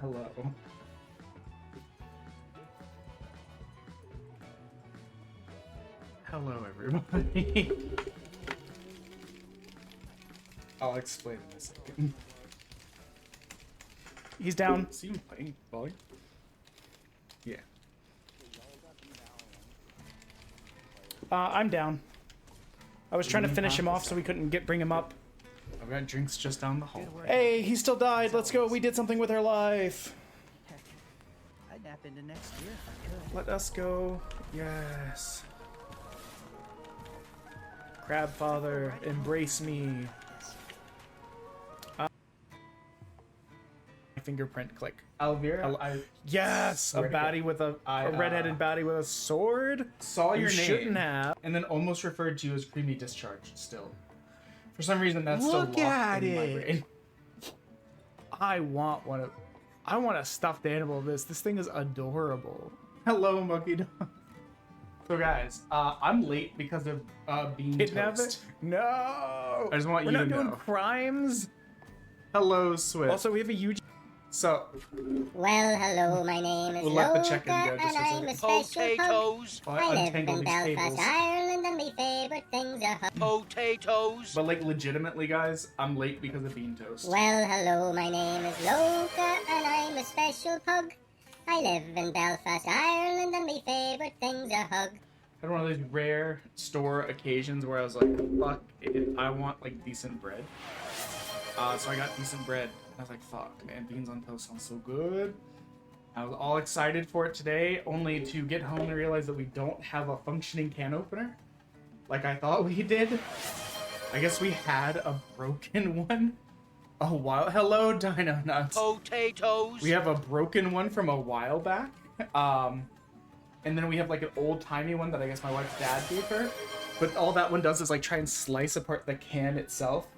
Hello. Hello, everybody. I'll explain in a second. He's down. See him playing volley? Yeah. I'm down. I was trying to finish him off so we couldn't bring him up. I've got drinks just down the hall. Hey, he still died. Let's go. We did something with our life. Heck, I'd nap into next year if I could. Let us go. Yes. Crab Father, embrace me. Fingerprint click. Alvira, Yes, a baddie with a redheaded baddie with a sword. saw your name Shouldn't have. and then almost referred to you as creamy discharge still. For some reason that's Look still locked at in my it. brain. I want one of. I want a stuffed animal of this. This thing is adorable. Hello, monkey dog. So guys, I'm late because of being Kidnap toast. it? No. I just want We're you not to doing know. crimes. Hello, Swift. Also, we have a huge. So, Well, hello, my name is We'll let the Loka, check-in go and just for a I'm a second. special pug. while I I live untangle in these Belfast, cables. Ireland, and my favourite things are hug. Potatoes. But like legitimately, guys, I'm late because of bean toast. Well, hello, my name is Loka, and I'm a special pug. I live in Belfast, Ireland, and my favourite things are hug. I had one of those rare store occasions where I was like, fuck it, I want like decent bread. So I got decent bread. I was like, fuck, man, beans on toast sounds so good. I was all excited for it today, only to get home and realize that we don't have a functioning can opener like I thought we did. I guess we had a broken one a while. Hello, Dino Nuts. Potatoes. We have a broken one from a while back. And then we have like an old timey one that I guess my wife's dad gave her. But all that one does is like try and slice apart the can itself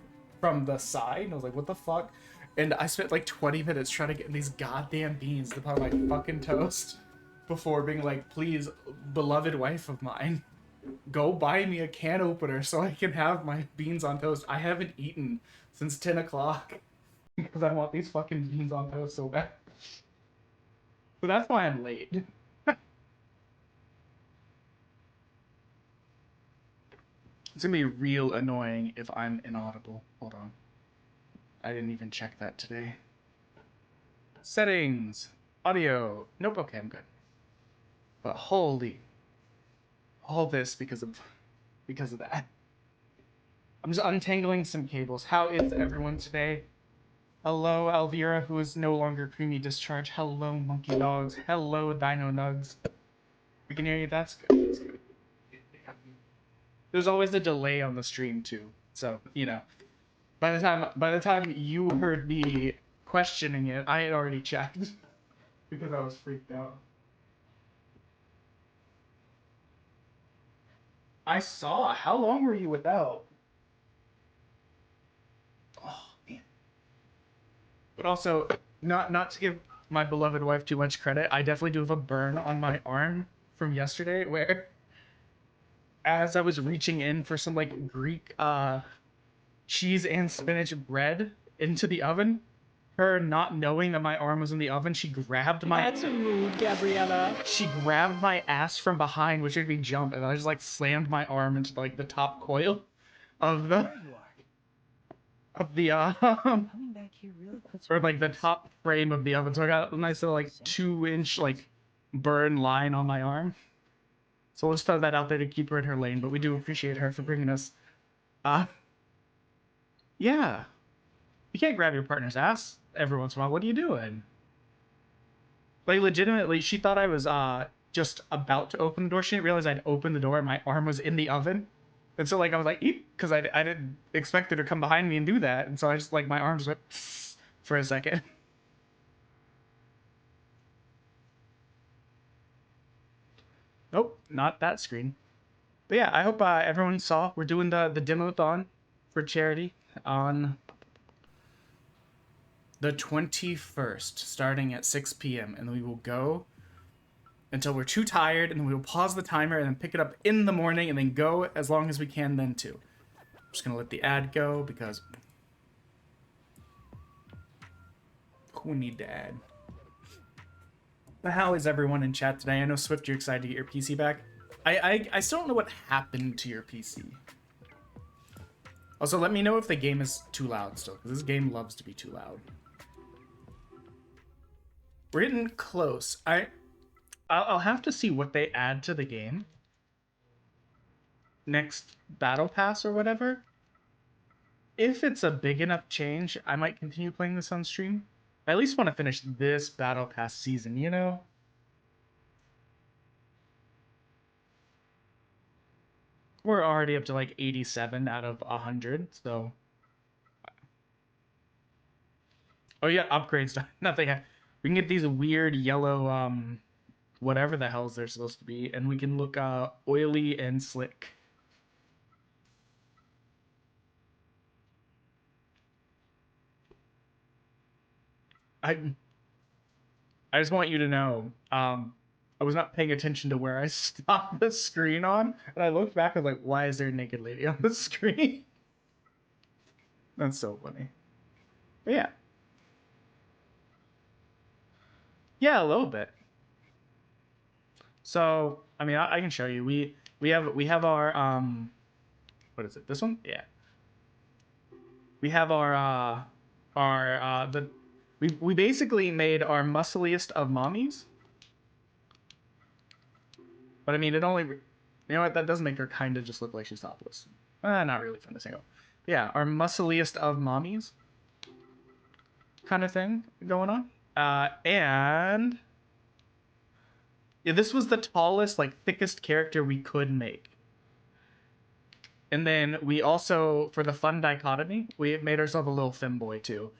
from the side. And I was like, what the fuck? And I spent like 20 minutes trying to get these goddamn beans to put on my fucking toast before being like, please, beloved wife of mine, go buy me a can opener so I can have my beans on toast. I haven't eaten since 10 o'clock because I want these fucking beans on toast so bad. So that's why I'm late. It's gonna be real annoying if I'm inaudible. Hold on. I didn't even check that today. Settings. Audio. Nope, okay, I'm good. But holy. All this because of that. I'm just untangling some cables. How is everyone today? Hello, Elvira, who is no longer creamy discharge. Hello, monkey dogs. Hello, dino nugs. We can hear you, that's good. That's good. There's always a delay on the stream too. So, you know. By the time you heard me questioning it, I had already checked. Because I was freaked out. I saw. How long were you without? Oh man. But also, not to give my beloved wife too much credit, I definitely do have a burn on my arm from yesterday where as I was reaching in for some like Greek cheese and spinach bread into the oven, her not knowing that my arm was in the oven, she grabbed my That's rude, Gabriella. she grabbed my ass from behind, which made me jump, and I just like slammed my arm into like the top coil of the Coming back here really puts or like the top frame of the oven. So I got a nice little like 2-inch like burn line on my arm. So we'll just throw that out there to keep her in her lane, but we do appreciate her for bringing us yeah. You can't grab your partner's ass every once in a while. What are you doing? Like, legitimately, she thought I was just about to open the door. She didn't realize I'd opened the door and my arm was in the oven. And so, like, I was like, eep, because I didn't expect her to come behind me and do that. And so I just, like, my arm just went for a second. Nope, not that screen. But yeah, I hope everyone saw. We're doing the demo-thon for charity on the 21st, starting at 6 p.m. And we will go until we're too tired, and then we will pause the timer and then pick it up in the morning and then go as long as we can then too. I'm just gonna let the ad go because we need the ad. But how is everyone in chat today? I know Swift, you're excited to get your PC back. I still don't know what happened to your PC. Also, let me know if the game is too loud still, because this game loves to be too loud. We're getting close. I'll have to see what they add to the game next battle pass or whatever. If it's a big enough change, I might continue playing this on stream. I at least want to finish this battle pass season, you know? We're already up to like 87 out of 100, so... Oh yeah, upgrades. Nothing. We can get these weird yellow, whatever the hells they're supposed to be, and we can look oily and slick. I just want you to know, I was not paying attention to where I stopped the screen on, and I looked back and was like, why is there a naked lady on the screen? That's so funny. But yeah. Yeah, a little bit. So, I mean, I can show you. We have our what is it? This one? Yeah. We have our we basically made our muscliest of mommies. But I mean, it only, you know what? That does make her kind of just look like she's topless. Not really from this angle. But yeah, our muscliest of mommies kind of thing going on. And yeah, this was the tallest, like thickest character we could make. And then we also, for the fun dichotomy, we made ourselves a little femboy too.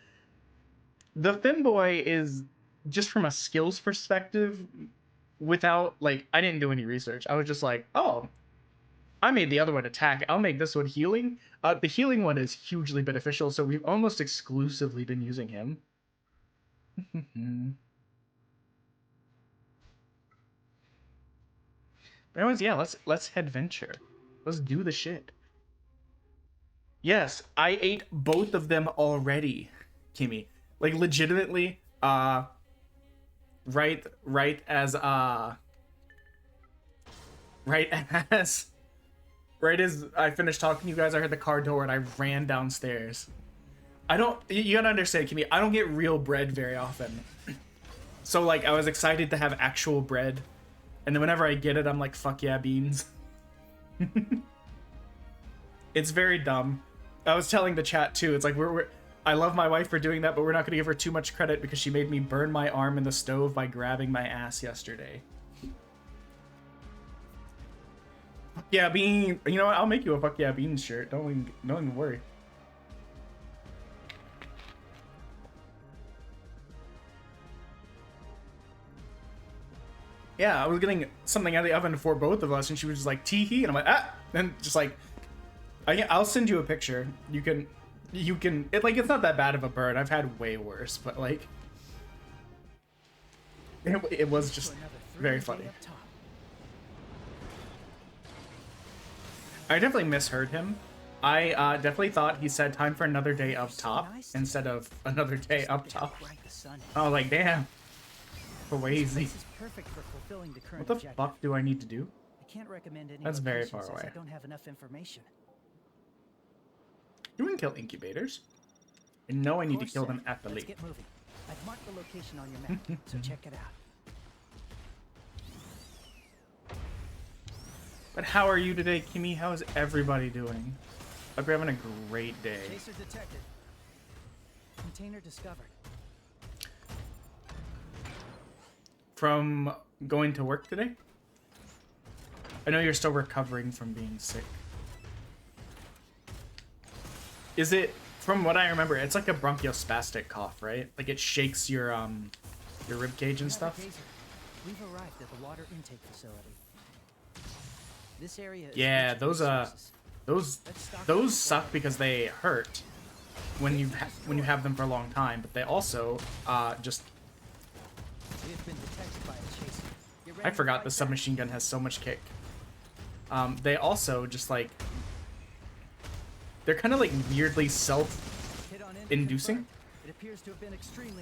The femboy is just from a skills perspective, without like, I didn't do any research. I was just like, oh, I made the other one attack. I'll make this one healing. The healing one is hugely beneficial, so we've almost exclusively been using him. But anyways, yeah, let's head venture. Let's do the shit. Yes, I ate both of them already, Kimmy. Like legitimately, right as I finished talking to you guys, I heard the car door and I ran downstairs. You gotta understand, Kimmy, I don't get real bread very often. So like I was excited to have actual bread. And then whenever I get it, I'm like, fuck yeah, beans. It's very dumb. I was telling the chat too, it's like I love my wife for doing that, but we're not gonna give her too much credit because she made me burn my arm in the stove by grabbing my ass yesterday. Yeah, bean. You know what? I'll make you a fuck yeah beans shirt. Don't even worry. Yeah, I was getting something out of the oven for both of us, and she was just like tee-hee, and I'm like ah, and just like I'll send you a picture. You can. It's not that bad of a burn. I've had way worse, but like it was just very funny. I definitely misheard him. I definitely thought he said time for another day up top instead of another day up top. I was like, damn. Crazy. What the fuck do I need to do? That's very far away. I don't have enough information. You can kill incubators. I know I need to kill them at the Let's lake. get moving. I've marked the location on your map, so check it out. But how are you today, Kimmy? How is everybody doing? Hope you're having a great day. Chaser detected. Container discovered. From going to work today? I know you're still recovering from being sick. Is it, from what I remember, it's like a bronchospastic cough, right? Like it shakes your rib cage and stuff? We've arrived at the water intake facility. This area is yeah, those suck because they hurt when you have them for a long time, but they also just I forgot the submachine gun has so much kick. They also just like they're kind of like weirdly self-inducing.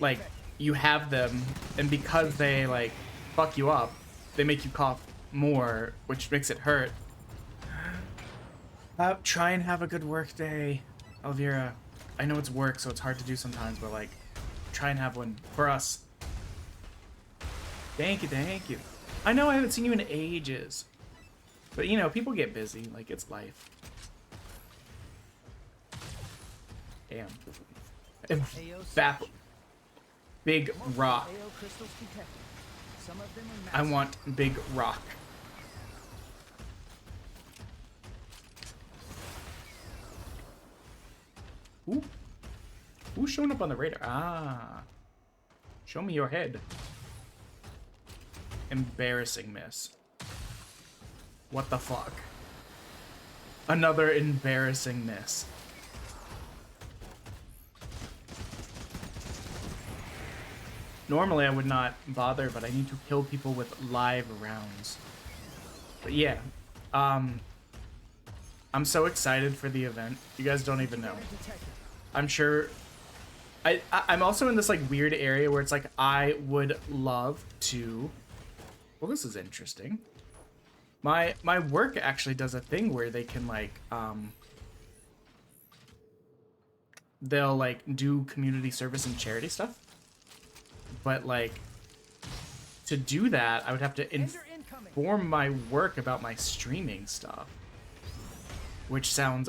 Like you have them, and because they like fuck you up, they make you cough more, which makes it hurt. Try and have a good work day, Elvira. I know it's work, so it's hard to do sometimes, but like, try and have one for us. Thank you, thank you. I know I haven't seen you in ages, but you know, people get busy. Like, it's life. Damn. Bap. Big rock. AO crystals detected. Some of them are I massive. want big rock. Ooh. Who's showing up on the radar? Ah. Show me your head. Embarrassing miss. What the fuck? Another embarrassing miss. Normally I would not bother, but I need to kill people with live rounds. But yeah, I'm so excited for the event. You guys don't even know. I'm sure. I'm also in this like weird area where it's like I would love to. Well, this is interesting. My work actually does a thing where they can like they'll like do community service and charity stuff. But like to do that, I would have to inform my work about my streaming stuff, which sounds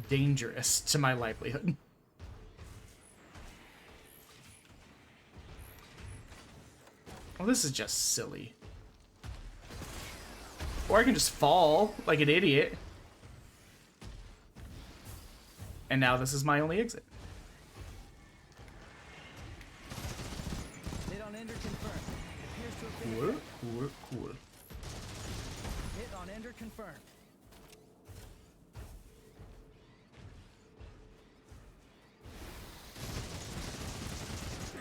dangerous to my livelihood. Well, this is just silly. Or I can just fall like an idiot. And now this is my only exit. Hit on Ender confirmed. It appears to have been Cool, affected. cool. Hit on Ender confirmed.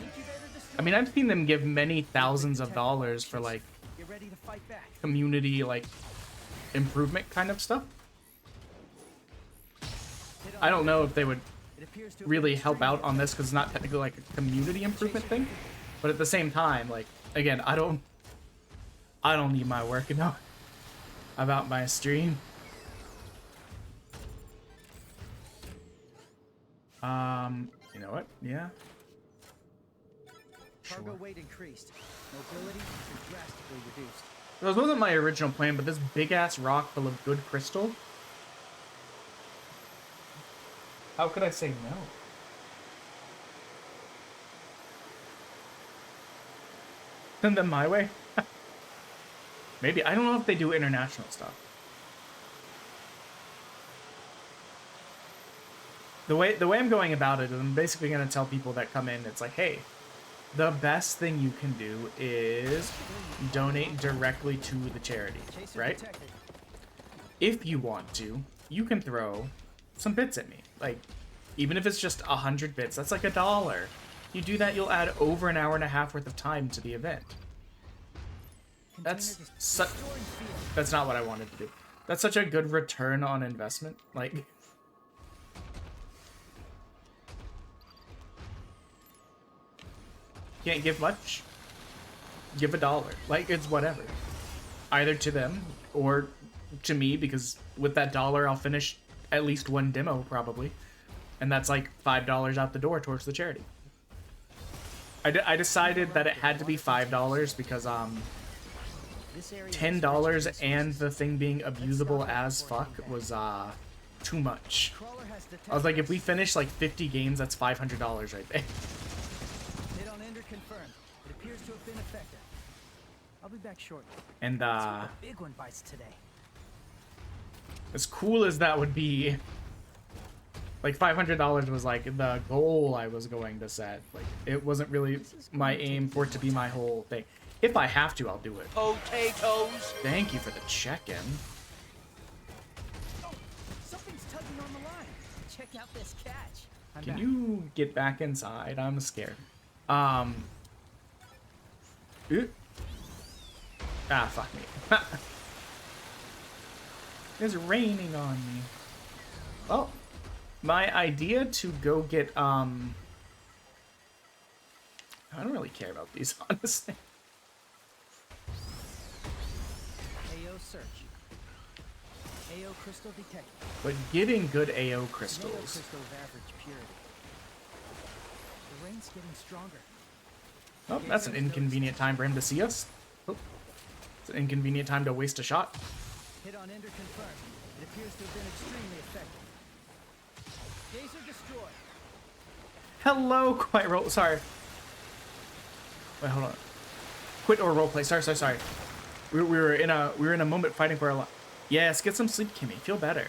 Incubator destroyed. I mean, I've seen them give many thousands of dollars for like Get ready to fight back. community like improvement kind of stuff. Hit on I don't Ender know if they would It appears to have really been help out extremely on this because it's not technically like a community improvement thing. But at the same time, like again, I don't need my work to know about my stream. You know what? Yeah. Cargo weight increased. Mobility is drastically reduced. This wasn't my original plan, but this big ass rock full of good crystal. How could I say no? Send them my way? Maybe. I don't know if they do international stuff. The way I'm going about it is I'm basically going to tell people that come in, it's like, hey, the best thing you can do is donate directly to the charity, Chaser right? detected. If you want to, you can throw some bits at me. Like, even if it's just 100 bits, that's like $1. You do that, you'll add over an hour and a half worth of time to the event. That's Container destroying field. that's not what I wanted to do. That's such a good return on investment. Like, can't give much. Give $1. Like, it's whatever. Either to them or to me, because with that $1, I'll finish at least one demo probably, and that's like $5 out the door towards the charity. I decided that it had to be $5 because This area $10 and the thing being abusable as fuck was too much. Crawler has detected. I was like, if we finish like 50 games, that's $500 right there. Hit on Ender confirmed. It appears to have been affected. I'll be back shortly. And A big one bites today. as cool as that would be, like $500 was like the goal I was going to set. Like, it wasn't really my aim for it to be my whole thing. If I have to, I'll do it. Potatoes. Thank you for the check-in. Oh, something's tugging on the line. Check out this catch. I'm Can back. you get back inside? I'm scared. Ooh. Ah, fuck me. It's raining on me. Well, my idea to go get, I don't really care about these, honestly. AO search. AO crystal detected. But getting good AO Another crystals. crystal of average purity. The rain's getting stronger. Oh, that's an inconvenient time for him to see us. Oh, it's an inconvenient time to waste a shot. Hit on Ender confirmed. It appears to have been extremely effective. Gazer destroyed. Hello, quiet roll. Sorry. Wait, hold on. Quit or roleplay. Sorry. We were in a moment fighting for our life. Yes, get some sleep, Kimmy. Feel better.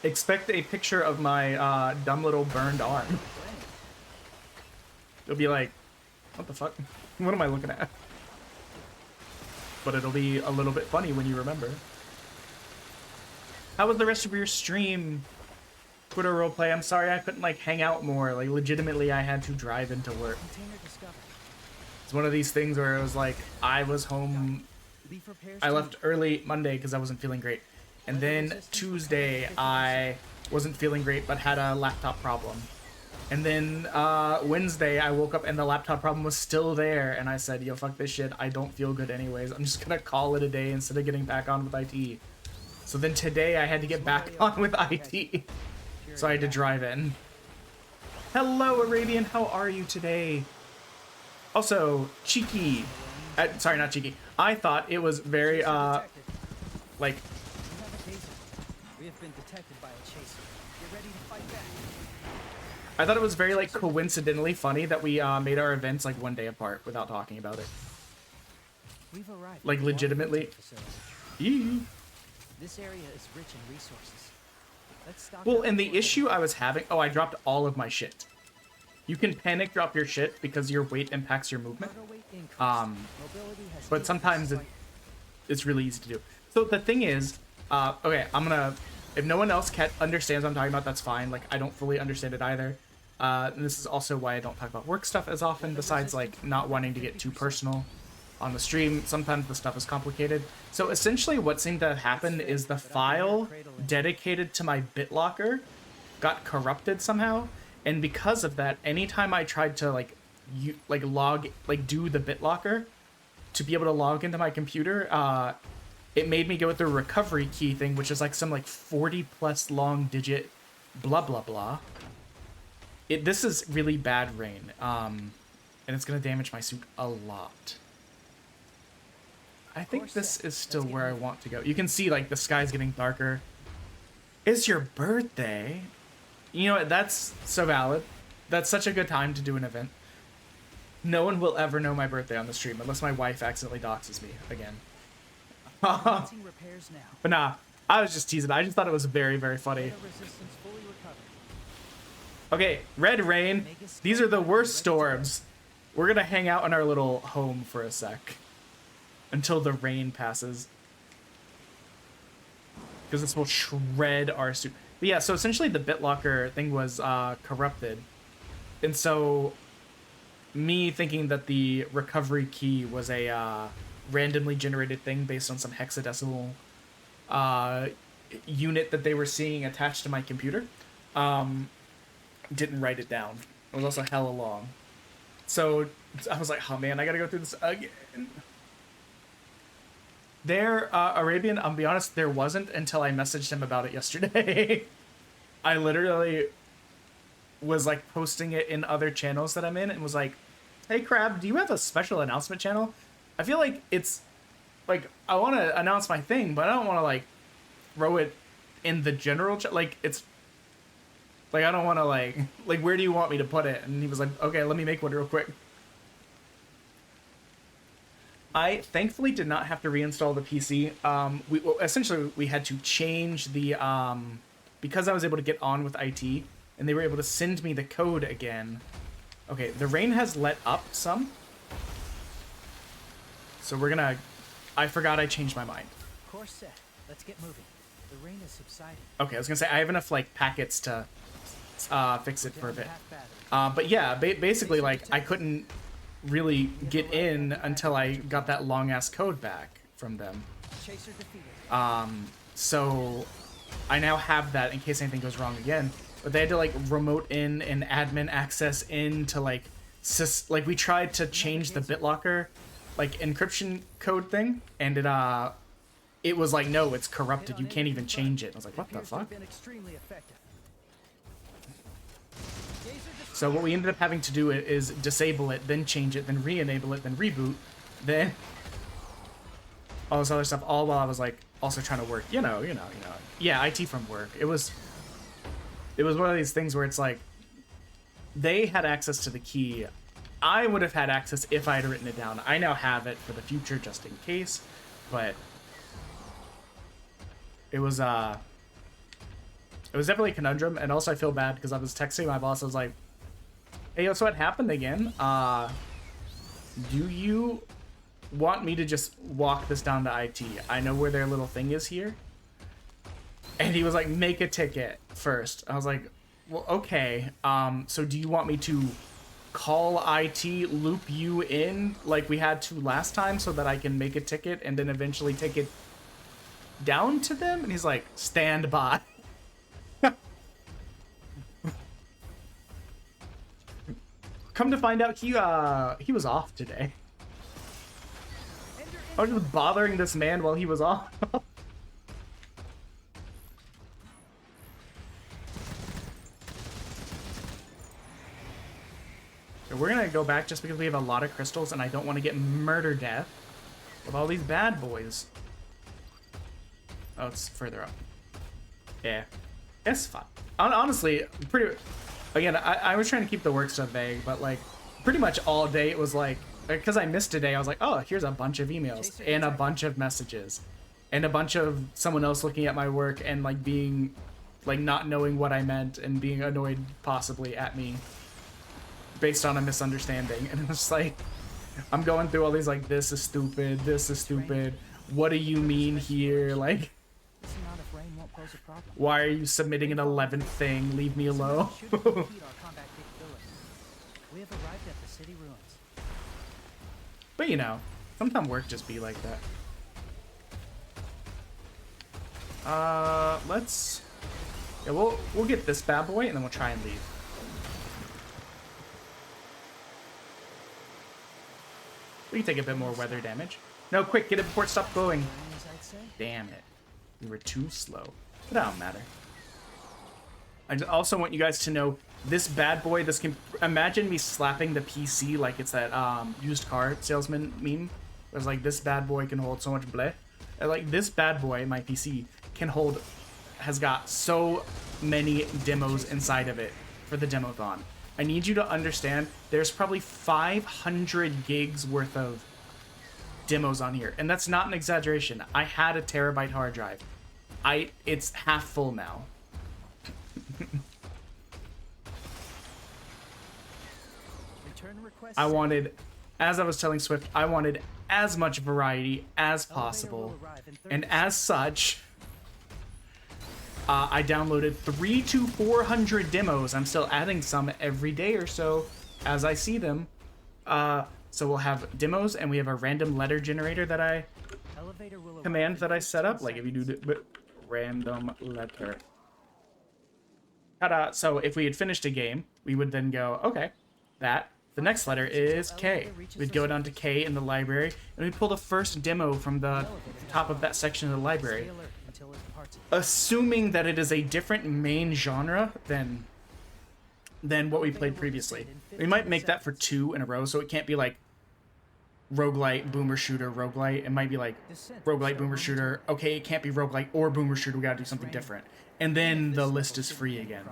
Expect a picture of my dumb little burned arm. It'll be like, what the fuck? What am I looking at? But it'll be a little bit funny when you remember. How was the rest of your stream? Twitter roleplay. I'm sorry I couldn't like hang out more. Like legitimately, I had to drive into work. Container discovered. It's one of these things where it was like I was home. Leaf repairs. I left early Monday because I wasn't feeling great, and then Tuesday I wasn't feeling great but had a laptop problem. And then Wednesday, I woke up and the laptop problem was still there. And I said, yo, fuck this shit. I don't feel good anyways. I'm just going to call it a day instead of getting back on with IT. So then today, I had to get back on with IT. So I had to drive in. Hello, Arabian. How are you today? Also, Cheeky. Sorry, not Cheeky. I thought it was very, like... We have a gazer. We have been detected by a chaser. Get ready to fight back. I thought it was very, like, coincidentally funny that we made our events, like, one day apart without talking about it. We've arrived. Like, at the legitimately. facility. Yee. This area is rich in resources. Let's stock Well, up and the before issue I was having... Oh, I dropped all of my shit. You can panic drop your shit because your weight impacts your movement. cargo weight increased. But Mobility has decreased sometimes slightly. it's really easy to do. So the thing is... okay, I'm gonna... If no one else understands what I'm talking about, that's fine. Like, I don't fully understand it either. And this is also why I don't talk about work stuff as often, besides, like, not wanting to get too personal on the stream. Sometimes the stuff is complicated. So essentially what seemed to happen is the file dedicated to my BitLocker got corrupted somehow. And because of that, anytime I tried to, like, do the BitLocker to be able to log into my computer, it made me go with the recovery key thing, which is, like, some, like, 40-plus long digit blah, blah, blah. This is really bad rain, and it's gonna damage my suit a lot. I think this is still where I want to go. You can see, like, the sky's getting darker. It's your birthday. You know what? That's so valid. That's such a good time to do an event. No one will ever know my birthday on the stream unless my wife accidentally doxes me again. Commencing repairs now. But nah, I was just teasing. I just thought it was very, very funny. Data resistance fully recovered. Okay, red rain. These are the worst storms. We're gonna hang out in our little home for a sec. Until the rain passes. Because this will shred our suit. But yeah, so essentially the BitLocker thing was corrupted. And so me thinking that the recovery key was a randomly generated thing based on some hexadecimal unit that they were seeing attached to my computer. Didn't write it down. It was also hella long. So I was like, oh man, I gotta go through this again. There, Arabian, I'll be honest, there wasn't until I messaged him about it yesterday. I literally was like posting it in other channels that I'm in and was like, hey Crab, do you have a special announcement channel? I feel like it's like, I want to announce my thing, but I don't want to like throw it in the general like it's like, I don't want to like where do you want me to put it? And he was like, okay, let me make one real quick. I thankfully did not have to reinstall the PC. Essentially we had to change the, because I was able to get on with IT and they were able to send me the code again. Okay, the rain has let up some. So we're gonna, I forgot I changed my mind. Course set. Let's get moving. The rain is subsiding. Okay, I was gonna say, I have enough like packets to fix it for a Down to bit. half battery. But yeah, basically like I couldn't really get in until I got that long ass code back from them. Chaser defeated. So I now have that in case anything goes wrong again. But they had to like remote in and admin access in to like like we tried to change the BitLocker like encryption code thing, and it was like, no, it's corrupted. You can't even change it. I was like, what the fuck? So what we ended up having to do is disable it, then change it, then re-enable it, then reboot, then all this other stuff, all while I was like also trying to work, you know. Yeah, IT from work. It was one of these things where it's like they had access to the key. I would have had access if I had written it down. I now have it for the future just in case, but it was definitely a conundrum, and also I feel bad because I was texting my boss. I was like, hey, so what happened again? Do you want me to just walk this down to IT? I know where their little thing is here. And he was like, make a ticket first. I was like, well, okay. So do you want me to call IT, loop you in like we had to last time so that I can make a ticket and then eventually take it down to them? And he's like, stand by. Come to find out, he was off today. I was just bothering this man while he was off. We're gonna go back just because we have a lot of crystals and I don't want to get murder death with all these bad boys. Oh, it's further up. Yeah, it's fine. Honestly, pretty. Again, I was trying to keep the work stuff vague, but like pretty much all day it was like, because I missed today, I was like, oh, here's a bunch of emails and a bunch of messages and a bunch of someone else looking at my work and like being like not knowing what I meant and being annoyed possibly at me based on a misunderstanding. And it was like, I'm going through all these like, this is stupid, what do you mean here, like why are you submitting an 11th thing? Leave me alone. We have arrived at the city ruins. But you know, sometimes work just be like that. Let's. Yeah, we'll get this bad boy and then we'll try and leave. We can take a bit more weather damage. No, quick, get it before it stops glowing. Damn it. We were too slow. But that don't matter. I also want you guys to know this bad boy, this can imagine me slapping the PC like it's that used car salesman meme. It was like, this bad boy can hold so much bleh. And like this bad boy, my PC, has got so many demos inside of it for the demothon. I need you to understand there's probably 500 gigs worth of demos on here, and that's not an exaggeration. I had a terabyte hard drive. It's half full now. I wanted, as I was telling Swift, I wanted as much variety as possible, and as such, I downloaded 300 to 400 demos. I'm still adding some every day or so as I see them. So we'll have demos, and we have a random letter generator that I command that I set up. Like if you do the random letter. Ta-da. So if we had finished a game, we would then go, okay, the next letter is K. We'd go down to K in the library, and we'd pull the first demo from the top of that section of the library, assuming that it is a different main genre than what we played previously. We might make that for 2 in a row, so it can't be like roguelite, boomer shooter, roguelite. It might be like roguelite, boomer shooter. Okay, it can't be roguelite or boomer shooter. We gotta do something different. And then the list is free again.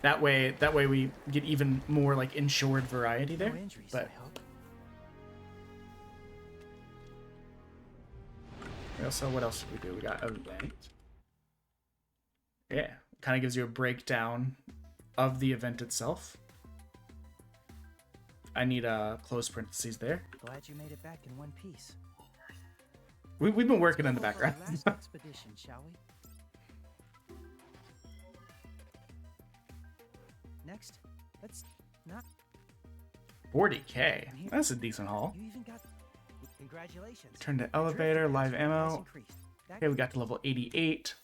That way we get even more like ensured variety there. But also, what else did we do? We got event. Yeah, kind of gives you a breakdown of the event itself. I need close parentheses there. Glad you made it back in one piece. We've been working in the background. Last expedition, shall we? Next, let's not. 40K. That's a decent haul. You even got. Congratulations. Turn to elevator, live ammo. Okay, we got to level 88.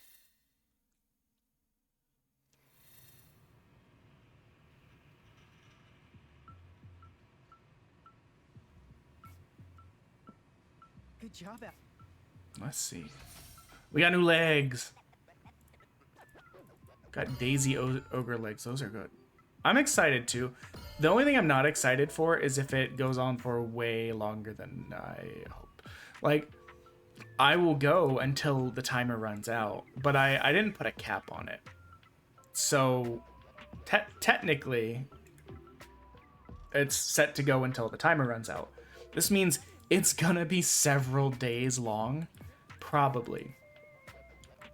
Good job, Al. Let's see. We got new legs. Got Daisy Ogre legs. Those are good. I'm excited too. The only thing I'm not excited for is if it goes on for way longer than I hope. Like, I will go until the timer runs out, but I didn't put a cap on it. So, technically, it's set to go until the timer runs out. This means it's gonna be several days long, probably.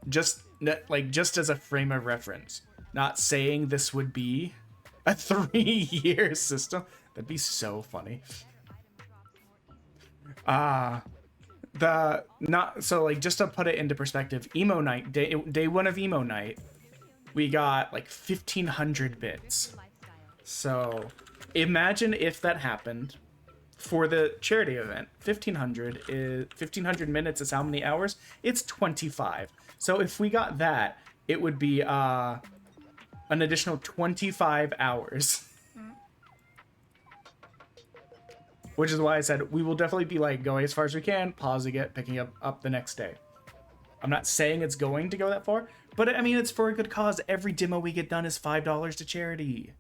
Just as a frame of reference. Not saying this would be a 3-year system. That'd be so funny. Just to put it into perspective, emo night, day one of emo night, we got like 1,500 bits. So imagine if that happened for the charity event. 1,500 minutes is how many hours? It's 25. So if we got that, it would be an additional 25 hours. Which is why I said we will definitely be like going as far as we can, pausing it, picking up the next day. I'm not saying it's going to go that far, but I mean, it's for a good cause. Every demo we get done is $5 to charity.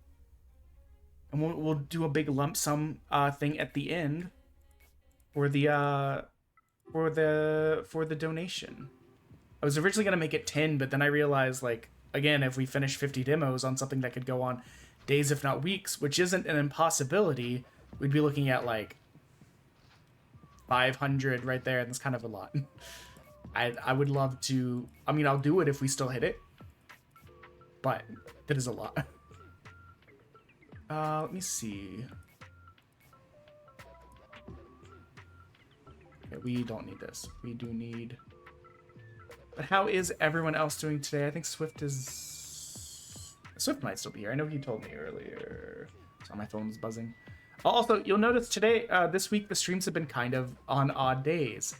And we'll do a big lump sum thing at the end for the donation. I was originally gonna make it 10, but then I realized, like, again, if we finish 50 demos on something that could go on days if not weeks, which isn't an impossibility, we'd be looking at like 500 right there, and that's kind of a lot. I would love to. I mean, I'll do it if we still hit it, but that is a lot. Let me see. Okay, we don't need this. We do need. But how is everyone else doing today? I think Swift might still be here. I know he told me earlier. So my phone was buzzing. Also, you'll notice today, this week, the streams have been kind of on odd days.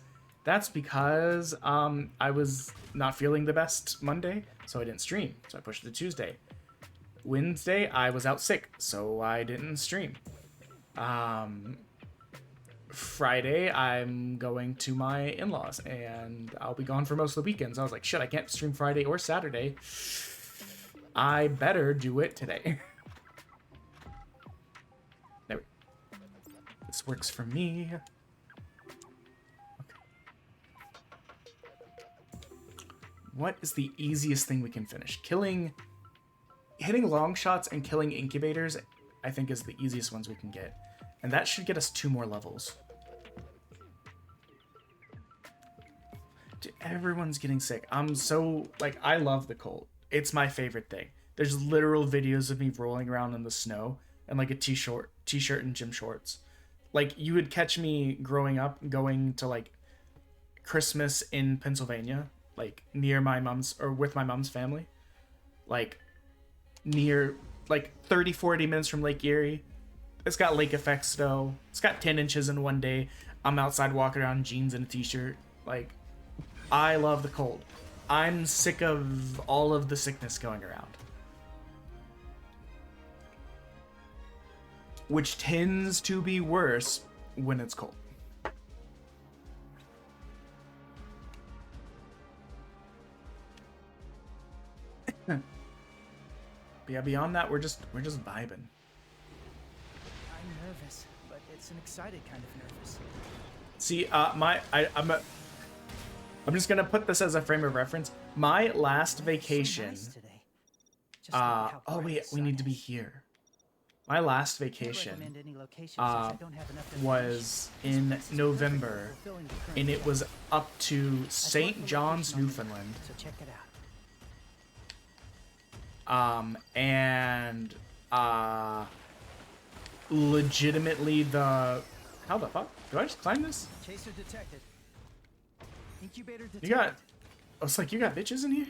That's because I was not feeling the best Monday, so I didn't stream. So I pushed it to Tuesday. Wednesday, I was out sick, so I didn't stream. Friday, I'm going to my in-laws, and I'll be gone for most of the weekends. I was like, shit, I can't stream Friday or Saturday. I better do it today. There we go. This works for me. Okay. What is the easiest thing we can finish? Hitting long shots and killing incubators, I think, is the easiest ones we can get. And that should get us 2 more levels. Dude, everyone's getting sick. I'm so, like, I love the cold. It's my favorite thing. There's literal videos of me rolling around in the snow and like a t-shirt and gym shorts. Like, you would catch me growing up going to like Christmas in Pennsylvania, like near my mom's or with my mom's family. Like near like 30-40 minutes from Lake Erie. It's got lake effect snow. It's got 10 inches in one day. I'm outside walking around in jeans and a t-shirt. Like, I love the cold. I'm sick of all of the sickness going around. Which tends to be worse when it's cold. But yeah, beyond that, we're just vibing. I'm nervous, but it's an excited kind of nervous. See, I'm just gonna put this as a frame of reference. My last vacation. So nice today. Just look at how Oh bright wait, the we need sun to be is. here. My last Can't vacation recommend any location since I don't have enough information. was This in place is perfect November, for fulfilling the current and it job. was up to I bought St. the John's, location on the Newfoundland. map, So check it out. And legitimately how the fuck? Do I just climb this? Chaser detected. Incubator detected. You got, I was like, you got bitches in here?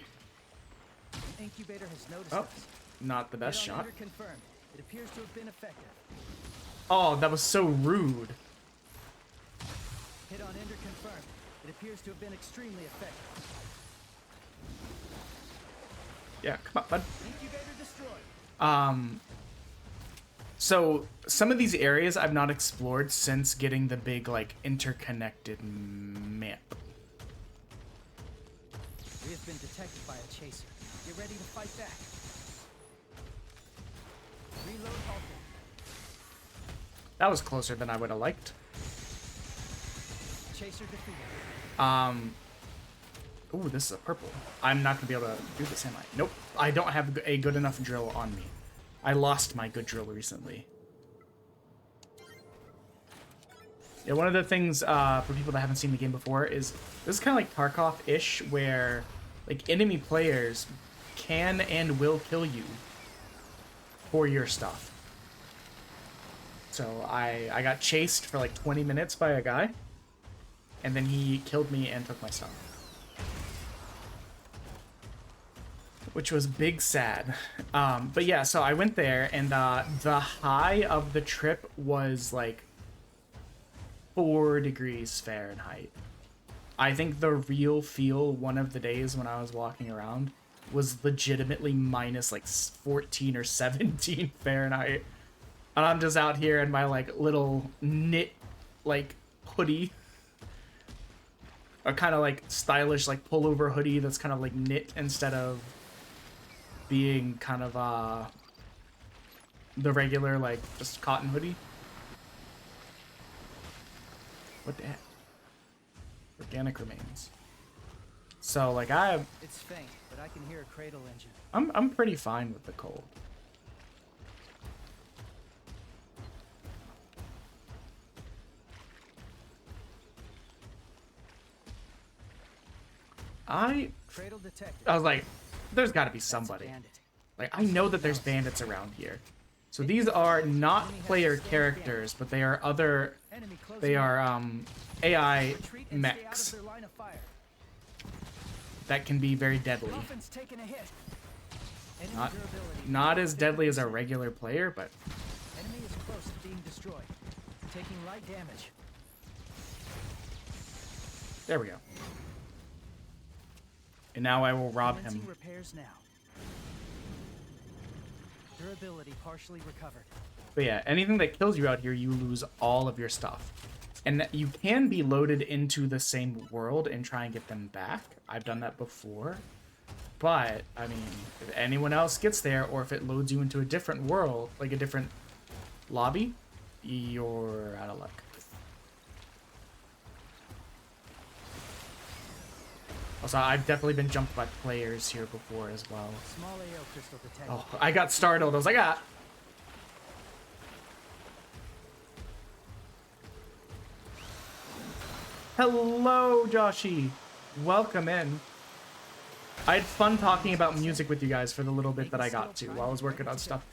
Incubator has noticed Oh, us. not the best Hit on shot. ender confirmed. It appears to have been effective. Oh, that was so rude. Hit on ender confirmed. It appears to have been extremely effective. Yeah, come on, bud. Incubator destroyed. So some of these areas I've not explored since getting the big like interconnected map. We have been detected by a chaser. Get ready to fight back. Reload halted. That was closer than I would have liked. Chaser defeated. Ooh, this is a purple. I'm not gonna be able to do this, am I? Nope. I don't have a good enough drill on me. I lost my good drill recently. Yeah, one of the things for people that haven't seen the game before is this is kind of like Tarkov-ish, where like enemy players can and will kill you for your stuff. So I got chased for like 20 minutes by a guy, and then he killed me and took my stuff. Which was big sad. But yeah, so I went there, and the high of the trip was like 4 degrees Fahrenheit. I think the real feel one of the days when I was walking around was legitimately minus like 14 or 17 Fahrenheit. And I'm just out here in my like little knit like hoodie. A kind of like stylish like pullover hoodie that's kind of like knit instead of being kind of the regular like just cotton hoodie. What the heck? Organic remains. So like It's faint, but I can hear a cradle engine. I'm pretty fine with the cold. Cradle detected. I was like, there's got to be That's a somebody. bandit. Like, I know that there's bandits around here. So these are not player characters, but they are other... Enemy closing They in. are, AI Retreat and stay out of mechs their line of fire. that can be very deadly. Dolphin's taking a hit. Enemy Not, durability. not as deadly as a regular player, but... Enemy is close to being destroyed. Taking light damage. There we go. And now I will rob him. Commencing repairs now. Durability partially recovered. But yeah, anything that kills you out here, you lose all of your stuff. And you can be loaded into the same world and try and get them back. I've done that before. But, I mean, if anyone else gets there, or if it loads you into a different world, like a different lobby, you're out of luck. Also, I've definitely been jumped by players here before as well. Small AO crystal detected. Oh, I got startled. I was like, ah. Hello, Joshy. Welcome in. I had fun talking about music with you guys for the little bit that I got to while I was working on stuff.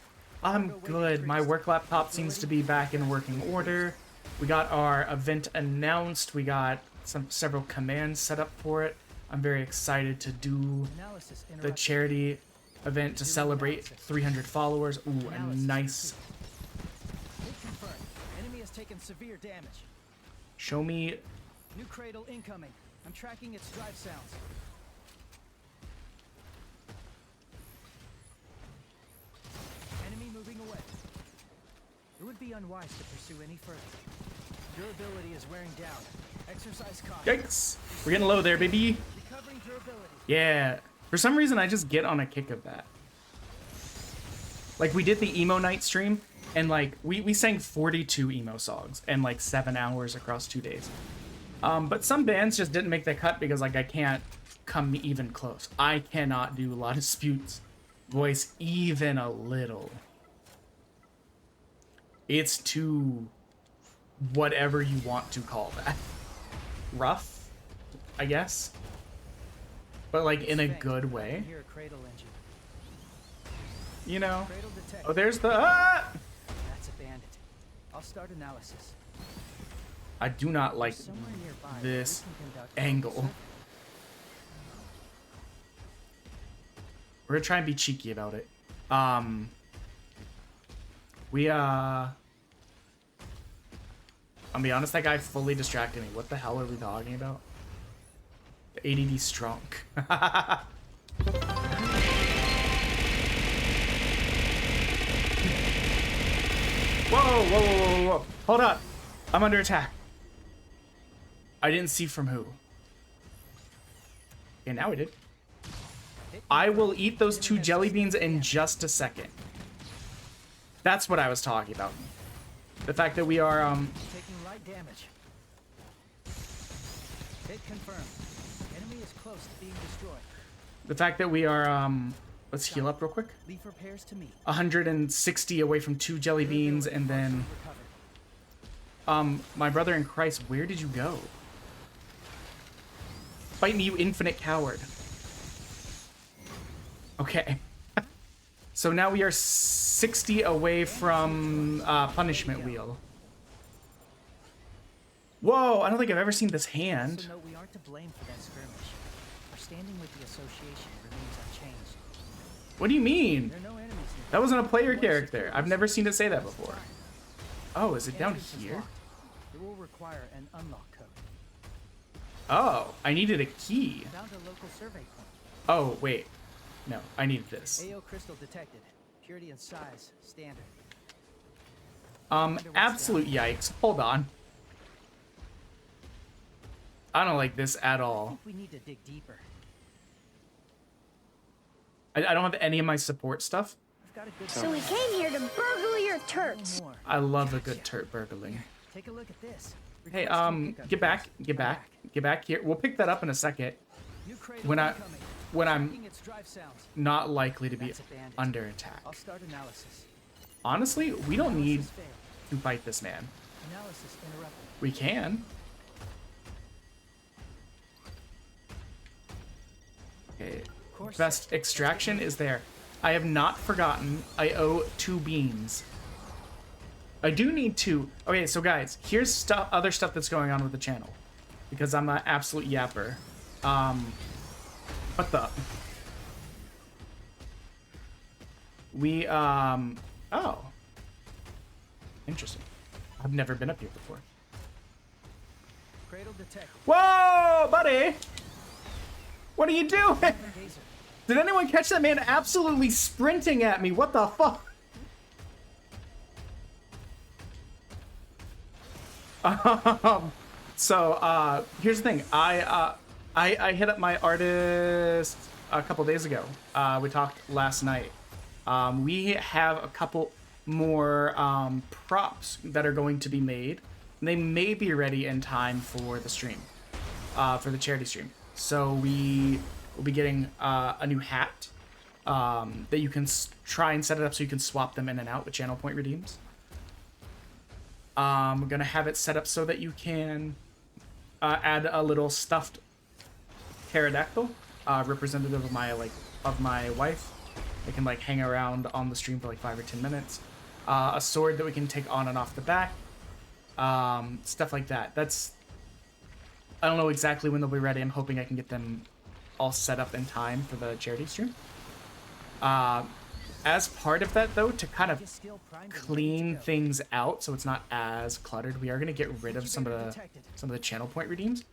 I'm good. My work laptop seems to be back in working order. We got our event announced. We got several commands set up for it. I'm very excited to do Analysis the interrupted. charity event to celebrate 300 followers. Ooh, a nice... Hit confirmed. Enemy has taken severe damage. Show me... New cradle incoming. I'm tracking its drive sounds. Enemy moving away. It would be unwise to pursue any further. Durability is wearing down. Exercise caution. Yikes. We're getting low there, baby. Recovering durability. Yeah. For some reason, I just get on a kick of that. Like, we did the emo night stream, and, like, we sang 42 emo songs in, like, 7 hours across 2 days. But some bands just didn't make the cut because, like, I can't come even close. I cannot do a lot of Spute's voice even a little. It's too... whatever you want to call that. Rough, I guess. But, like, in a good I can way. hear a cradle engine. You know? Cradle detected. Oh, there's the... Ah! That's a bandit. I'll start analysis. I do not like Somewhere nearby, this we can conduct angle. We're gonna try and be cheeky about it. I'll be honest, that guy fully distracted me. What the hell are we talking about? The ADD strong. Whoa, whoa, whoa, whoa, whoa. Hold up. I'm under attack. I didn't see from who. Okay, now we did. I will eat those 2 jelly beans in just a second. That's what I was talking about. The fact that we are, Taking light damage. Hit confirmed. Enemy is close to being destroyed. the fact that we are, let's heal up real quick. Leave repairs to me. 160 away from 2 jelly beans, and then, my brother in Christ, where did you go? Fight me, you infinite coward. Okay. So now we are 60 away from punishment wheel. Whoa, I don't think I've ever seen this hand. Also note we aren't to blame for that skirmish. Our standing with the association remains unchanged. What do you mean? There are no enemies near. That wasn't a player character. I've never seen it say that before. Oh, is it down Entrance is here? locked. It will require an unlock code. Oh, I needed a key. Found a local survey point. Oh, wait. No, I needed this. AO crystal detected. Purity and size standard. Absolute yikes. Hold on. I don't like this at I all. think we need to dig deeper. I don't have any of my support stuff. I've got a good So we came here to burgle your turrets. more. I love a good turret burgling. Take a look at this. Hey, Request two pickup get back, traces. get Come back, get back here. We'll pick that up in a second. New crate When incoming. I'm Tracking its drive sounds. not likely to be That's abandoned. under attack. I'll start analysis. Honestly, we don't need Analysis failed. to fight this man. Analysis interrupted. We can. Okay. Course Best set. extraction is there. I have not forgotten I owe 2 beans. I do need to. Okay, so guys, here's other stuff that's going on with the channel, because I'm an absolute yapper. What the? We oh, interesting. I've never been up here before. Cradle detected. Whoa, buddy! What are you doing? Taser. Did anyone catch that man absolutely sprinting at me? What the fuck? So here's the thing. I hit up my artist a couple days ago. We talked last night. We have a couple more props that are going to be made. They may be ready in time for the stream, for the charity stream. So we will be getting a new hat that you can try and set it up so you can swap them in and out with channel point redeems. We're gonna have it set up so that you can add a little stuffed pterodactyl, representative of my wife. It can like hang around on the stream for like 5 or 10 minutes. A sword that we can take on and off the back. Stuff like that. I don't know exactly when they'll be ready. I'm hoping I can get them all set up in time for the charity stream. As part of that, though, to kind of Skill primed and ready to clean go. things out so it's not as cluttered, we are going to get rid of some of the channel point redeems.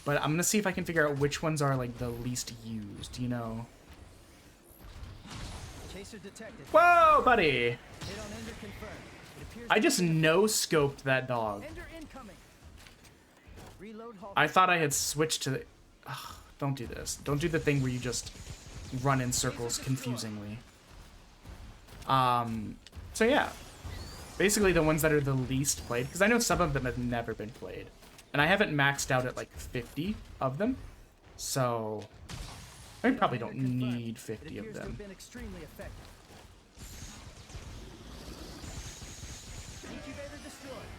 But I'm going to see if I can figure out which ones are like the least used, you know. Chaser detected. Whoa, buddy! Hit on Ender confirmed. It appears I just no-scoped that dog. Ender incoming. Reload halt. I thought I had switched to the... Ugh, don't do this. Don't do the thing where you just run in circles confusingly. So yeah. Basically the ones that are the least played, because I know some of them have never been played. And I haven't maxed out at like 50 of them. So I probably don't Ender confirmed. need It 50 of appears to have them. been extremely effective. Incubator destroyed.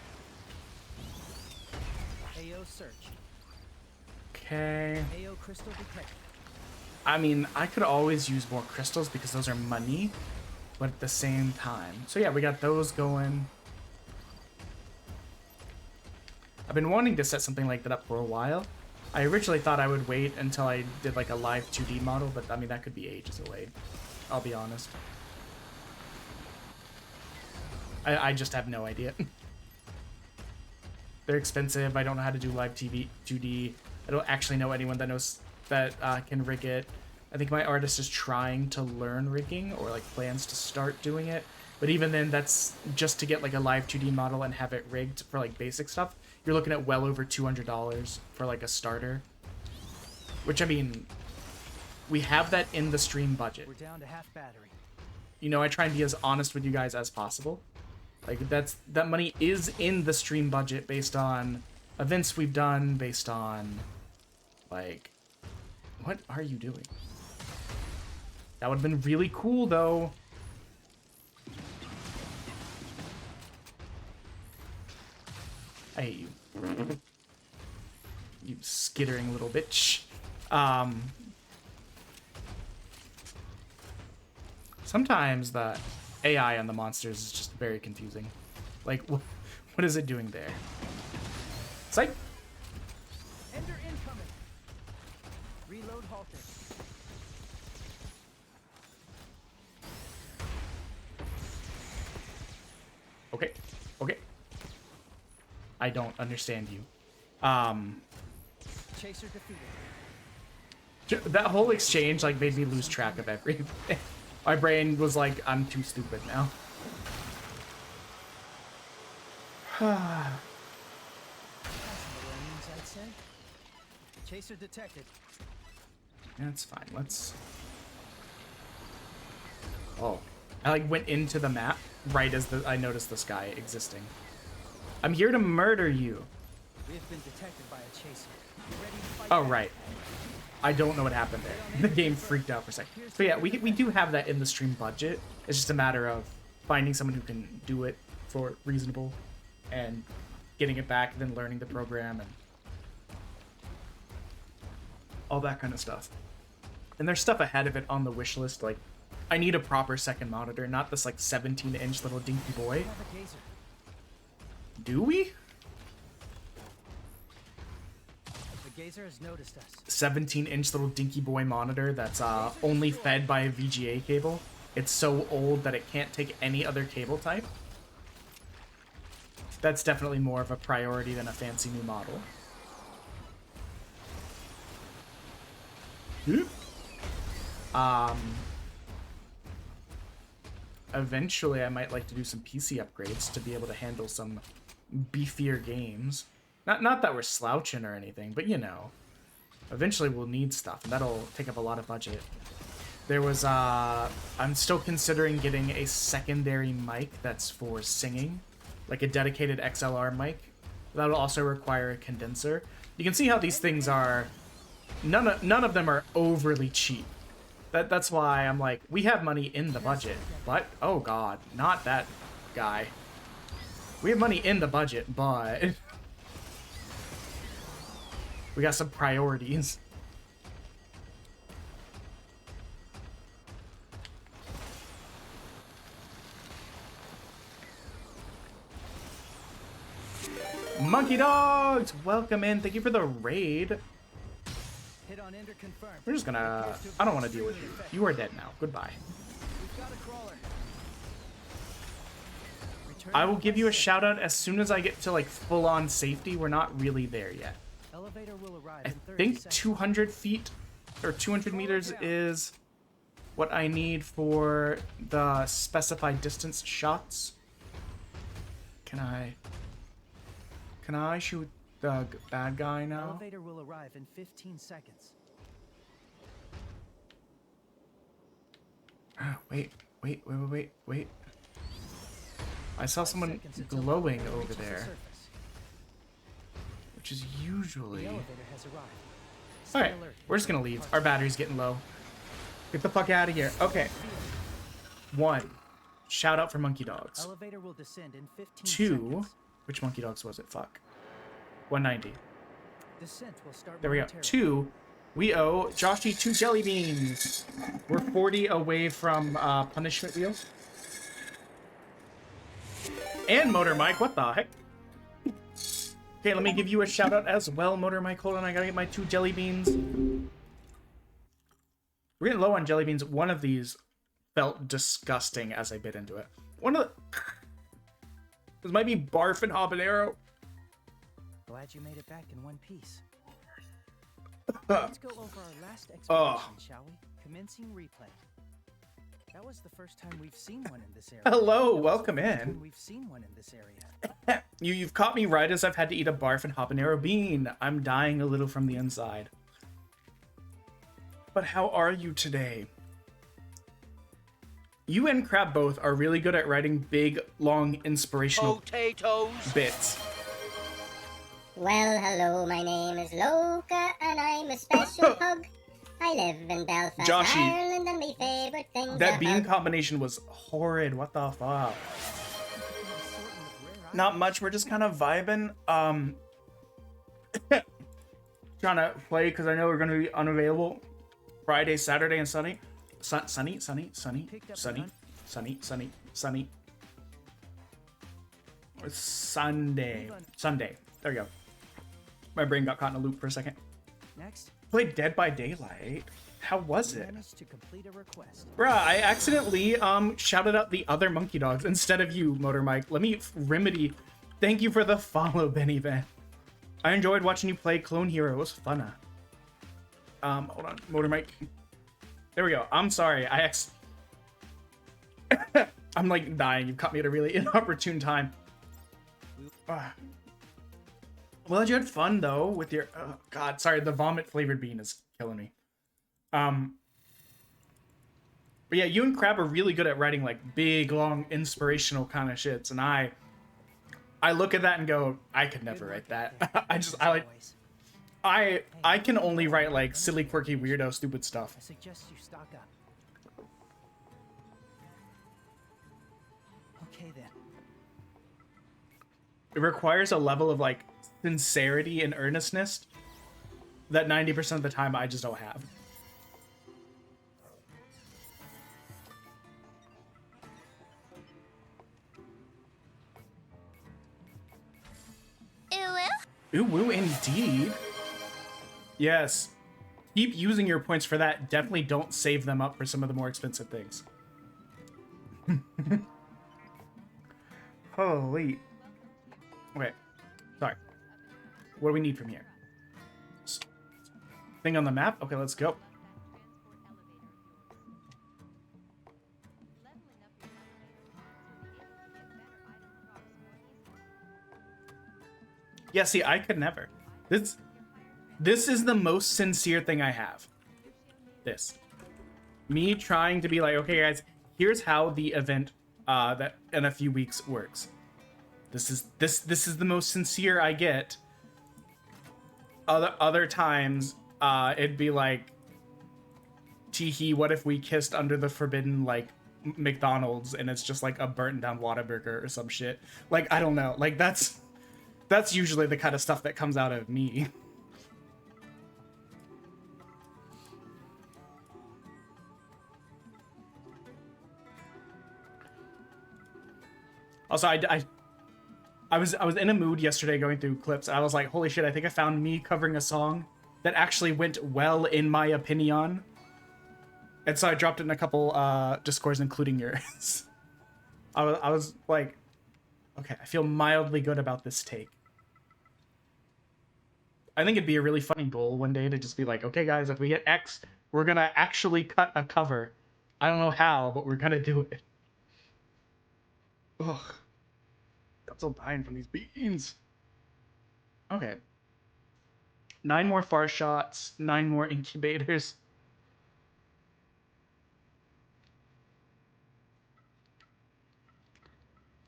AO search. Okay. AO crystal detected. I mean, I could always use more crystals because those are money, but at the same time. So yeah, we got those going. I've been wanting to set something like that up for a while. I originally thought I would wait until I did like a live 2D model, but I mean, that could be ages away. I'll be honest. I just have no idea. They're expensive. I don't know how to do live TV 2D. I don't actually know anyone that knows that can rig it. I think my artist is trying to learn rigging or like plans to start doing it. But even then, that's just to get like a live 2D model and have it rigged for like basic stuff. You're looking at well over $200 for like a starter. Which, I mean, we have that in the stream budget. We're down to half battery. You know, I try and be as honest with you guys as possible. Like, that money is in the stream budget based on events we've done, based on, like, what are you doing? That would have been really cool, though. I hate you. You skittering little bitch. Sometimes the AI on the monsters is just very confusing. Like, what is it doing there? Psych! Ender incoming. Reload halted. Okay, okay. I don't understand you. Chaser defeated. That whole exchange, like, made me lose track of everything. My brain was like, I'm too stupid now. Passing the ravings, I'd say. Chaser detected. That's fine. Let's... Oh. I, like, went into the map right as I noticed this guy existing. I'm here to murder you. We have been detected by a chaser. Get ready to fight Oh, back. right. I don't know what happened there. The game freaked out for a second. So yeah, we do have that in the stream budget. It's just a matter of finding someone who can do it for reasonable and getting it back, then learning the program and all that kind of stuff. And there's stuff ahead of it on the wish list, like I need a proper second monitor, not this like 17-inch little dinky boy. We have a gazer. Do we? The gazer has noticed us. 17-inch little dinky boy monitor that's only fed by a VGA cable. It's so old that it can't take any other cable type. That's definitely more of a priority than a fancy new model. Eventually I might like to do some PC upgrades to be able to handle some beefier games. Not that we're slouching or anything, but you know. Eventually we'll need stuff, and that'll take up a lot of budget. There was, I'm still considering getting a secondary mic that's for singing. Like a dedicated XLR mic. That'll also require a condenser. You can see how these things are... None of them are overly cheap. That's why I'm like, we have money in the budget. But, oh god, not that guy. We have money in the budget, but... we got some priorities. Monkey Dogs! Welcome in. Thank you for the raid. Hit on Ender confirmed. We're just gonna... I don't want to deal with you. You are dead now. Goodbye. We've got a crawler. Return I will in give you a 1 second. shout out as soon as I get to like full-on safety. We're not really there yet. Elevator will arrive I in 30 think seconds. 200 feet or 200 meters is what I need for the specified distance shots. Can I shoot the bad guy now? Elevator will arrive in 15 seconds. Wait. I saw 5 someone seconds until glowing elevator over reaches the there, surface. which is The usually... elevator has arrived. Stay Alright, alert. we're just gonna leave. Our battery's getting low. Get the fuck out of here. Okay. 1. Shout out for Monkey Dogs. Elevator will descend in 15 2. seconds. Which Monkey Dogs was it? Fuck. 190. Descent will start There we go. momentarily. 2. We owe Joshy 2 jelly beans. We're 40 away from punishment wheel. And Motor Mike. What the heck? Okay, let me give you a shout out as well, Motor Mike. Hold on, I gotta get my 2 jelly beans. We're getting low on jelly beans. One of these felt disgusting as I bit into it. One of the... This might be barf and habanero. Glad you made it back in one piece. Let's go over our last expedition, shall we? Commencing replay. That was the first time we've seen one in this area. Hello, welcome in. We've seen one in this area. You've caught me right as I've had to eat a barf and habanero bean. I'm dying a little from the inside. But how are you today? You and Crab both are really good at writing big, long, inspirational Potatoes. bits. Well, hello, my name is Loka, and I'm a special pug. I live in Belfast, Joshy, Ireland, and my favorite thing's that a bean hug. combination was horrid. What the fuck? Not much. We're just kind of vibing. Trying to play because I know we're going to be unavailable Friday, Saturday, and Sunday. Sunny. Sunday. There we go. My brain got caught in a loop for a second. Next, Played Dead by Daylight. How was it? managed to complete a request. Bruh, I accidentally shouted out the other monkey dogs instead of you, Motor Mike. Let me remedy. Thank you for the follow, Benny Van. I enjoyed watching you play Clone Hero. It was funna. Hold on, Motor Mike. There we go. I'm sorry. I'm like dying. You caught me at a really inopportune time. Well, you had fun though with your. Oh, God, sorry. The vomit flavored bean is killing me. But yeah, you and Crab are really good at writing like big, long, inspirational kind of shits, and I look at that and go, I could never write that. I can only write like silly, quirky, weirdo, stupid stuff. I suggest you stock up. Okay then. It requires a level of like sincerity and earnestness that 90% of the time I just don't have. Ooh, woo, indeed. Yes. Keep using your points for that. Definitely don't save them up for some of the more expensive things. Holy. Okay. Sorry. What do we need from here? Thing on the map? Okay, let's go. Yeah, see, I could never. This is the most sincere thing I have. This. Me trying to be like, okay, guys, here's how the event that in a few weeks works. This is the most sincere I get. Other times, it'd be like, teehee, what if we kissed under the forbidden like McDonald's and it's just like a burnt down Whataburger or some shit. Like, I don't know. Like that's usually the kind of stuff that comes out of me. Also, I was in a mood yesterday going through clips. I was like, holy shit, I think I found me covering a song that actually went well in my opinion. And so I dropped it in a couple Discords, including yours. I was like, okay, I feel mildly good about this take. I think it'd be a really funny goal one day to just be like, okay, guys, if we get X, we're gonna actually cut a cover. I don't know how, but we're gonna do it. Ugh. I'm still dying from these beans. Okay. 9 more far shots, 9 more incubators.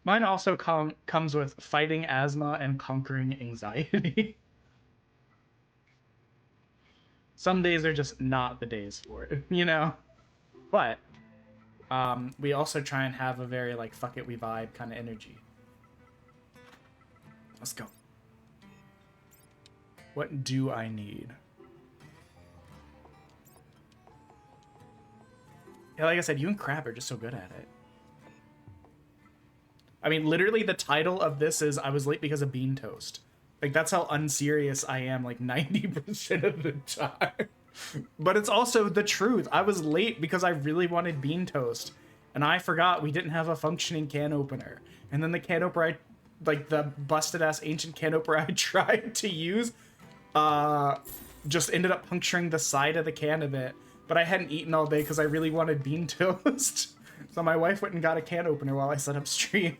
Mine also comes with fighting asthma and conquering anxiety. Some days are just not the days for it, you know? But we also try and have a very like fuck it we vibe kind of energy. Let's go. What do I need? Yeah, like I said, you and Crab are just so good at it. I mean, literally the title of this is I was late because of bean toast. Like, that's how unserious I am, like, 90% of the time. But it's also the truth. I was late because I really wanted bean toast. And I forgot we didn't have a functioning can opener. And then the can opener, the busted-ass ancient can opener I tried to use, just ended up puncturing the side of the can a bit. But I hadn't eaten all day because I really wanted bean toast. So my wife went and got a can opener while I set up stream.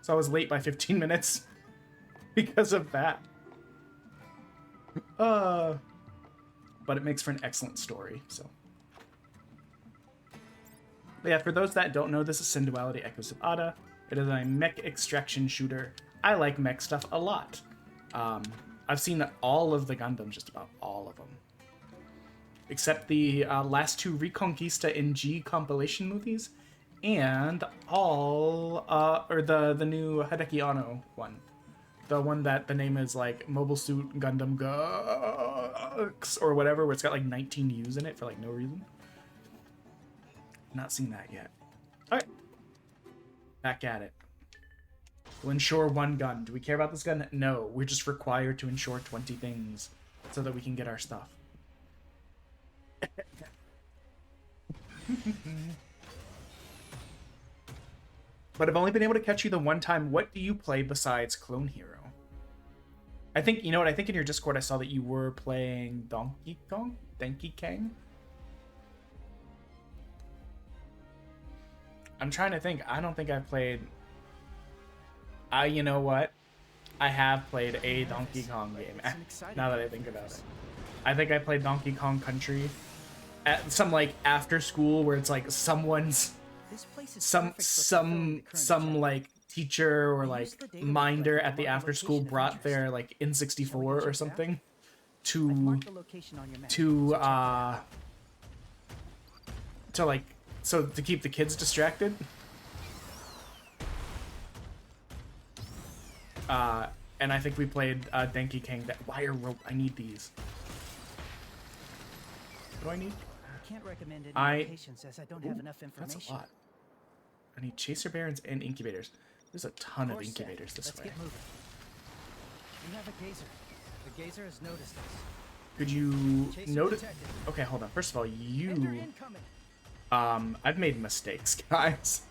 So I was late by 15 minutes because of that. But it makes for an excellent story, so. But yeah, for those that don't know, this is Sin Duality Echoes of Ada. It is a mech extraction shooter. I like mech stuff a lot. I've seen all of the Gundams, just about all of them. Except the last two Reconquista in G compilation movies, and all, or the new Hideki Anno one. The one that the name is like Mobile Suit Gundam Gux, or whatever, where it's got like 19 U's in it for like no reason. Not seen that yet. Alright. Back at it. We'll insure one gun. Do we care about this gun? No. We're just required to insure 20 things so that we can get our stuff. But I've only been able to catch you the one time. What do you play besides Clone Hero? I think, you know what, I think in your Discord I saw that you were playing Donkey Kong? Donkey Kong? I'm trying to think. I don't think I've played... you know what? I have played a Donkey Kong game, now that I think about it. I think I played Donkey Kong Country at some, like, after school where it's, like, someone's... Some like, teacher or, like, minder at the after school brought their, like, N64 or something to, like... So, to keep the kids distracted. And I think we played Donkey Kong. That wire rope. I need these. What do I need? I can't recommend any locations as I don't have enough information. That's a lot. I need chaser barons and incubators. There's a ton of incubators this way. Let's get moving. We have a gazer. The gazer has noticed us. Could you notice? Okay, hold on. First of all, you... I've made mistakes, guys.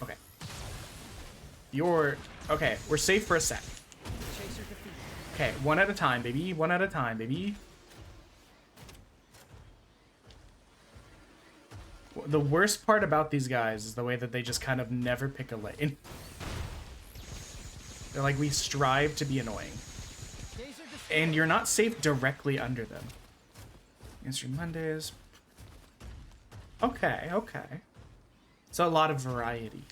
Okay. Okay, we're safe for a sec. Okay, one at a time, baby. One at a time, baby. The worst part about these guys is the way that they just kind of never pick a lane. They're like, we strive to be annoying. And you're not safe directly under them. Answering Mondays. Okay, okay. So a lot of variety.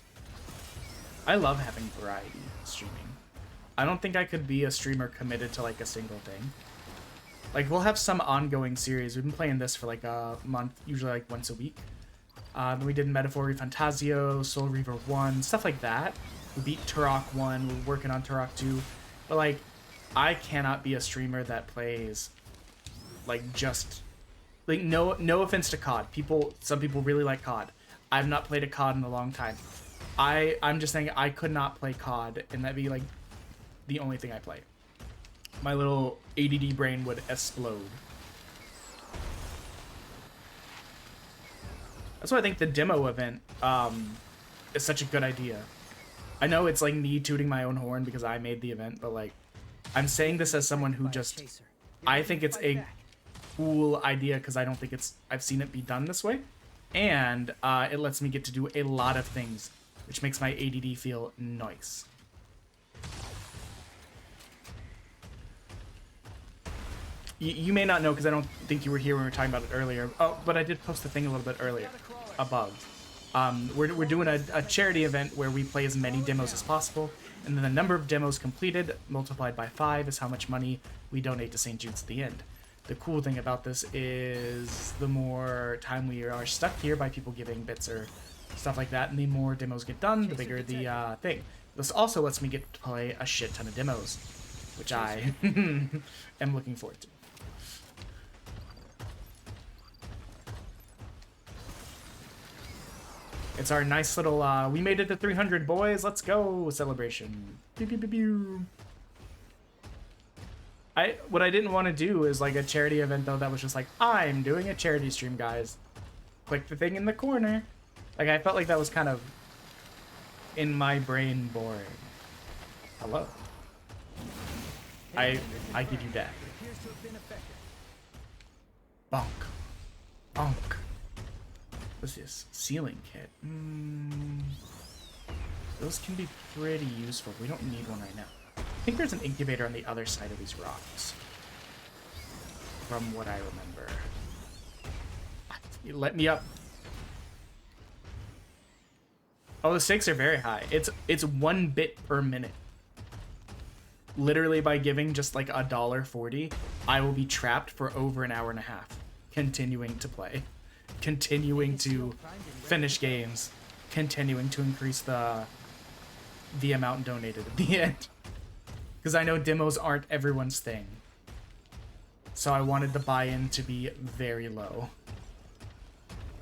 I love having variety in streaming. I don't think I could be a streamer committed to like a single thing. Like, we'll have some ongoing series. We've been playing this for like a month, usually like once a week. Then we did Metaphor Fantasio, Soul Reaver 1, stuff like that. We beat Turok 1, we're working on Turok 2. But like, I cannot be a streamer that plays like just... Like, no offense to COD. Some people really like COD. I've not played a COD in a long time. I'm just saying I could not play COD, and that'd be, like, the only thing I play. My little ADD brain would explode. That's why I think the demo event is such a good idea. I know it's, like, me tooting my own horn because I made the event, but, like, I'm saying this as someone who just... I think it's a cool idea because I don't think I've seen it be done this way. And it lets me get to do a lot of things, which makes my ADD feel nice. You may not know because I don't think you were here when we were talking about it earlier. Oh, but I did post the thing a little bit earlier, above. We're doing a charity event where we play as many demos as possible, and then the number of demos completed multiplied by 5 is how much money we donate to St. Jude's at the end. The cool thing about this is the more time we are stuck here by people giving bits or stuff like that, and the more demos get done, the bigger the thing. This also lets me get to play a shit ton of demos, which I am looking forward to. It's our nice little, we made it to 300, boys, let's go celebration. Pew, pew, pew, pew. What I didn't want to do is like a charity event though that was just like, I'm doing a charity stream, guys. Click the thing in the corner. Like, I felt like that was kind of in my brain boring. Hello. I give you that. Bonk. Bonk. What's this? Sealing kit. Those can be pretty useful. We don't need one right now. I think there's an incubator on the other side of these rocks. From what I remember. You let me up. Oh, the stakes are very high. It's 1 bit per minute. Literally, by giving just like $1.40, I will be trapped for over an hour and a half, continuing to play, continuing to finish games, continuing to increase the amount donated at the end. Because I know demos aren't everyone's thing. So I wanted the buy-in to be very low.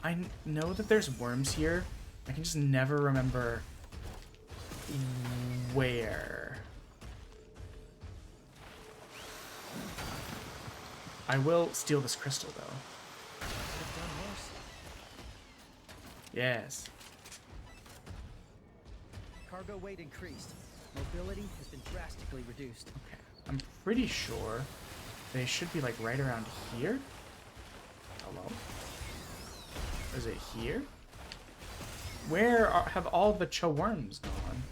I know that there's worms here. I can just never remember where. I will steal this crystal, though. Yes. Cargo weight increased. Mobility has been drastically reduced. Okay. I'm pretty sure they should be like right around here. Hello? Is it here? Where have all the worms gone?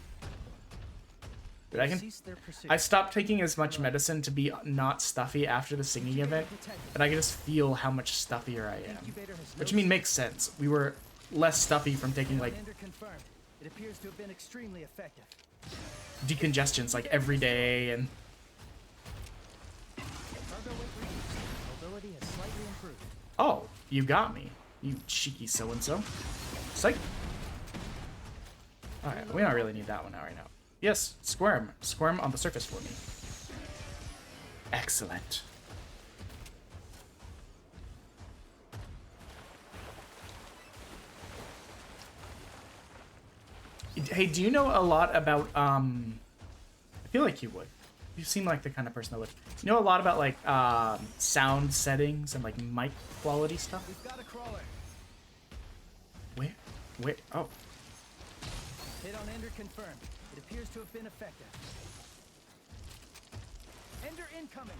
Dude, I stopped taking as much medicine to be not stuffy after the singing event, and I can just feel how much stuffier I am. Which I mean makes sense. We were less stuffy from taking like it appears to have been extremely effective. Decongestions like every day and Mobility has slightly improved. oh, you got me. You cheeky so-and-so. Psych. Alright, we don't really need that one out right now. Yes, squirm. Squirm on the surface for me. Excellent. Hey, do you know a lot about, I feel like you would. You seem like the kind of person that would. You know a lot about, like, sound settings and, like, mic quality stuff? We've got a crawler. Where? Oh. Hit on Ender confirmed. It appears to have been effective. Ender incoming.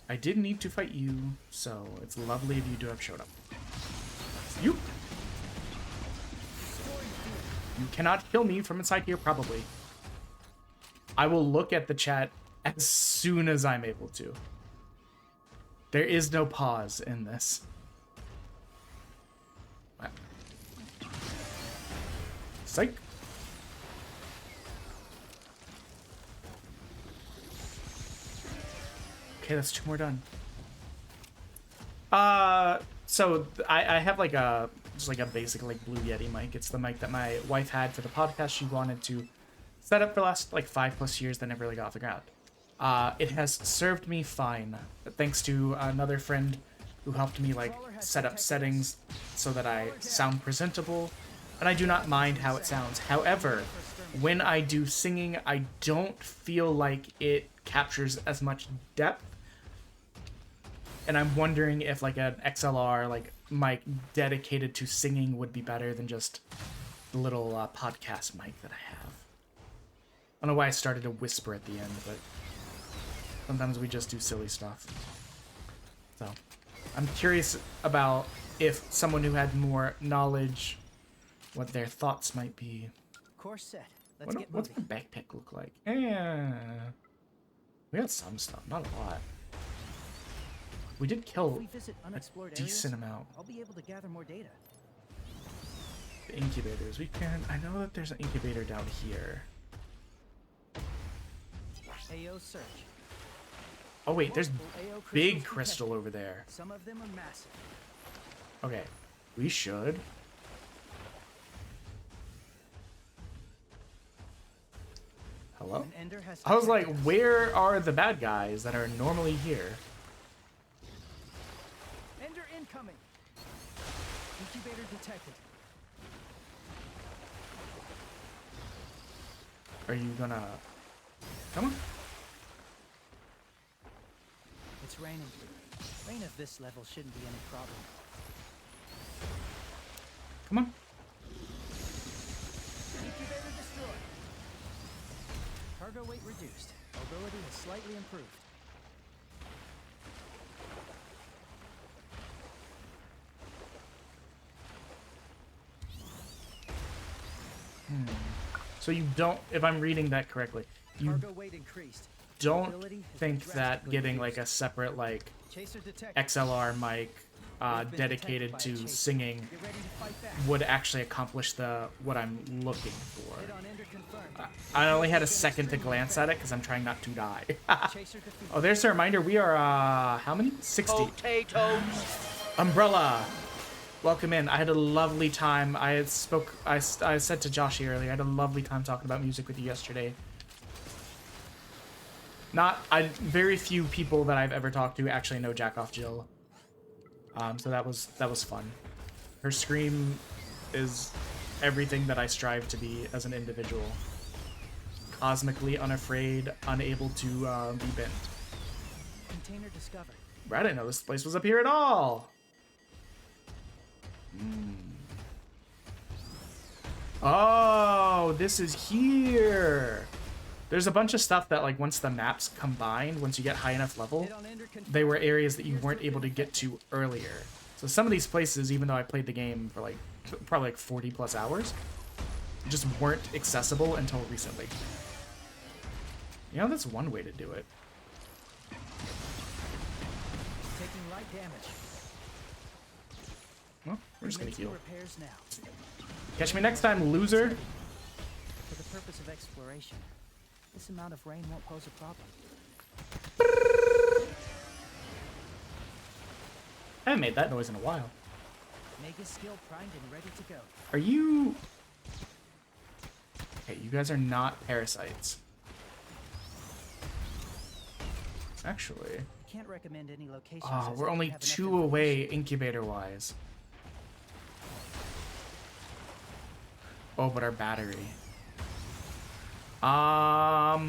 I did need to fight you, so it's lovely of you to have showed up. You cannot kill me from inside here, probably. I will look at the chat as soon as I'm able to. There is no pause in this. Psych. Okay, that's 2 more done. So I have like just like a basic like Blue Yeti mic. It's the mic that my wife had for the podcast. She wanted to set up for the last like 5+ years that never really got off the ground. It has served me fine, thanks to another friend who helped me like set up settings so that I sound presentable, and I do not mind how it sounds. However, when I do singing, I don't feel like it captures as much depth. And I'm wondering if like an XLR like mic dedicated to singing would be better than just the little podcast mic that I have. I don't know why I started to whisper at the end, but sometimes we just do silly stuff. So I'm curious about if someone who had more knowledge, what their thoughts might be. Course set. Let's get What's moving. my backpack look like? Yeah, we got some stuff, not a lot. We did kill If we visit unexplored a decent areas, amount. I'll be able to gather more data. The incubators. We can. I know that there's an incubator down here. AO search. Oh wait, there's Multiple AO big crystals crystal detected. over there. Some of them are massive. Okay, we should. Hello? An Ender has I was like, detected us. where are the bad guys that are normally here? Ender incoming. Incubator detected. Are you gonna... Come on. It's raining. Rain of this level shouldn't be any problem. Come on. Incubator destroyed. Cargo weight reduced. Mobility has slightly improved. So you don't, if I'm reading that correctly, you Cargo weight increased. don't Ability has think been that drastically getting like a reduced. separate like Chaser detected. XLR mic We've been dedicated detected by a to chaser. singing Get ready to fight back. would actually accomplish the what I'm looking for. Hit on ender confirmed. I only had a second to glance at it because I'm trying not to die. Chaser defeated. Oh, there's a reminder. We are how many? 60. Potatoes. Umbrella. Welcome in. I had a lovely time. I said to Joshy earlier, I had a lovely time talking about music with you yesterday. Very few people that I've ever talked to actually know Jackoff Jill. So that was fun. Her scream is everything that I strive to be as an individual. Cosmically unafraid, unable to be bent. Container discovered. I didn't know this place was up here at all. Oh, this is here. There's a bunch of stuff that, like, once the maps combined, once you get high enough level, Hit on ender confirmed. they were areas that you weren't able to get to earlier. So some of these places, even though I played the game for, like, probably like 40 plus hours, just weren't accessible until recently. You know, that's one way to do it. Taking light damage. Well, we're just gonna Commencing heal. repairs now. Catch me next time, loser. For the purpose of exploration, this amount of rain won't pose a problem. I haven't made that noise in a while. Mega skill primed and ready to go. Are you... Okay, you guys are not parasites. Actually... Can't recommend any locations. Oh, as we're I don't only have enough 2 away information. incubator-wise. Oh, but our battery. Our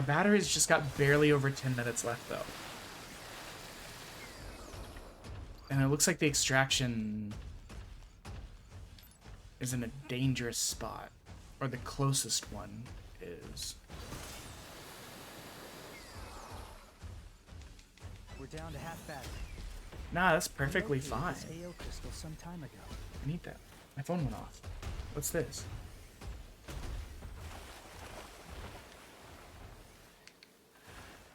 battery's just got barely over 10 minutes left, though. And it looks like the extraction is in a dangerous spot. Or the closest one is. We're down to half battery. Nah, that's perfectly Located fine. this AO crystal some time ago. I need that. My phone went off. What's this?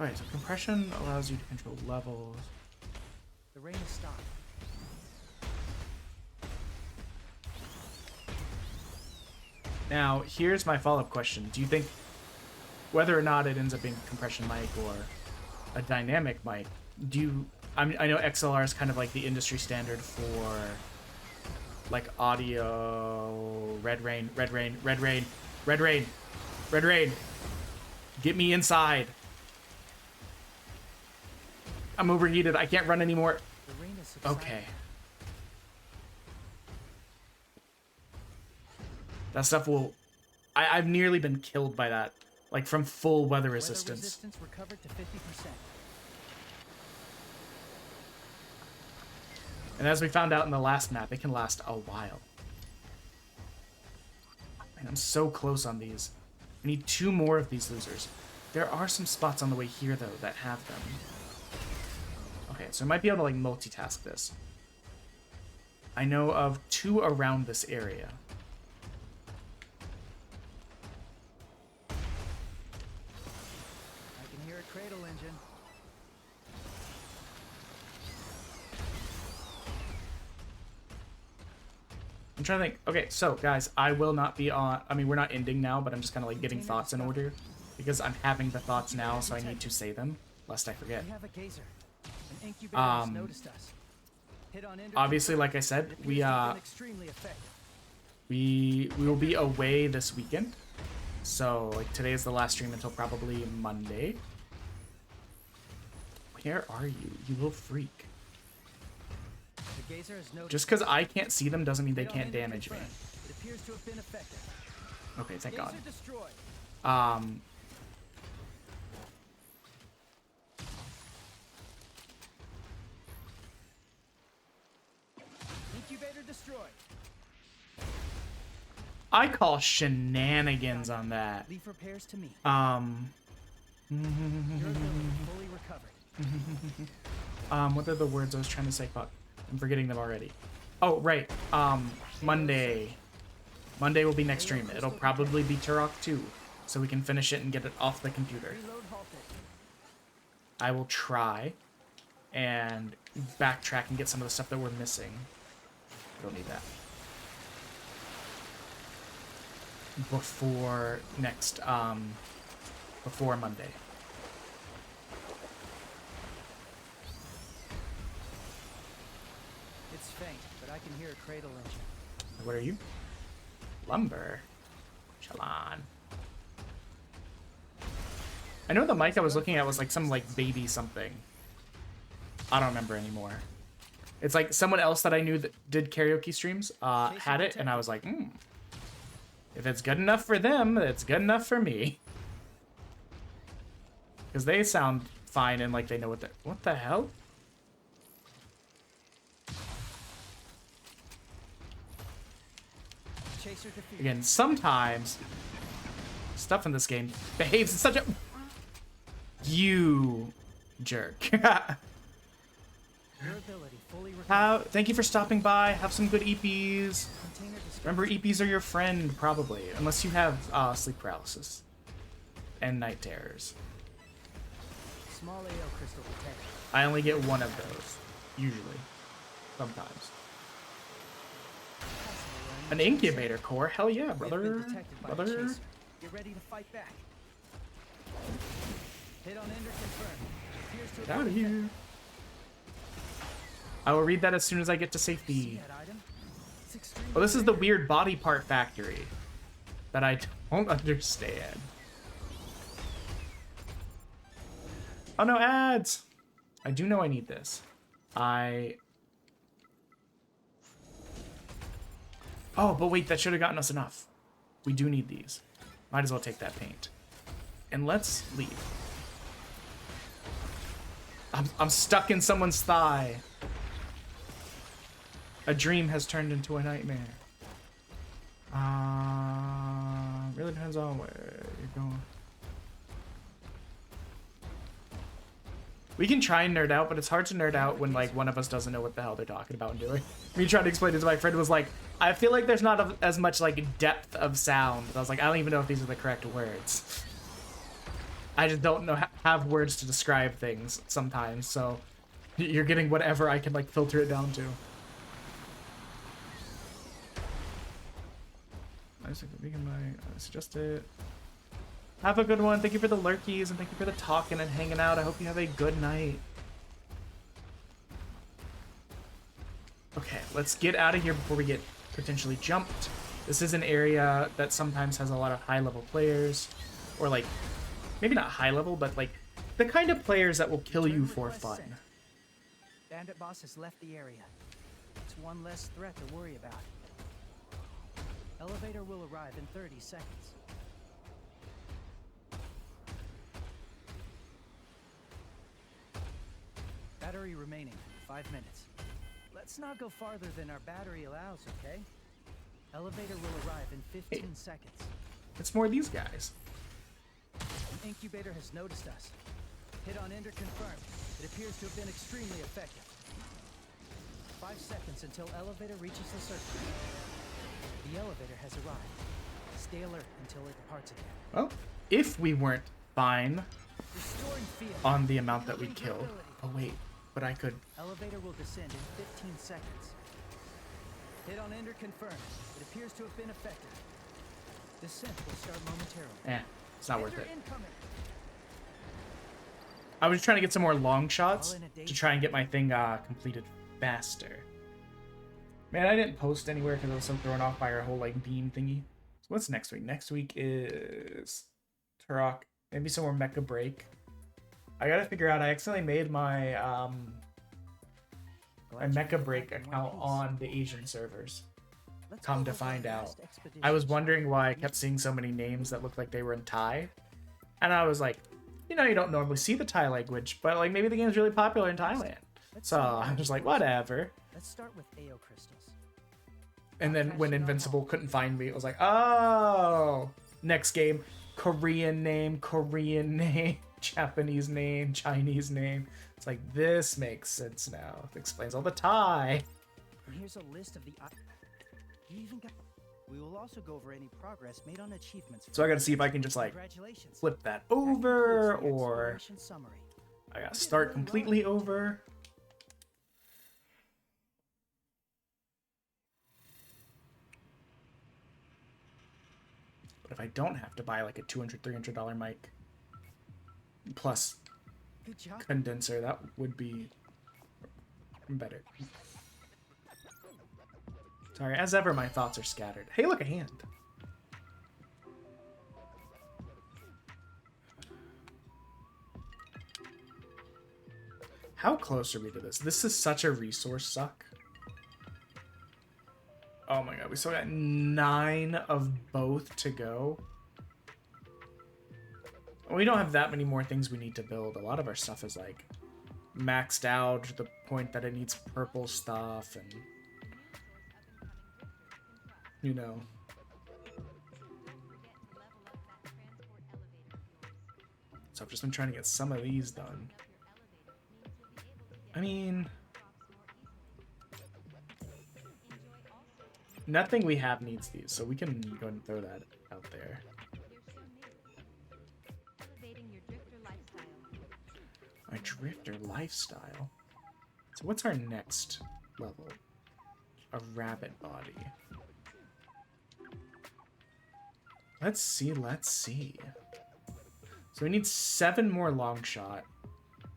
Alright, so compression allows you to control levels. The rain has stopped. Now, here's my follow-up question. Do you think, whether or not it ends up being compression mic or a dynamic mic, do you... I know XLR is kind of like the industry standard for, like, audio... Red rain, red rain, red rain, red rain, red rain. Get me inside. I'm overheated. I can't run anymore. The rain has subsided. Okay. That stuff will... I've nearly been killed by that. Like, from full weather resistance. Weather resistance recovered to 50%. And as we found out in the last map, it can last a while. Man, I'm so close on these. I need 2 more of these losers. There are some spots on the way here, though, that have them. Okay, so I might be able to, like, multitask this. I know of 2 around this area. I can hear a cradle engine. I'm trying to think. Okay, so, guys, I will not be on... I mean, we're not ending now, but I'm just kind of, like, getting thoughts in order. Because I'm having the thoughts now, so I need to say them, lest I forget. We have a gazer. An incubator has noticed us. Hit on ender Obviously, confirmed. like I said, It appears we to have been extremely effective. we will be away this weekend. So, like, today is the last stream until probably Monday. Where are you, you little freak? The gazer has noticed. Just because I can't see them doesn't mean they Hit on can't ender damage me. confirmed. It appears to have been effective. Okay, thank God. Gazer destroyed. Incubator destroyed. I call shenanigans on that. Leave repairs to me. Uh, Your ability fully recovered. What are the words I was trying to say? Fuck. I'm forgetting them already. Oh, right. Monday. Monday will be next stream. It'll probably be Turok 2, so we can finish it and get it off the computer. I will try and backtrack and get some of the stuff that we're missing. Don't need that. Before next, before Monday. It's faint, but I can hear a cradle engine. What are you? Lumber. Chalan. I know the mic I was looking at was like some like baby something. I don't remember anymore. It's like someone else that I knew that did karaoke streams had it, and I was like, if it's good enough for them, it's good enough for me. Because they sound fine and like they know what the hell? Again, sometimes stuff in this game behaves in such a... You jerk. Thank you for stopping by. Have some good EPs. Remember, EPs are your friend, probably. Unless you have sleep paralysis and night terrors. I only get one of those, usually. Sometimes. An incubator core? Hell yeah, brother. Brother. Get ready to fight back. Hit on ender confirmed. Get out of here. I will read that as soon as I get to safety. Oh, this is the weird body part factory that I don't understand. Oh no, ads! I do know I need this. Oh, but wait, that should have gotten us enough. We do need these. Might as well take that paint. And let's leave. I'm stuck in someone's thigh. A dream has turned into a nightmare. Really depends on where you're going. We can try and nerd out, but it's hard to nerd out when like one of us doesn't know what the hell they're talking about and doing. Me trying to explain it to my friend was like, I feel like there's not as much like depth of sound. I was like, I don't even know if these are the correct words. I just don't know have words to describe things sometimes, so you're getting whatever I can like filter it down to. I suggest it. Have a good one. Thank you for the lurkies and thank you for the talking and hanging out. I hope you have a good night. Okay, let's get out of here before we get potentially jumped. This is an area that sometimes has a lot of high-level players, or like, maybe not high-level, but like the kind of players that will kill you for fun. Bandit boss has left the area. It's one less threat to worry about. Elevator will arrive in 30 seconds. Battery remaining, 5 minutes. Let's not go farther than our battery allows, okay? Elevator will arrive in 15 seconds. It's more these guys. Incubator has noticed us. Hit on ender confirmed. It appears to have been extremely effective. 5 seconds until elevator reaches the surface. The elevator has arrived. Stay alert until it departs again. Well, if we weren't fine on the amount that we killed. Oh wait, but I could. Elevator will descend in 15 seconds. Hit on ender confirmed. It appears to have been effective. Descent will start momentarily. It's not worth it. Incoming. I was trying to get some more long shots to try and get my thing completed faster. Man, I didn't post anywhere because I was so thrown off by our whole like beam thingy. So what's next week? Next week is Turok. Maybe some more mecha break. I gotta figure out. I accidentally made my my mecha break account on the Asian servers. Come to find out, I was wondering why I kept seeing so many names that looked like they were in Thai, and I was like, you know, you don't normally see the Thai language, but like maybe the game's really popular in Thailand. So I'm just like, whatever. Let's start with AO crystals. And then when Invincible couldn't find me, it was like, oh, next game, Korean name, Japanese name, Chinese name. It's like, this makes sense now. It explains all the tie. And here's a list of the. You even got. We will also go over any progress made on achievements. So I gotta see if I can just like Congratulations. flip that That over, concludes the or exploration summary. I gotta start completely over. But if I don't have to buy like a $200, $300 mic plus Good job. condenser, that would be better. Sorry, as ever, my thoughts are scattered. Hey, look, a hand. How close are we to this? This is such a resource suck. Oh my god, we still got 9 of both to go. We don't have that many more things we need to build. A lot of our stuff is like maxed out to the point that it needs purple stuff and, you know. So I've just been trying to get some of these done. I mean, nothing we have needs these, so we can go ahead and throw that out there. My drifter lifestyle. So what's our next level? A rabbit body. Let's see, let's see. So we need 7 more long shot.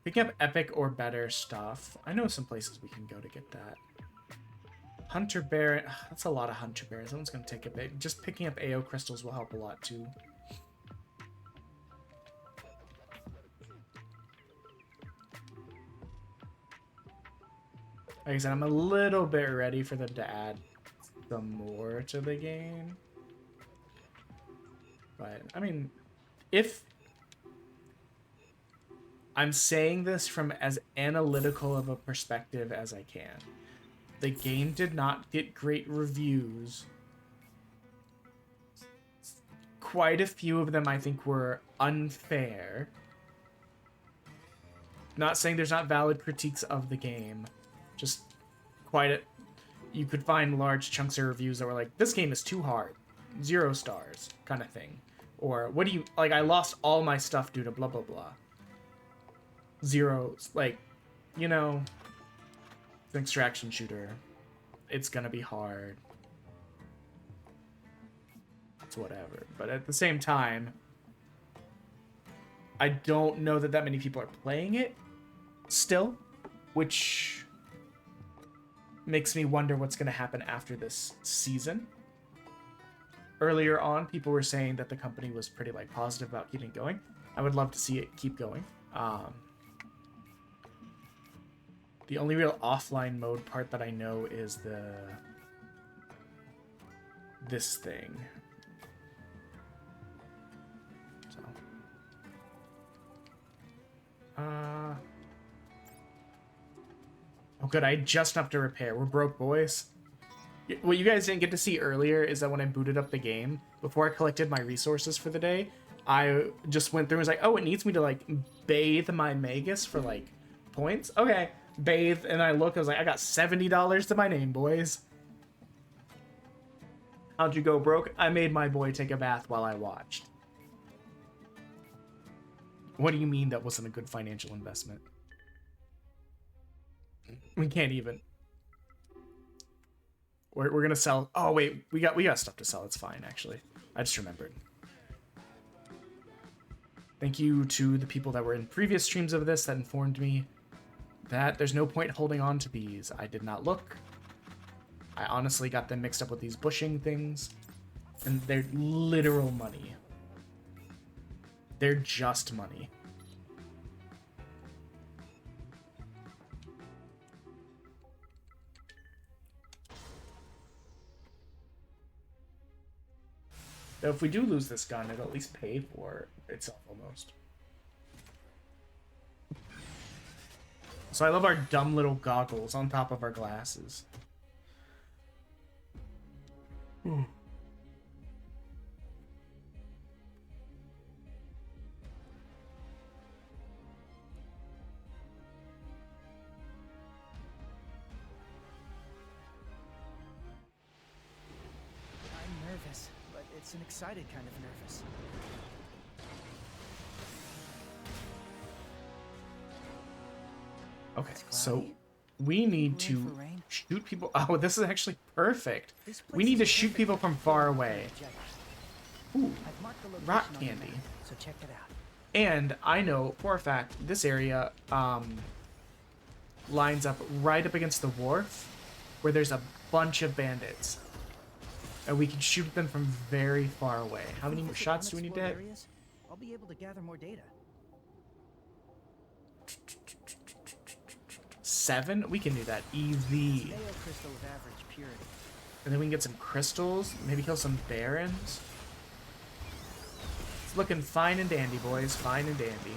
Picking up epic or better stuff. I know some places we can go to get that. Hunter bear. That's a lot of hunter bears. That one's gonna take a bit. Just picking up AO crystals will help a lot too. Like I said, I'm a little bit ready for them to add some more to the game. But, I mean, if... I'm saying this from as analytical of a perspective as I can. The game did not get great reviews. Quite a few of them, I think, were unfair. Not saying there's not valid critiques of the game. Just quite a... You could find large chunks of reviews that were like, this game is too hard. 0 stars, kind of thing. Or, what do you... Like, I lost all my stuff due to blah, blah, blah. 0... Like, you know... It's an extraction shooter. It's gonna be hard. It's whatever. But at the same time... I don't know that many people are playing it still. Which... makes me wonder what's going to happen after this season. Earlier on, people were saying that the company was pretty like positive about keeping going. I would love to see it keep going. The only real offline mode part that I know is this thing. So, oh, good. I had just enough to repair. We're broke, boys. What you guys didn't get to see earlier is that when I booted up the game, before I collected my resources for the day, I just went through and was like, oh, it needs me to, like, bathe my Magus for, like, points? Okay, bathe. And I look, I was like, I got $70 to my name, boys. How'd you go, broke? I made my boy take a bath while I watched. What do you mean that wasn't a good financial investment? We can't even. We're gonna sell. Oh wait, we got stuff to sell. It's fine actually. I just remembered. Thank you to the people that were in previous streams of this that informed me that there's no point holding on to these. I did not look. I honestly got them mixed up with these bushing things, and they're literal money. They're just money. Though if we do lose this gun, it'll at least pay for itself almost. So I love our dumb little goggles on top of our glasses. It's an excited kind of nervous. Okay, It's so cloudy. we need Room to for rain. shoot people. Oh, this is actually perfect. This We place need is to a shoot perfect people from far away. objective. Ooh, I've marked the location rock on the candy. map, so check it out. And I know for a fact this area lines up right up against the wharf where there's a bunch of bandits. And we can shoot them from very far away. How many Visit shots do we need to hit? unexplored areas, I'll be able to gather more data. 7? We can do that. EV. Mayo crystal of average purity. And then we can get some crystals. Maybe kill some barons. It's looking fine and dandy, boys. Fine and dandy.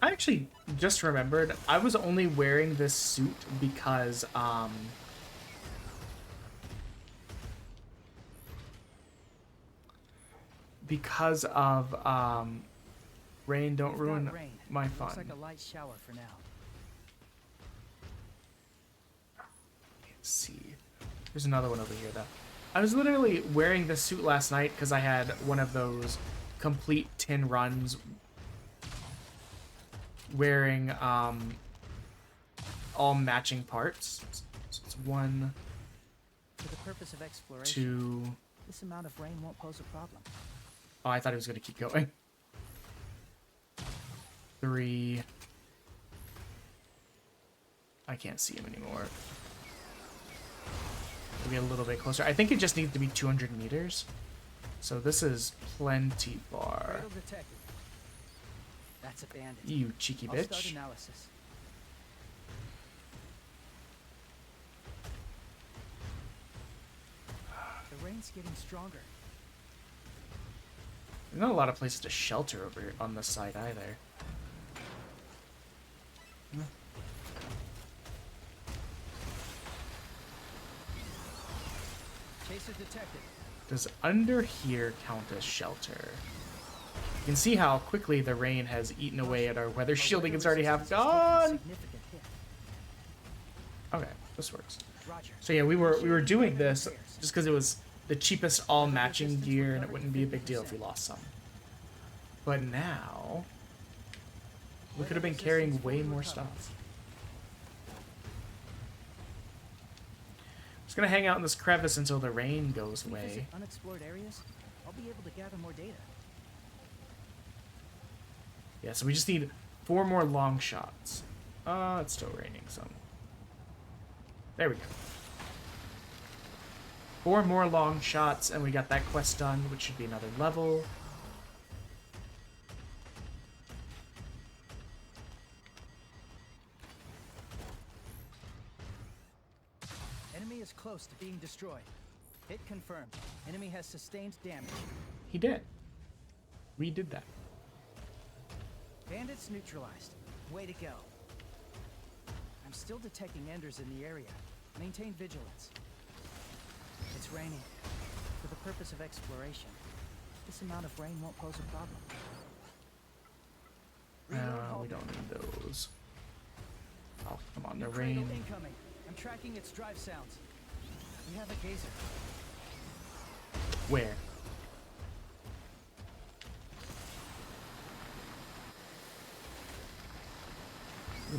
I actually just remembered I was only wearing this suit because of rain don't We've ruin got rain. my Looks fun. like a light shower for now. Let's see. There's another one over here though. I was literally wearing this suit last night because I had one of those complete 10 runs wearing all matching parts. So it's 1, For the purpose of exploration, 2. this amount of rain won't pose a problem. Oh, I thought he was gonna keep going. 3. I can't see him anymore. We'll get a little bit closer. I think it just needs to be 200 meters. So this is plenty far. Cradle detected. That's a bandit. You cheeky I'll start bitch. analysis. The rain's getting stronger. There's not a lot of places to shelter over here on this side either. Chaser detected. Does under here count as shelter? You can see how quickly the rain has eaten away at our weather shielding. It's already half Resistance has taken a gone. significant hit. Okay, this works. Roger. So yeah, we were doing this just because it was the cheapest all matching gear and it wouldn't be a big deal if we lost some. But now we could have been carrying way more stuff. Just gonna hang out in this crevice until the rain goes If we visit away. unexplored areas, I'll be able to gather more data. Yeah, so we just need 4 more long shots. It's still raining some. There we go. 4 more long shots, and we got that quest done, which should be another level. Enemy is close to being destroyed. Hit confirmed. Enemy has sustained damage. He did. We did that. Bandits neutralized. Way to go. I'm still detecting enders in the area. Maintain vigilance. It's raining. For the purpose of exploration, this amount of rain won't pose a problem. Reload We don't need those. Oh, come on, the New cradle rain. incoming. I'm tracking its drive sounds. We have a gazer. Where?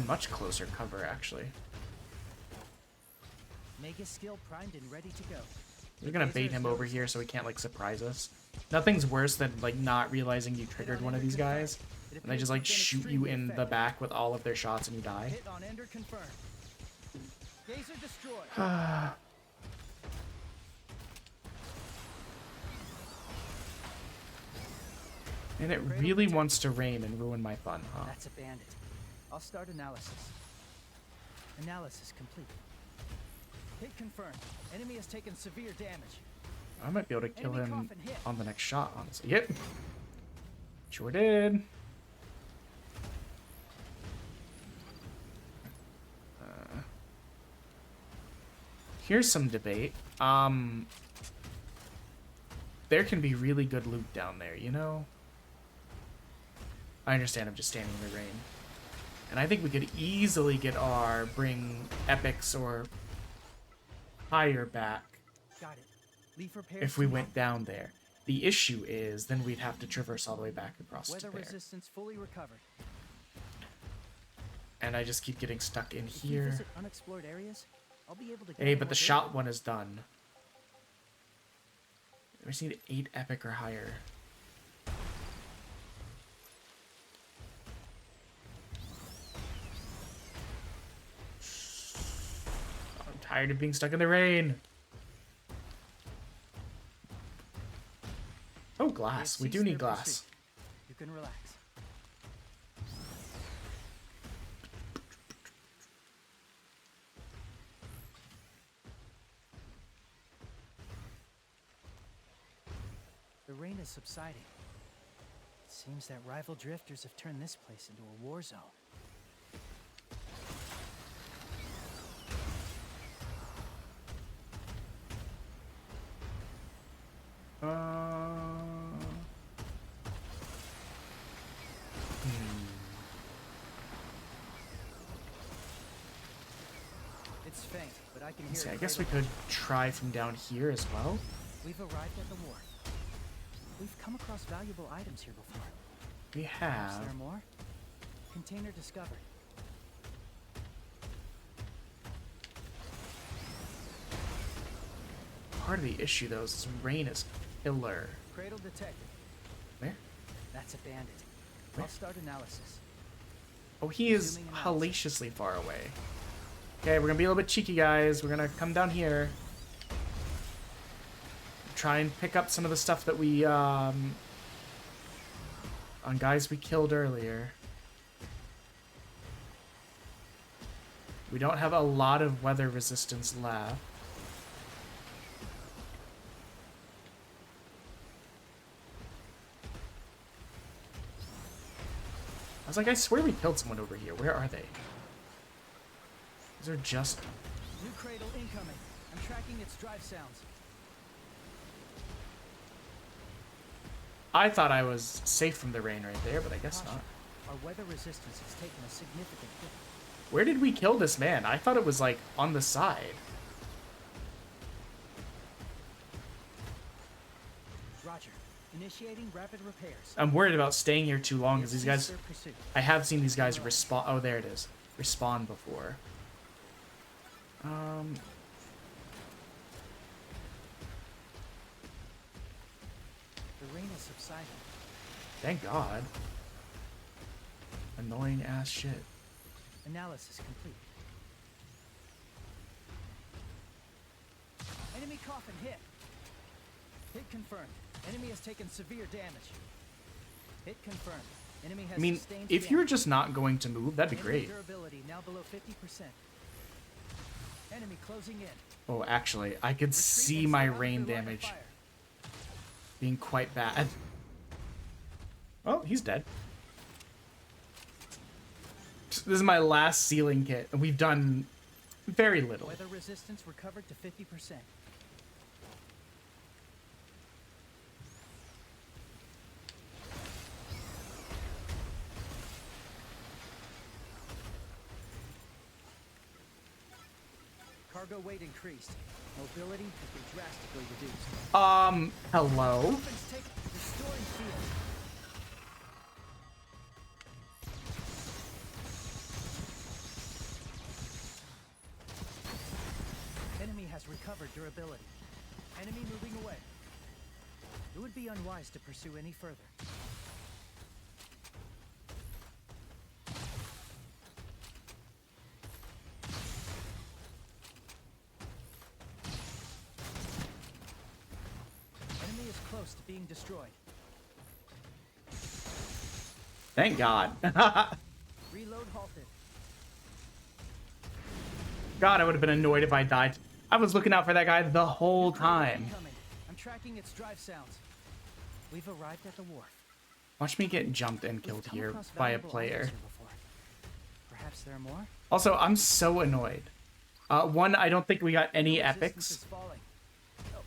Much closer cover, actually. Mega skill primed and ready to go. We're gonna bait him over here so he can't, like, surprise us. Nothing's worse than, like, not realizing you triggered one of these guys, and they just, like, shoot you in the back with all of their shots and you die. Hit on ender confirmed. Gazer destroyed. And it really wants to rain and ruin my fun, huh? That's a bandit. I'll start analysis. Analysis complete. Hit confirmed. Enemy has taken severe damage. I might be able to kill Enemy him coffin hit. on the next shot, honestly. Yep. Sure did. Here's some debate. There can be really good loot down there, you know? I understand I'm just standing in the rain. And I think we could easily get our bring epics or higher back Got it. Leaf repairs if we to went down there. The issue is then we'd have to traverse all the way back across to weather there. resistance fully recovered. And I just keep getting stuck in If you here. visit unexplored areas, I'll be able to Hey, gather but the more shot data. one is done. We just need 8 epic or higher. I'm tired of being stuck in the rain. Oh, glass. We do need glass. You can relax. The rain is subsiding. It seems that rival drifters have turned this place into a war zone. It's faint, but I can hear See, it I guess we cradle. could try from down here as well. We've arrived at the wharf. We've come across valuable items here before. We Is have. there more? Container discovered. Part of the issue, though, is this rain is killer. Cradle detected. Where? That's a bandit. Where? I'll start analysis. Oh, he is Zooming analysis. hellaciously far away. Okay, we're gonna be a little bit cheeky, guys. We're gonna come down here. Try and pick up some of the stuff that we, on guys we killed earlier. We don't have a lot of weather resistance left. I was like, I swear we killed someone over here. Where are they? These are just... New cradle incoming. I'm tracking its drive sounds. I thought I was safe from the rain right there, but I guess Caution. not. Our weather resistance has taken a significant hit. Where did we kill this man? I thought it was, like, on the side. Roger. Initiating rapid repairs. I'm worried about staying here too long, because We'll these guys... cease their pursuit. I have seen these guys respawn... Oh, there it is. Respawn before. The rain is subsiding. Thank God. Annoying ass shit. Analysis complete. Enemy coffin hit. Hit confirmed. Enemy has taken severe damage. Hit confirmed. Enemy has I mean, sustained if you're damage. just not going to move, that'd be Enemy great. durability now below 50%. Enemy closing in. Oh, actually, I could Retreat see and my surround rain their line of damage fire. being quite bad. Oh, he's dead. This is my last sealing kit, and we've done very little. Weather resistance recovered to 50%. Cargo weight increased. Mobility has been drastically reduced. Hello? Weapons take restoring field. Enemy has recovered durability. Enemy moving away. It would be unwise to pursue any further. Enemy is close to being destroyed. Thank God. Reload halted. God, I would have been annoyed if I died. I was looking out for that guy the whole time. Incoming. I'm tracking its drive sounds. We've arrived at the wharf. Watch me get jumped and We've killed come here across by a valuable player. items here before. Perhaps there are more? Also, I'm so annoyed. One, I don't think we got any Resistance epics. is falling. Oh,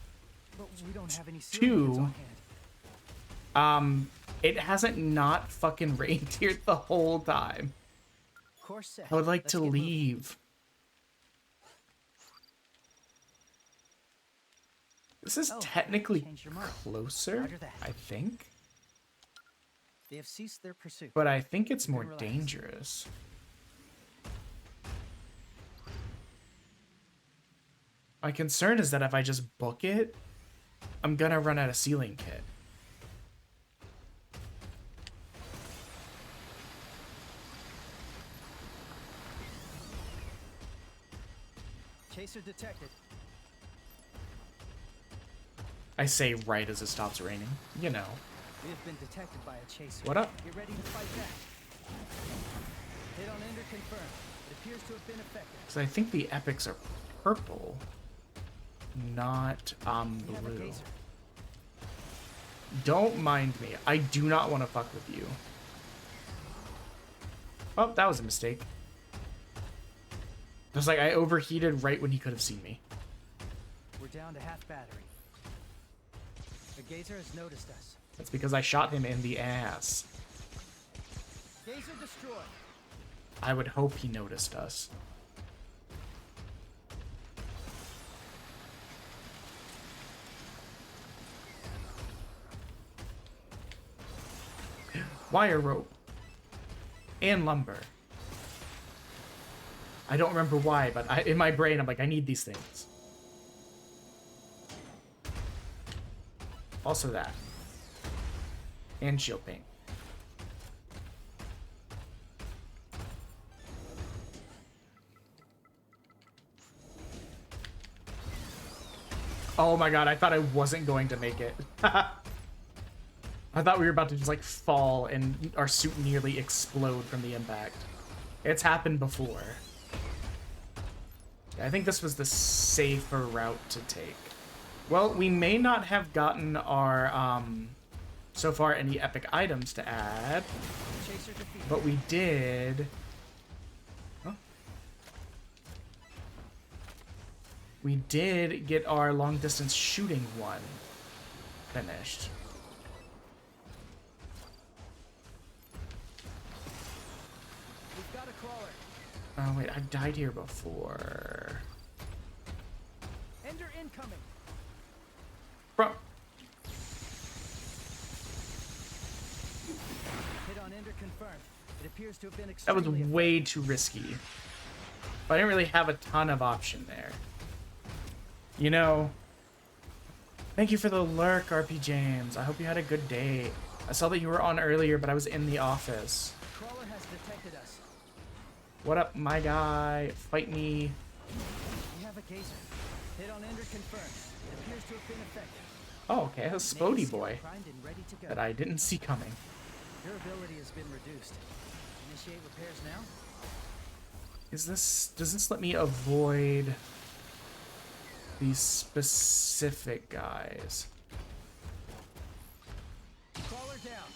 but we don't have any Two, civilians on hand. It hasn't not fucking rained here the whole time. Course set. I would like Let's to get moving. leave. This is Oh, technically changed your mind. closer, Roger that. I think. They have ceased their pursuit. But I think it's You more can relax. dangerous. My concern is that if I just book it, I'm gonna run out of ceiling kit. Chaser detected. I say right as it stops raining. You know. We have been detected by a chaser. What up? Get ready to fight back. Hit on ender confirmed. It appears to have been effective. Because I think the epics are purple, not We have a blue. gazer. Don't mind me. I do not want to fuck with you. Oh, that was a mistake. It was like I overheated right when he could have seen me. We're down to half battery. The gazer has noticed us. That's because I shot him in the ass. Gazer destroyed. I would hope he noticed us. Wire rope. And lumber. I don't remember why, but in my brain, I'm like, I need these things. Also that. And shield paint. Oh my god, I thought I wasn't going to make it. I thought we were about to just like fall and our suit nearly explode from the impact. It's happened before. I think this was the safer route to take. Well, we may not have gotten our, so far any epic items to add, Chaser defeated. but we did... Huh? We did get our long distance shooting one finished. We've got a crawler. Oh wait, I've died here before. Ender incoming. Bro, Hit on ender confirmed. It appears to have been that was extremely way too risky. But I didn't really have a ton of option there. You know, thank you for the lurk, RP James. I hope you had a good day. I saw that you were on earlier, but I was in the office. Crawler has detected us. What up, my guy? Fight me. We have a gazer. Hit on ender confirmed. It appears to have been effective. Oh, okay, a Spody Native boy skill primed and ready to go. that I didn't see coming. Durability has been reduced. Initiate repairs now. Does this let me avoid these specific guys? Crawler down.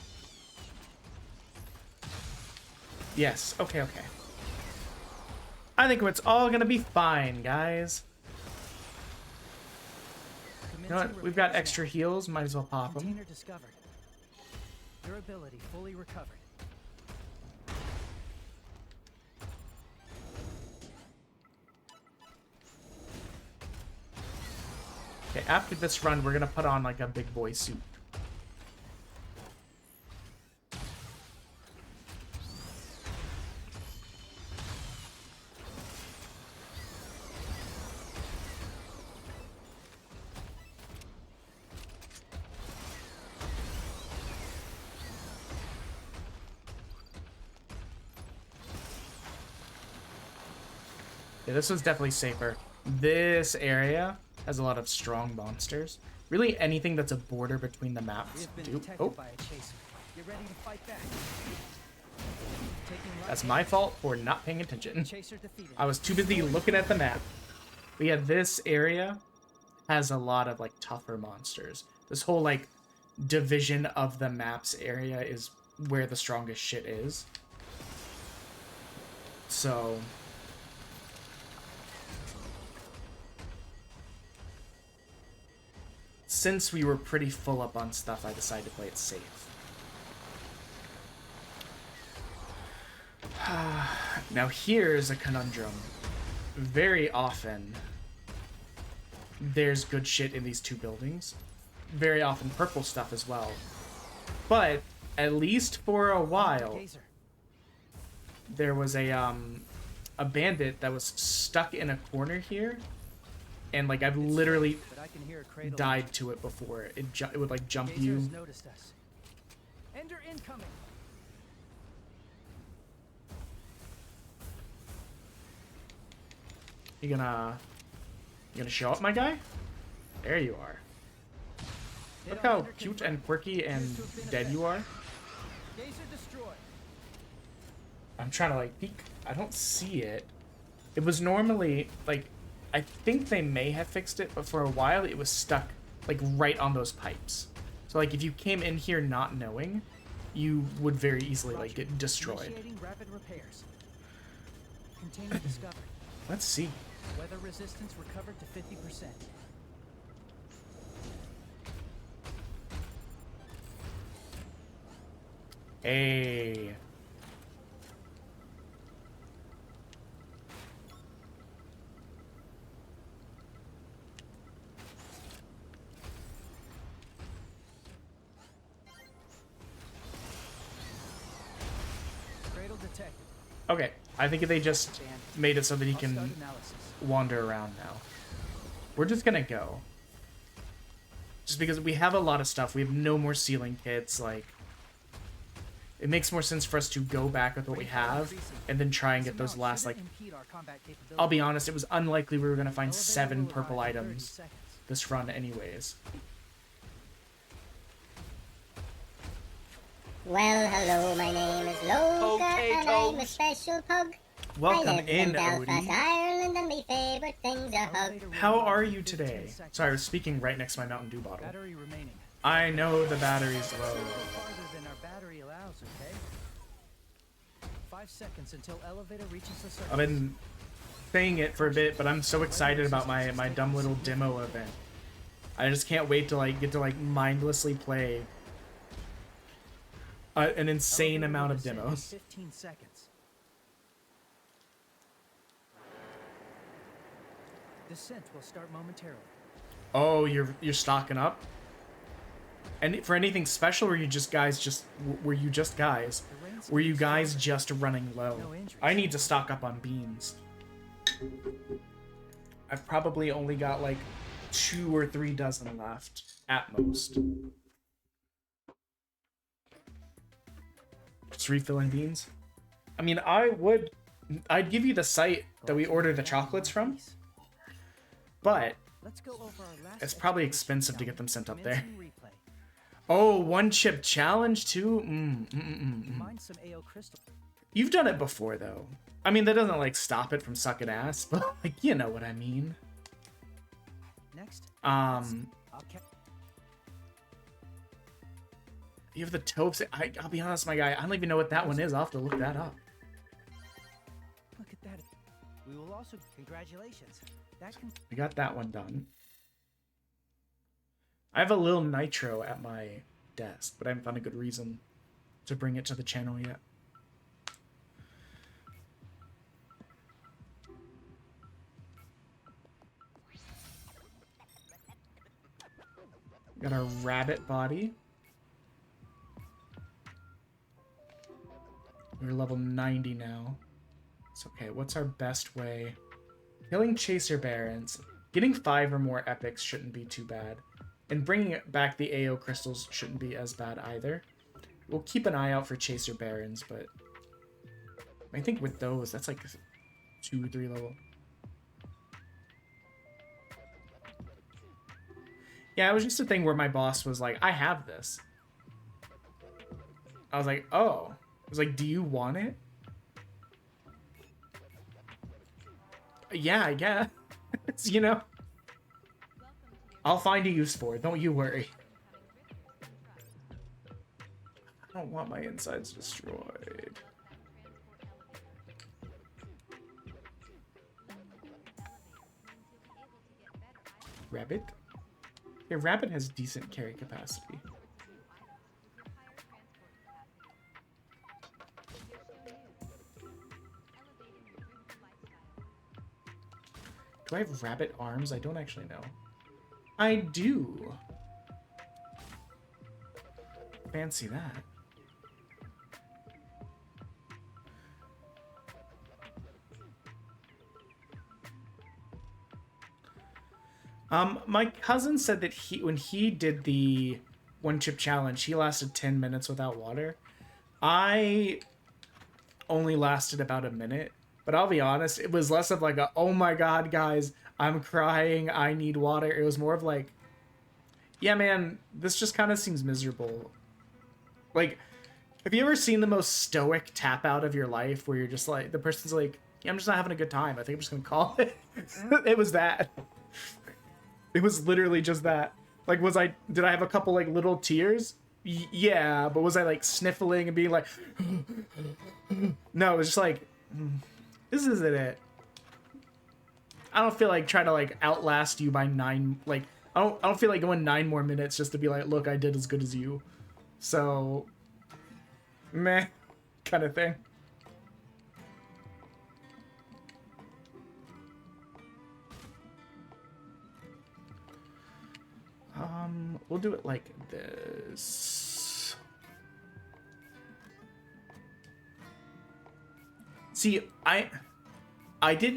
Yes, okay. I think it's all gonna be fine, guys. You know what? We've got extra heals, might as well pop them. Container discovered. Durability fully recovered. Okay, after this run, we're gonna put on like a big boy suit. Yeah, this was definitely safer. This area has a lot of strong monsters. Really, anything that's a border between the We maps. have been Do detected oh, by a chaser. Get ready to fight back. Taking right that's aim. my fault for not paying attention. Chaser defeated. I was too busy looking at the map. But yeah, this area has a lot of like tougher monsters. This whole like division of the maps area is where the strongest shit is. So since we were pretty full up on stuff, I decided to play it safe. Now here's a conundrum. Very often, there's good shit in these two buildings. Very often purple stuff as well. But at least for a while, there was a bandit that was stuck in a corner here, and like I've literally died to it before. It would like jump you. Ender incoming. You gonna show up, my guy? There you are. Look how cute and quirky and dead you are. Gazer destroyed. I'm trying to like peek. I don't see it. It was normally like, I think they may have fixed it, but for a while it was stuck like right on those pipes. So like if you came in here not knowing, you would very easily like get destroyed. Initiating rapid repairs. Container discovered. Let's see. Weather resistance recovered to 50%. Hey. Cradle detected. Okay, I think they just made it so that he I'll can start analysis. wander around now. We're just gonna go. Just because we have a lot of stuff. We have no more ceiling kits, like... It makes more sense for us to go back with what we have, and then try and get those last, like... I'll be honest, it was unlikely we were gonna find 7 purple items this run anyways. Well, hello, my name is Loka, and I'm a special pug. Welcome I live in, Belfast, Odie. Ireland, and my favorite thing's a hug. How are you today? Sorry, I was speaking right next to my Mountain Dew bottle. Battery remaining. I know the battery's low. Go farther than our battery allows, okay? 5 seconds until elevator reaches the surface. I've been saying it for a bit, but I'm so excited about my dumb little demo event. I just can't wait to like get to like mindlessly play an insane amount of demos. 15 seconds. Descent will start momentarily. Oh, you're stocking up? And for anything special, or were you just guys were you just guys? Were you guys just running low? I need to stock up on beans. I've probably only got like 2 or 3 dozen left at most. Just refilling beans. I mean, I'd give you the site that we ordered the chocolates from, but it's probably expensive to get them sent up there. Oh, 1 chip challenge too? You've done it before though. I mean, that doesn't like stop it from sucking ass, but like, you know what I mean. You have the taupes. I'll be honest, my guy, I don't even know what that one is. I'll have to look that up. Look at that. We will also congratulations. We got that one done. I have a little nitro at my desk, but I haven't found a good reason to bring it to the channel yet. Got our rabbit body. We're level 90 now. It's okay. What's our best way? Killing Chaser Barons. Getting 5 or more epics shouldn't be too bad. And bringing back the AO crystals shouldn't be as bad either. We'll keep an eye out for Chaser Barons, but I think with those, that's like 2 or 3 level. Yeah, it was just a thing where my boss was like, I have this. I was like, oh. I was like, do you want it? Yeah, I guess. You know? I'll find a use for it, don't you worry. I don't want my insides destroyed. Rabbit? Yeah, Rabbit has decent carry capacity. Do I have rabbit arms? I don't actually know. I do. Fancy that. My cousin said that when he did the one chip challenge, he lasted 10 minutes without water. I only lasted about a minute, but I'll be honest, it was less of like a, oh my god, guys, I'm crying, I need water. It was more of like, yeah, man, this just kind of seems miserable. Like, have you ever seen the most stoic tap out of your life where you're just like, the person's like, yeah, I'm just not having a good time. I think I'm just gonna call it. It was that. It was literally just that. Like, did I have a couple, like, little tears? Yeah, but was I, like, sniffling and being like, no, it was just like, this isn't it. I don't feel like trying to, like, outlast you by 9, like, I don't feel like going 9 more minutes just to be like, look, I did as good as you. So, meh, kind of thing. We'll do it like this. See, I kept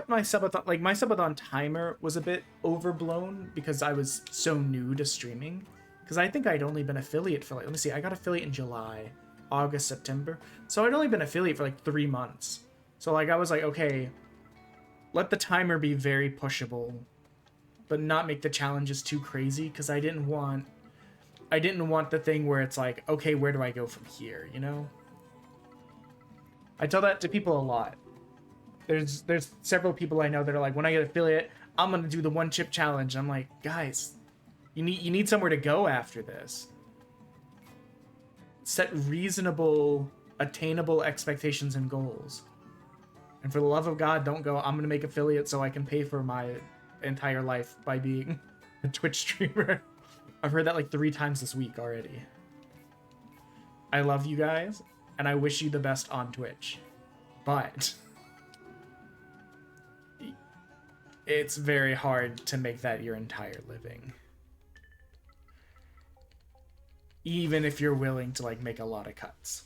my subathon, like my subathon timer was a bit overblown because I was so new to streaming. Because I think I'd only been affiliate for like, let me see, I got affiliate in July, August, September. So I'd only been affiliate for like 3 months. So like I was like, okay, let the timer be very pushable, but not make the challenges too crazy, because I didn't want the thing where it's like, okay, where do I go from here, you know? I tell that to people a lot. There's several people I know that are like, when I get affiliate, I'm gonna do the one chip challenge. I'm like, guys, you need somewhere to go after this. Set reasonable, attainable expectations and goals. And for the love of God, don't go, I'm gonna make affiliate so I can pay for my entire life by being a Twitch streamer. I've heard that like 3 times this week already. I love you guys, and I wish you the best on Twitch. But it's very hard to make that your entire living. Even if you're willing to like make a lot of cuts.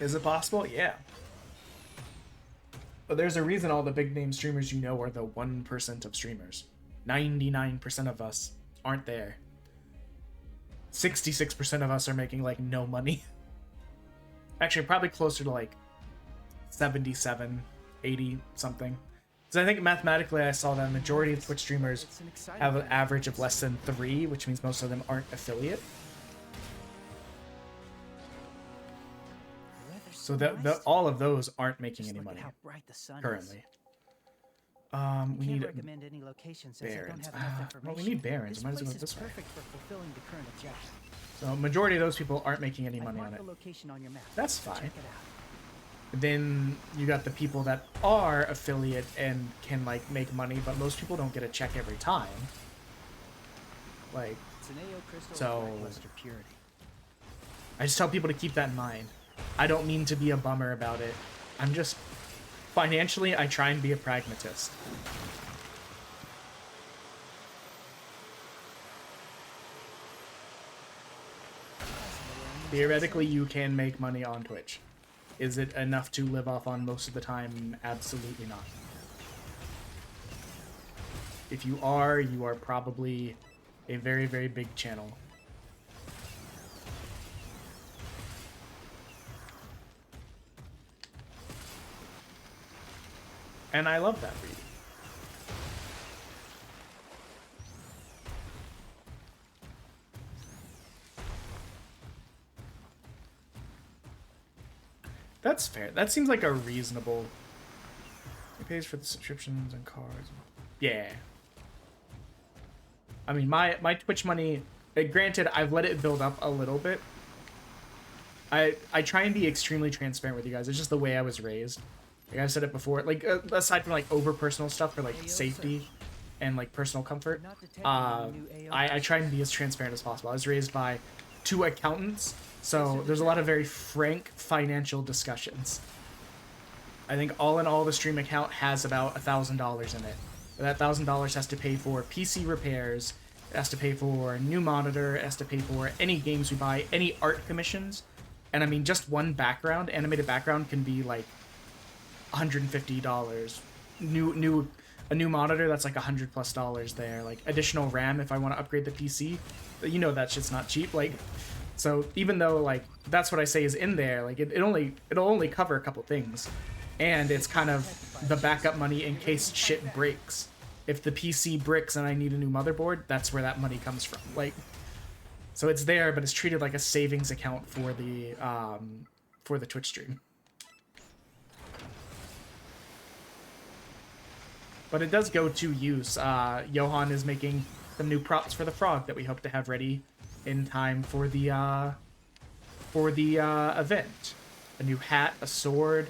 Is it possible? Yeah. But there's a reason all the big name streamers you know are the 1% of streamers. 99% of us aren't there. 66% of us are making like no money. Actually, probably closer to like 77, 80 something. Because I think mathematically I saw that a majority of Twitch streamers have an average of less than 3, which means most of them aren't affiliate. So all of those aren't making any money currently. We need barons. Well, we need barons. Might as well go this way. So majority of those people aren't making any money on it. That's fine. Then you got the people that are affiliate and can like make money, but most people don't get a check every time. Like, so I just tell people to keep that in mind. I don't mean to be a bummer about it. I'm just, financially, I try and be a pragmatist. Theoretically, you can make money on Twitch. Is it enough to live off on most of the time? Absolutely not. If you are probably a very, very big channel. And I love that reading. That's fair. That seems like a reasonable... He pays for the subscriptions and cards. Yeah. I mean, my Twitch money... Granted, I've let it build up a little bit. I try and be extremely transparent with you guys. It's just the way I was raised. Like I've said it before, like aside from like over personal stuff for like safety and like personal comfort, I try and be as transparent as possible. I was raised by 2 accountants So there's a lot of very frank financial discussions. I think all in all, the stream account has about $1,000 in it. That $1,000 has to pay for PC repairs, it has to pay for a new monitor, it has to pay for any games we buy, any art commissions. And I mean, just one background, animated background, can be like $150. A new monitor, that's like $100+ there. Like additional RAM if I want to upgrade the PC. You know that shit's not cheap. Like, so even though like that's what I say is in there, like it'll only cover a couple things, and it's kind of the backup money in case shit breaks. If the PC bricks and I need a new motherboard, that's where that money comes from. Like, so it's there, but it's treated like a savings account for the Twitch stream. But it does go to use. Johan is making some new props for the frog that we hope to have ready in time for the event. A new hat, a sword,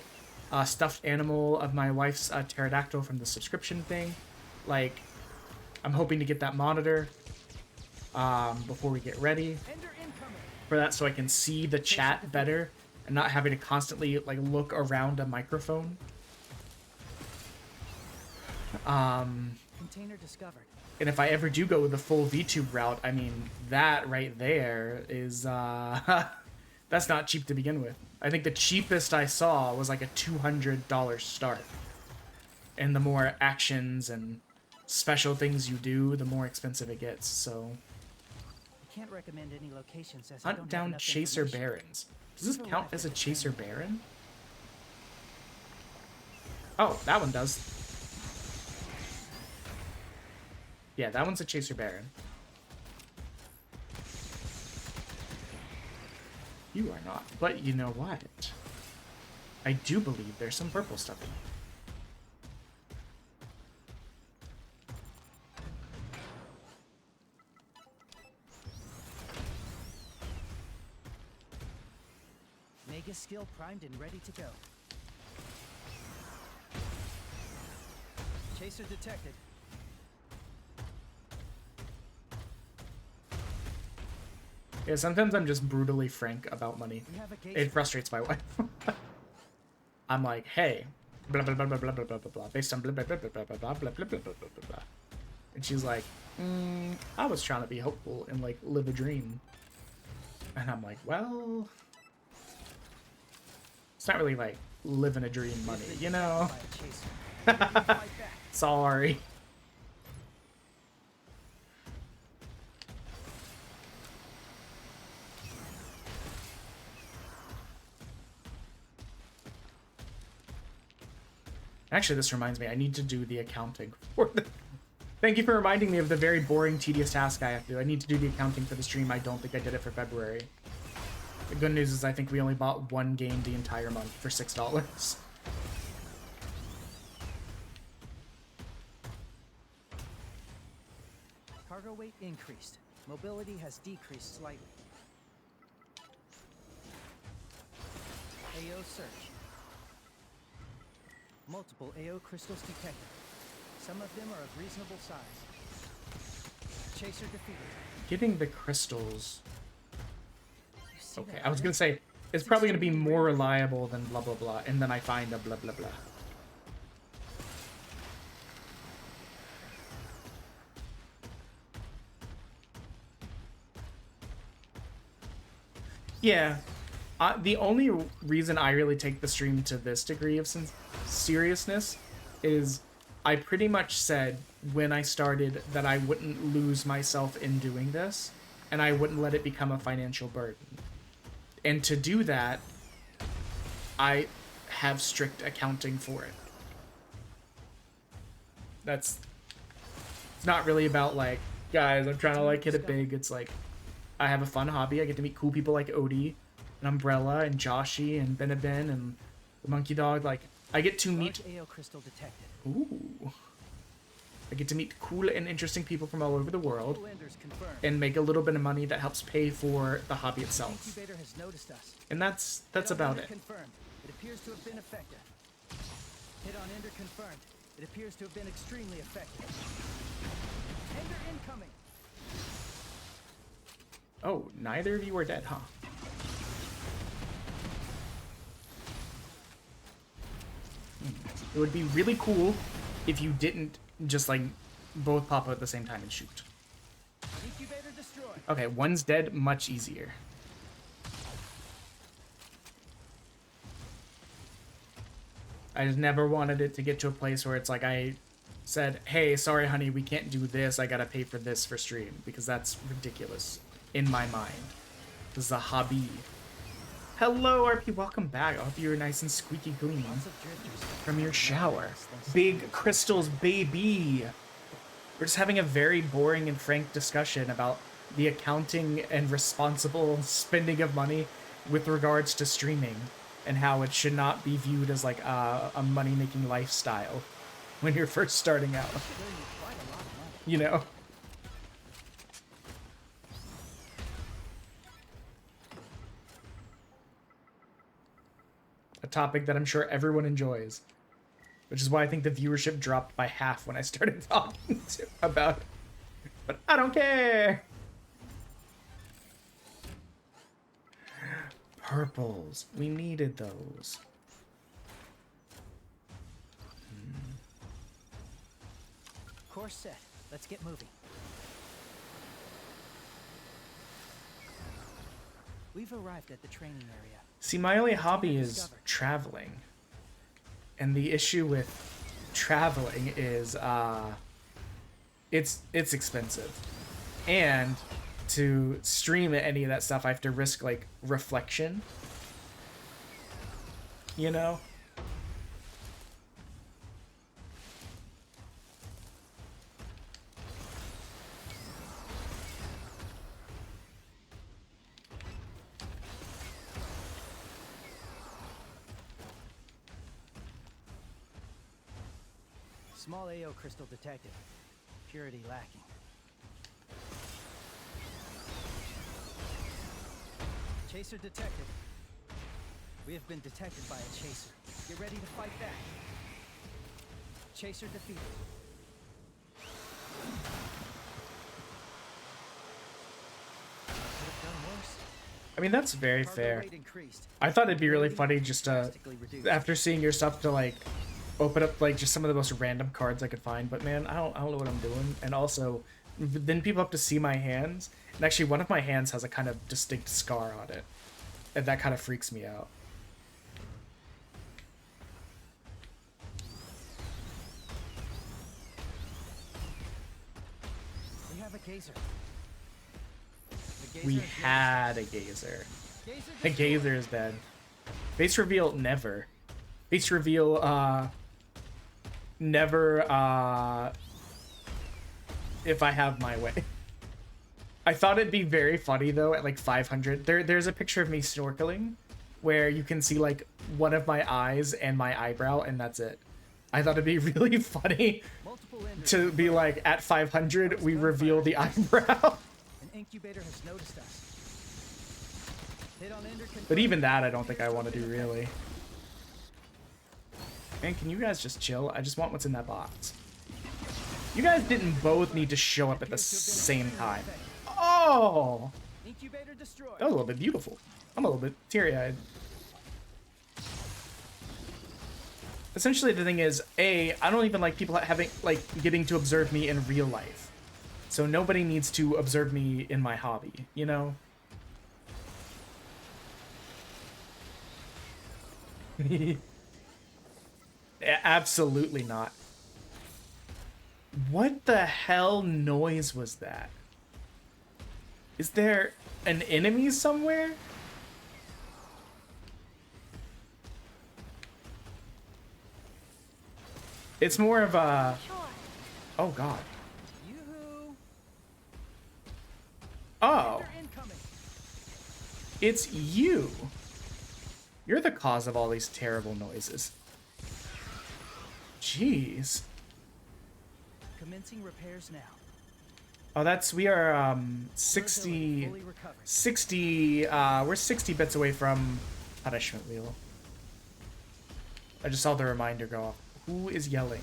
a stuffed animal of my wife's pterodactyl from the subscription thing. Like, I'm hoping to get that monitor before we get ready for that, so I can see the chat better and not having to constantly like look around a microphone. Container discovered. And if I ever do go the full VTube route, I mean, that right there is, that's not cheap to begin with. I think the cheapest I saw was like a $200 start. And the more actions and special things you do, the more expensive it gets, so. I can't recommend any locations as I don't Hunt have down enough Chaser information. Barons. Does this count as a Chaser Baron? Oh, that one does. Yeah, that one's a Chaser Baron. You are not. But you know what? I do believe there's some purple stuff in here. Mega skill primed and ready to go. Chaser detected. Yeah, sometimes I'm just brutally frank about money. We have a gauge. It frustrates my wife. I'm like, hey, blah blah blah blah blah blah blah blah blah, based on blah blah blah blah blah blah blah blah blah blah blah blah blah. And she's like, I was trying to be hopeful and like live a dream. And I'm like, well, it's not really like living a dream money, you know? Sorry. Actually, this reminds me, I need to do the accounting for the... Thank you for reminding me of the very boring, tedious task I have to do. I need to do the accounting for the stream. I don't think I did it for February. The good news is I think we only bought one game the entire month for $6. Cargo weight increased. Mobility has decreased slightly. AO search. Multiple AO crystals detected. Some of them are of reasonable size. Chaser defeated. Getting the crystals... You see Okay, that I was gonna say, it's probably gonna be more reliable than blah blah blah, and then I find a blah blah blah. Yeah, the only reason I really take the stream to this degree of seriousness is I pretty much said when I started that I wouldn't lose myself in doing this, and I wouldn't let it become a financial burden. And to do that, I have strict accounting for it. It's not really about like, guys, I'm trying to like hit it big. It's like, I have a fun hobby. I get to meet cool people like Odie and Umbrella and Joshi and Ben and the Monkey Dog. Like, I get to meet... Large AO crystal detected. Ooh. I get to meet cool and interesting people from all over the world Full enders confirmed. and make a little bit of money that helps pay for the hobby The itself. incubator has noticed us. And that's Hit on about ender it. Confirmed. It appears to have been effective. Hit on ender confirmed. It appears to have been extremely effective. Ender incoming. Oh, neither of you are dead, huh? It would be really cool if you didn't just like both pop up at the same time and shoot. Incubator destroyed. Okay, one's dead, much easier. I just never wanted it to get to a place where it's like I said, hey, sorry, honey, we can't do this. I gotta pay for this for stream, because that's ridiculous in my mind. This is a hobby. Hello, RP, welcome back. I hope you're nice and squeaky clean Lots of drifters. from your shower. Big crystals, baby. We're just having a very boring and frank discussion about the accounting and responsible spending of money with regards to streaming and how it should not be viewed as like a money-making lifestyle when you're first starting out. You know? A topic that I'm sure everyone enjoys. Which is why I think the viewership dropped by half when I started talking about it. But I don't care! Purples. We needed those. Course set. Let's get moving. We've arrived at the training area. See, my only hobby is traveling. And the issue with traveling is, it's expensive. And to stream any of that stuff, I have to risk, like, reflection. You know? Small AO crystal detected. Purity lacking. Chaser detected. We have been detected by a chaser. Get ready to fight back. Chaser defeated. Could have done worse. I mean, that's very Cargo fair. weight increased. I thought it'd be really funny just to, Drastically reduced. after seeing your stuff, to, like, open up, like, just some of the most random cards I could find. But, man, I don't know what I'm doing. And also, then people have to see my hands. And actually, one of my hands has a kind of distinct scar on it. And that kind of freaks me out. We have a gazer. The gazer We is had a gazer. Gazer The destroyed. gazer is dead. Face reveal, never. Face reveal, never, if I have my way. I thought it'd be very funny, though, at, like, 500. There's a picture of me snorkeling where you can see, like, one of my eyes and my eyebrow, and that's it. I thought it'd be really funny Multiple enders. to be like, at 500, we reveal the eyebrow. An incubator has noticed us. Hit on ender But even that, I don't think I want to do, really. Man, can you guys just chill? I just want what's in that box. You guys didn't both need to show up at the same time. Oh! Incubator destroyed. That was a little bit beautiful. I'm a little bit teary-eyed. Essentially, the thing is, I don't even like people having, like, getting to observe me in real life. So nobody needs to observe me in my hobby, you know? Absolutely not. What the hell noise was that? Is there an enemy somewhere? It's more of a... Oh, God. Yoo-hoo. Oh, Ender incoming. it's you. You're the cause of all these terrible noises. Jeez. Commencing repairs now. Oh, we are, 60... Fully recovered. 60, we're 60 bits away from Punishment Wheel. I just saw the reminder go off. Who is yelling?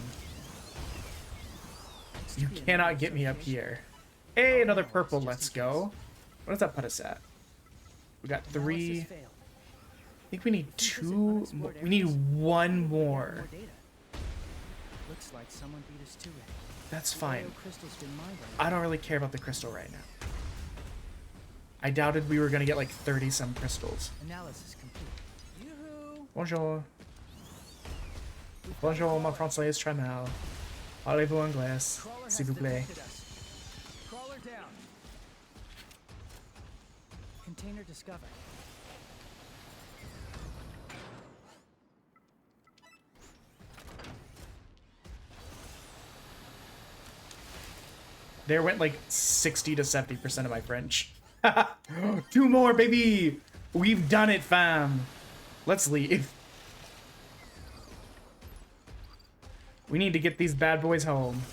You cannot get me up here. Hey, another purple, let's go. What does that put us at? We got 3. Analysis I failed. think we need 2. We need 1 more. More data. Looks like someone beat us to it. That's The fine. AO crystal's been mined. I don't really care about the crystal right now. I doubted we were gonna get like 30 some crystals. Analysis complete. Yoo-hoo! Bonjour. Bonjour, mon français est très mal. Parlez-vous anglais, Crawler has s'il vous plaît. detected us. Crawler down. Container discovered. There went like 60 to 70% of my French. 2 more, baby! We've done it, fam. Let's leave. We need to get these bad boys home.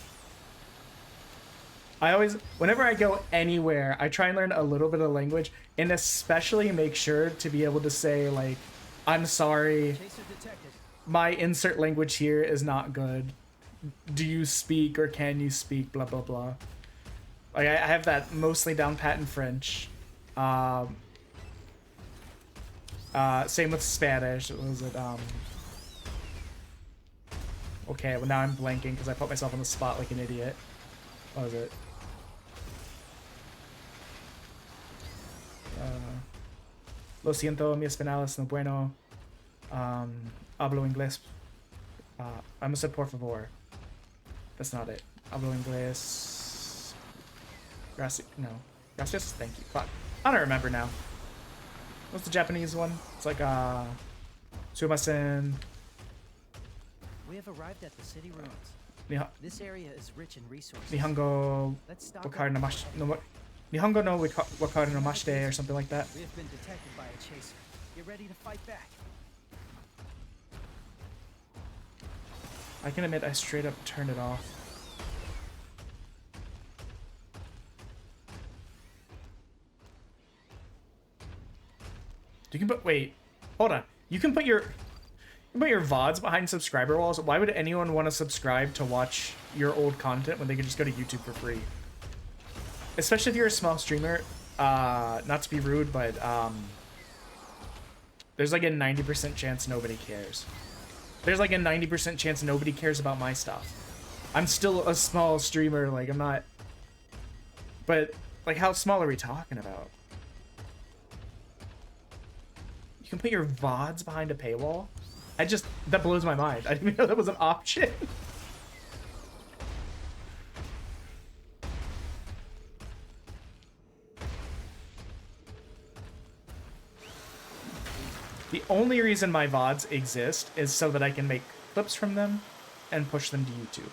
Whenever I go anywhere, I try and learn a little bit of language, and especially make sure to be able to say, like, I'm sorry, Chaser detected. my insert language here is not good. Do you speak or can you speak, blah, blah, blah. Like, I have that mostly down pat in French. Same with Spanish. What was it? Okay, well now I'm blanking because I put myself on the spot like an idiot. What was it? Lo siento, mi español es no bueno. Hablo inglés. I almost said por favor. That's not it. Hablo inglés. Gracias. No. Gracias? Thank you. Fuck. I don't remember now. What's the Japanese one? It's like, sumimasen. We have arrived at the city ruins. This area is rich in resources. Nihongo Let's stop. wakaru no Nihongo no wakaru no mashite or something like that. We have been detected by a chaser. Get ready to fight back. I can admit I straight up turned it off. You can put hold on. You can put your VODs behind subscriber walls. Why would anyone want to subscribe to watch your old content when they could just go to YouTube for free? Especially if you're a small streamer. Not to be rude, but there's like a 90% chance nobody cares. There's like a 90% chance nobody cares about my stuff. I'm still a small streamer, like I'm not. But like, how small are we talking about? You can put your VODs behind a paywall? That blows my mind. I didn't even know that was an option. The only reason my VODs exist is so that I can make clips from them and push them to YouTube.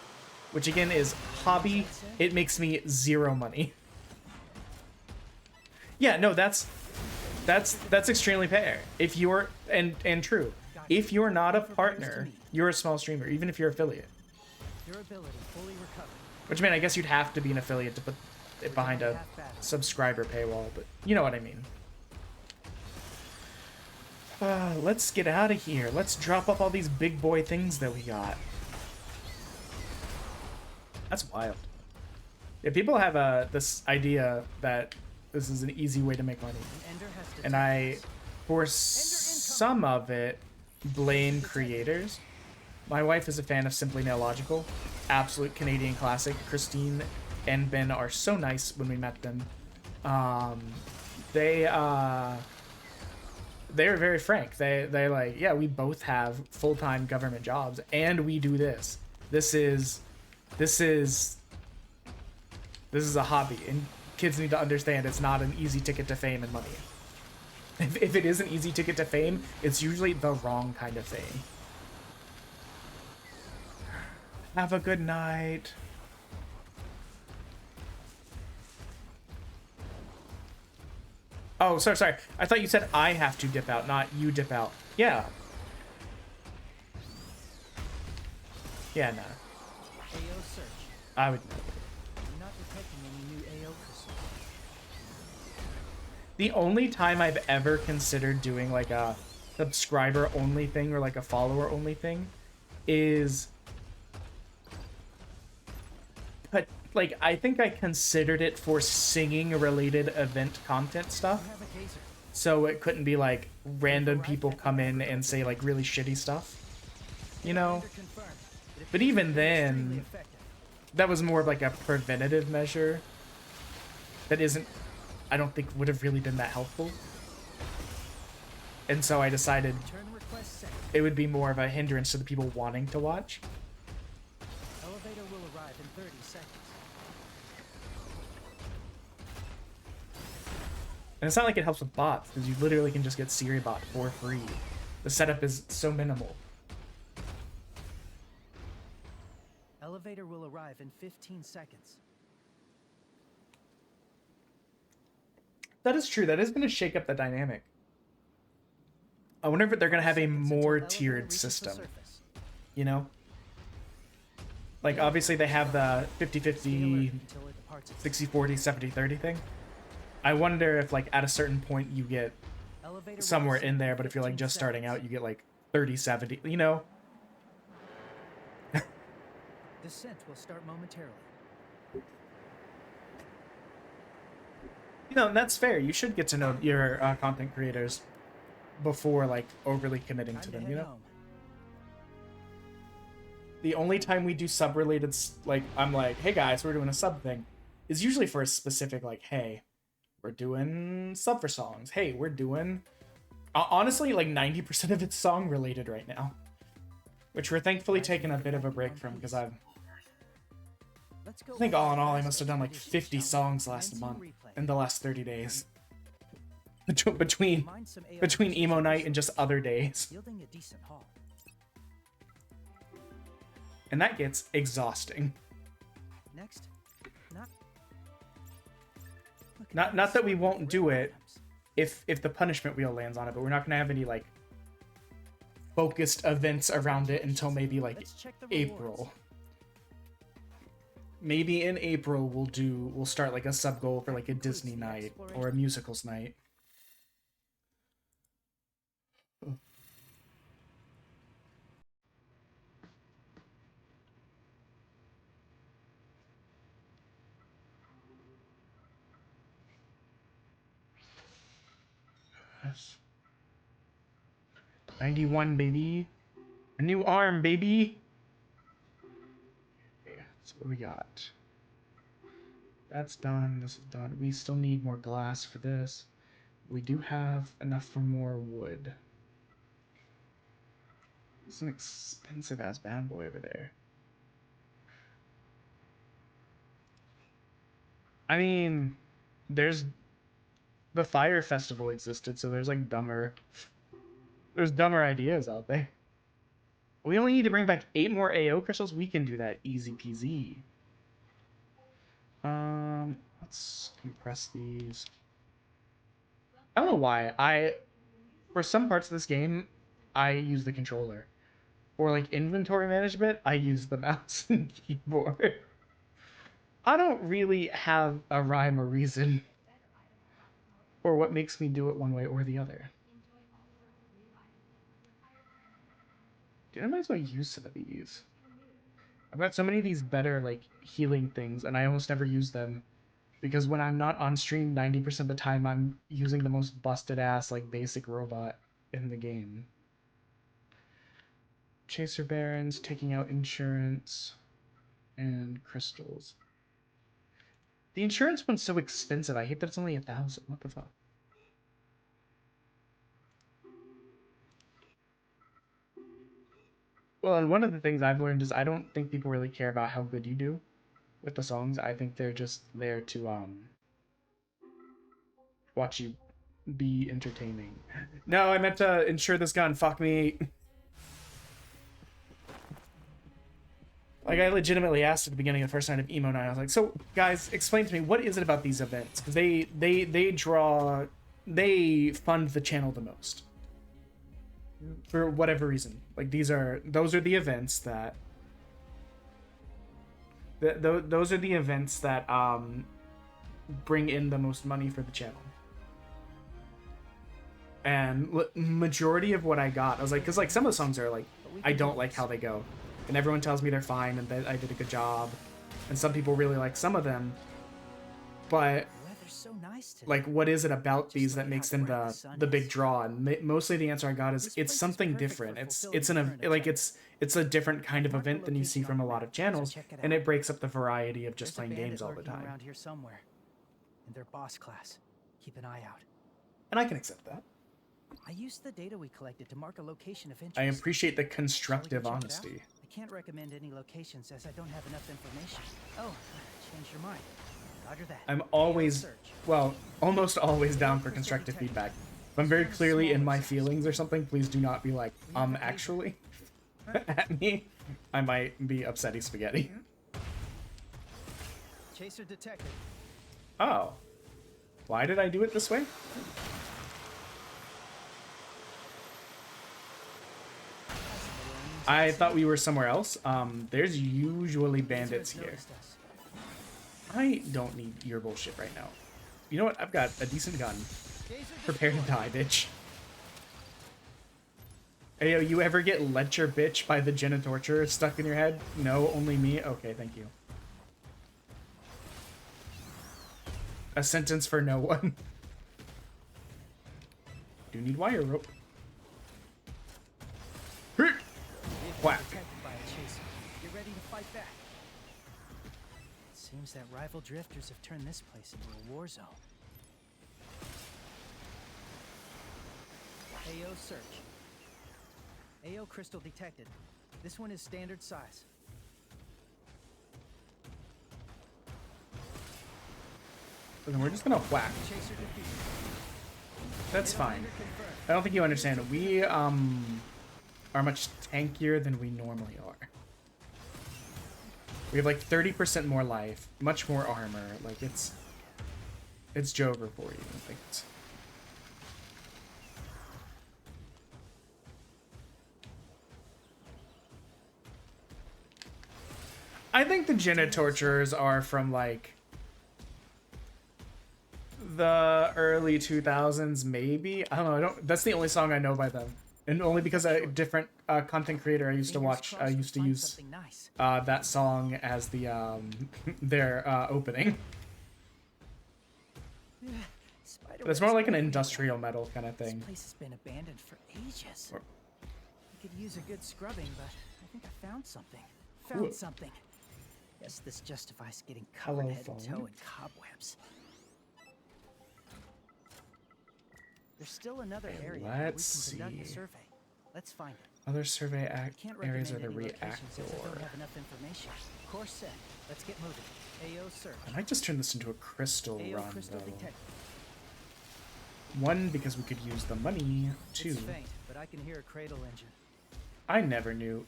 Which again is hobby. It makes me 0 money. Yeah, no, that's extremely fair. If you're and true. If you're not a partner, you're a small streamer, even if you're affiliate. Your ability fully recovered. Which, I mean, I guess you'd have to be an affiliate to put it behind a subscriber paywall, but you know what I mean. Let's get out of here. Let's drop off all these big boy things that we got. That's wild. Yeah, people have this idea that this is an easy way to make money. And I, for some of it, blame creators. My wife is a fan of Simply Nailogical. Absolute Canadian classic. Christine and Ben are so nice when we met them. They're very frank. They're like, yeah, we both have full-time government jobs and we do this. This is a hobby, and kids need to understand it's not an easy ticket to fame and money. If it is an easy ticket to fame, it's usually the wrong kind of fame. Have a good night. Oh, sorry. I thought you said I have to dip out, not you dip out. Yeah. Yeah, no. AO search. I would. I'm not detecting any new AO crystals. The only time I've ever considered doing like a subscriber only thing or like a follower only thing is, but like I think I considered it for singing related event content stuff. You have a gazer. So it couldn't be like random people come in and say like really shitty stuff. You know? Confirmed. It But even Extremely then, effective. that was more of like a preventative measure. That isn't, I don't think would have really been that helpful. And so I decided Turn request sent. it would be more of a hindrance to the people wanting to watch. Elevator will arrive in 30 seconds. And it's not like it helps with bots, because you literally can just get SiriBot for free. The setup is so minimal. Elevator will arrive in 15 seconds. That is true. That is going to shake up the dynamic. I wonder if they're going to have a 5 seconds more until elevator tiered reaches the system. surface. You know? Like, obviously they have the Stay 50-50, alert until it departs its 60-40, 70-30 thing. I wonder if, like, at a certain point you get elevator somewhere will in there, but if you're, like, 15 just starting seconds. out, you get, like, 30-70, you know? Descent will start momentarily. You know, and that's fair. You should get to know your content creators before, like, overly committing Time to to them, head you know? home. The only time we do sub-related, like, I'm like, hey guys, we're doing a sub thing, is usually for a specific, like, hey, we're doing sub for songs. Hey, we're doing... honestly, like, 90% of it's song-related right now. Which we're thankfully taking a bit of a break from, because I Let's go think over all in the all, I last must have done like expedition, 50 shall we? songs last Commencing month, replay. in the last 30 days. Between Mine some AO between emo systems, night and just other days. yielding a decent haul. And that gets exhausting. Next, not. Look at Not these that we sort of won't do rare it items. if the punishment wheel lands on it, but we're not gonna have any like focused events around it until maybe like Let's check the April. rewards. Maybe in April we'll start like a sub goal for like a Disney night or a musicals night. Yes. 91, baby. A new arm, baby. Okay, so what do we got? That's done. This is done. We still need more glass for this. We do have enough for more wood. It's an expensive ass bad boy over there. I mean, there's the fire festival existed, so there's like there's dumber ideas out there. We only need to bring back 8 more AO crystals. We can do that easy peasy. Let's compress these. I don't know why. For some parts of this game, I use the controller. For like inventory management, I use the mouse and keyboard. I don't really have a rhyme or reason for what makes me do it one way or the other. Dude, I might as well use some of these. I've got so many of these better like healing things, and I almost never use them. Because when I'm not on stream, 90% of the time I'm using the most busted ass like basic robot in the game. Chaser Barons, taking out insurance, and crystals. The insurance one's so expensive. I hate that it's only 1,000. What the fuck? Well, and one of the things I've learned is I don't think people really care about how good you do with the songs. I think they're just there to watch you be entertaining. No, I meant to insure this gun. Fuck me. Like, I legitimately asked at the beginning of the first night of Emo Night, I was like, so, guys, explain to me, what is it about these events? Because they fund the channel the most. For whatever reason. Like, those are the events that... Those are the events that, bring in the most money for the channel. And majority of what I got, I was like, because, like, some of the songs are, like, I don't like how they go. And everyone tells me they're fine and that I did a good job. And some people really like some of them. But They're so nice today. like what is it about Just these look that at makes how them bright the sun the big is. draw? And mostly the answer I got is This it's place is something perfect different. for It's fulfilling an current like objectives. it's a different kind of Mark the event than you see location from on a the lot of map, so channels, check it and out. it breaks up the variety of just There's a playing bandit games all the lurking time. around here somewhere, and they're boss class. Keep an eye out. And I can accept that. I used the data we collected to mark a location of interest. I appreciate the Shall we go constructive check it out? honesty. I can't recommend any locations as I don't have enough information. Oh, change your mind. Roger that. I'm always, Search. well, almost always down for constructive feedback. If I'm very clearly in my feelings or something, please do not be like, actually, at me. I might be upsetty spaghetti. Chaser detected. Oh. Why did I do it this way? I thought we were somewhere else. There's usually bandits here. Noticed us. I don't need your bullshit right now. You know what? I've got a decent gun. Prepare to die, bitch. Hey, yo, you ever get lecture bitch by the Genitorture stuck in your head? No, only me? Okay, thank you. A sentence for no one. Do need wire rope. Whack. Detected by a chaser. Get ready to fight back. Seems that rival drifters have turned this place into a war zone. AO search. AO crystal detected. This one is standard size. And we're just gonna whack. Chaser defeated. That's fine. Commander confirmed. I don't think you understand. We are much tankier than we normally are. We have like 30% more life, much more armor. Like it's Jover for you. Like it's, I think the Genitorturers are from like the early 2000s, maybe. I don't know. I don't. That's the only song I know by them, and only because a different content creator I used to Fingers watch. I crossed we used to find use something nice. that song as the their opening. Spider But it's webs more like an everywhere. industrial metal kind of This thing. place has been abandoned for ages. Or- We could use a good scrubbing, but I think I found something. Ooh. Found something. Guess this justifies getting covered Hello, head to toe phone. in cobwebs. There's still another Okay, area where we let's can conduct a see. survey. Let's find it. Other survey Can't areas are recommend the any locations as I reactor. don't have enough information. Course set. Let's get moving. AO search. I might just turn this into a crystal AO run crystal though. detected. One, because we could use the money. Two, It's faint, but I can hear a cradle engine. I never knew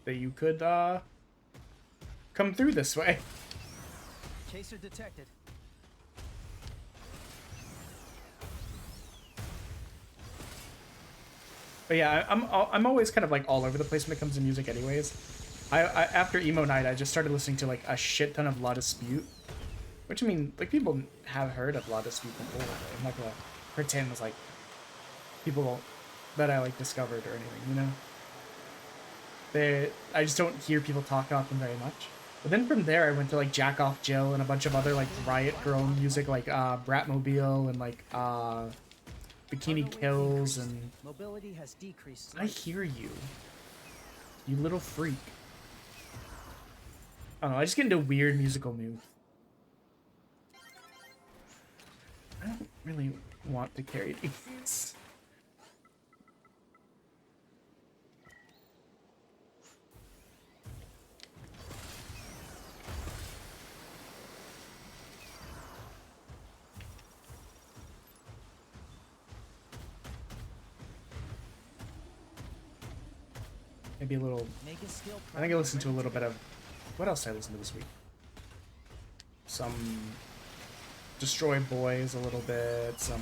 that you could come through this way. Chaser detected. But yeah, I'm always kind of like all over the place when it comes to music, anyways. I after emo night, I just started listening to like a shit ton of La Dispute, which I mean, like people have heard of La Dispute before. But I'm not gonna pretend it's like people that I like discovered or anything, you know. I just don't hear people talk about them very much. But then from there, I went to like Jack Off Jill and a bunch of other like Riot Girl music, like Bratmobile and like Bikini Kills, and Mobility has decreased. I hear you, you little freak. I don't know, I just get into weird musical mood. I don't really want to carry these. Maybe a little. Mega skill I think I listened to a little bit of. What else did I listen to this week? Some Destroy Boys a little bit. Some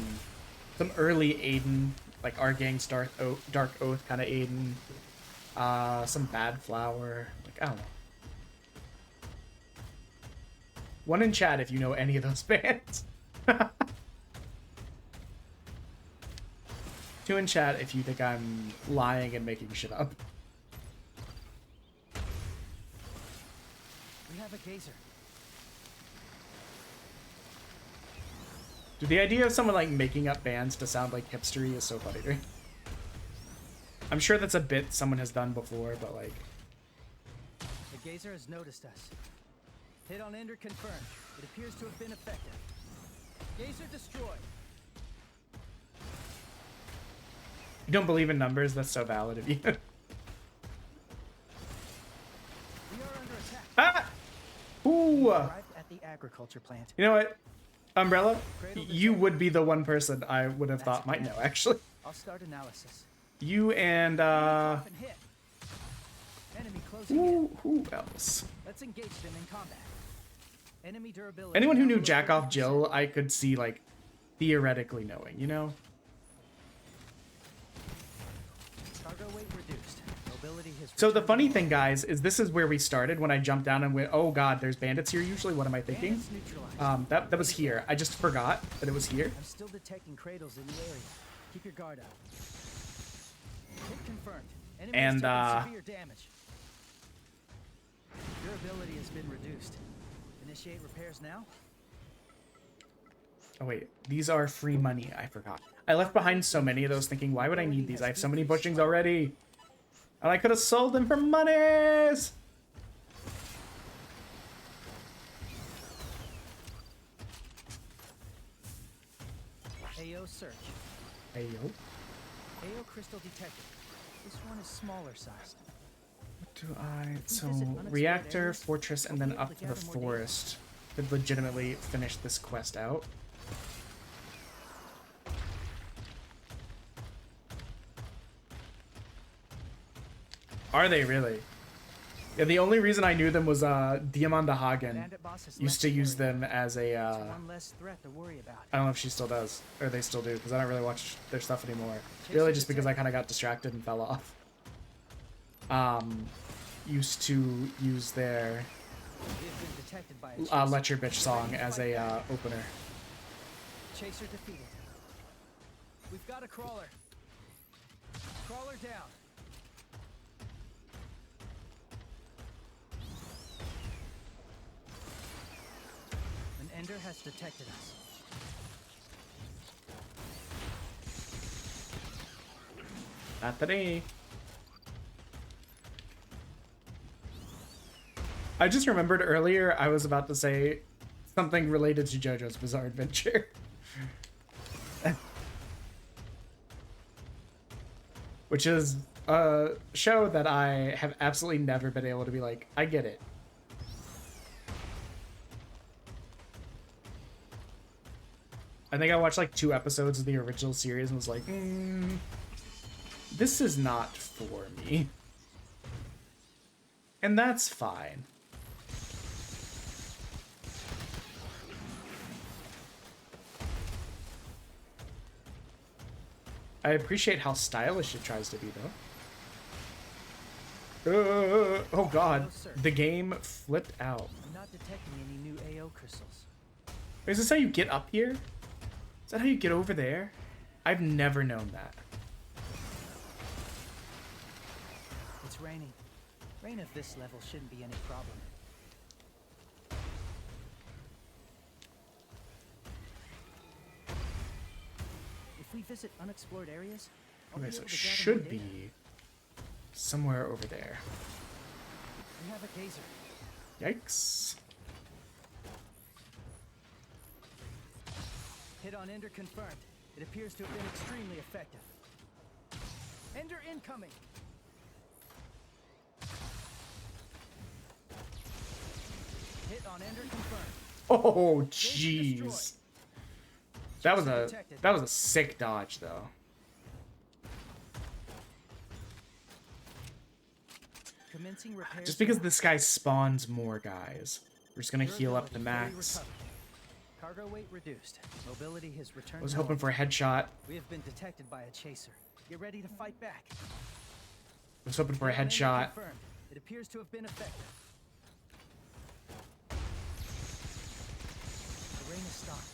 early Aiden, like Our Gang's Dark Oath kind of Aiden. Some Bad Flower. Like I don't know. One in chat if you know any of those bands. Two in chat if you think I'm lying and making shit up. We have a gazer. Dude, the idea of someone like making up bands to sound like hipstery is so funny to me. I'm sure that's a bit someone has done before, but like... The Gazer has noticed us. Hit on Ender confirmed. It appears to have been effective. Gazer destroyed. You don't believe in numbers? That's so valid of you. We are under attack. Ah! Ooh! Arrived at the agriculture plant. You know what? Umbrella, you would be the one person I would have thought might know, actually. I'll start analysis. You and, Often hit. Enemy closing in. who else? Let's engage them in combat. Enemy durability. Anyone who knew down below Jack Off 50%. Jill, I could see, like, theoretically knowing, you know? Cargo weight reduced. Mobility has So the returned funny to thing, normal. guys, is this is where we started when I jumped down and went, oh god, there's bandits here usually, what am I thinking? Bandits neutralized. That was here. I just forgot that it was here. I'm still detecting cradles in the area. Keep your guard up. Hit confirmed. Enemy has And, taken severe damage. Durability has been reduced. Initiate repairs now. Oh wait, these are free money, I forgot. I left behind so many of those thinking, why would I need these? I have so many bushings already. And I could have sold them for monies! AO search. Hey, yo. AO crystal detected. This one is smaller sized. What do I... So, reactor, fortress, and then up to the forest. To legitimately finish this quest out. Are they really? Yeah, the only reason I knew them was Diamanda Hagen Bandit boss has used left to the use area. them as a One less threat to worry about. I don't know if she still does, or they still do, because I don't really watch their stuff anymore. Really just because I kind of got distracted and fell off. Used to use their We have been detected by a chaser. Let Your Bitch song as a opener. Chaser defeated. We've got a crawler. Crawler down. An Ender has detected us. Not today. I just remembered earlier I was about to say something related to JoJo's Bizarre Adventure. Which is a show that I have absolutely never been able to be like, I get it. I think I watched like 2 episodes of the original series and was like, this is not for me. And that's fine. I appreciate how stylish it tries to be, though. Oh god, the game flipped out. I'm not detecting any new AO crystals. Is this how you get up here? Is that how you get over there? I've never known that. It's raining. Rain of this level shouldn't be any problem. If we visit unexplored areas, I'll Okay, be so able it to gather more should data. be somewhere over there. We have a gazer. Yikes. Hit on Ender confirmed. It appears to have been extremely effective. Ender incoming. Hit on Ender confirmed. Oh, jeez. That was a sick dodge, though. Commencing repairs. Just because now. this guy spawns more guys. We're just gonna heal up the Durability fully max. recovered. Cargo weight reduced. Mobility has returned. I was to hoping for normal. a headshot. We have been detected by a chaser. Get ready to fight back. I was hoping for a Hit on Ender headshot. confirmed. It appears to have been effective. The rain has stopped.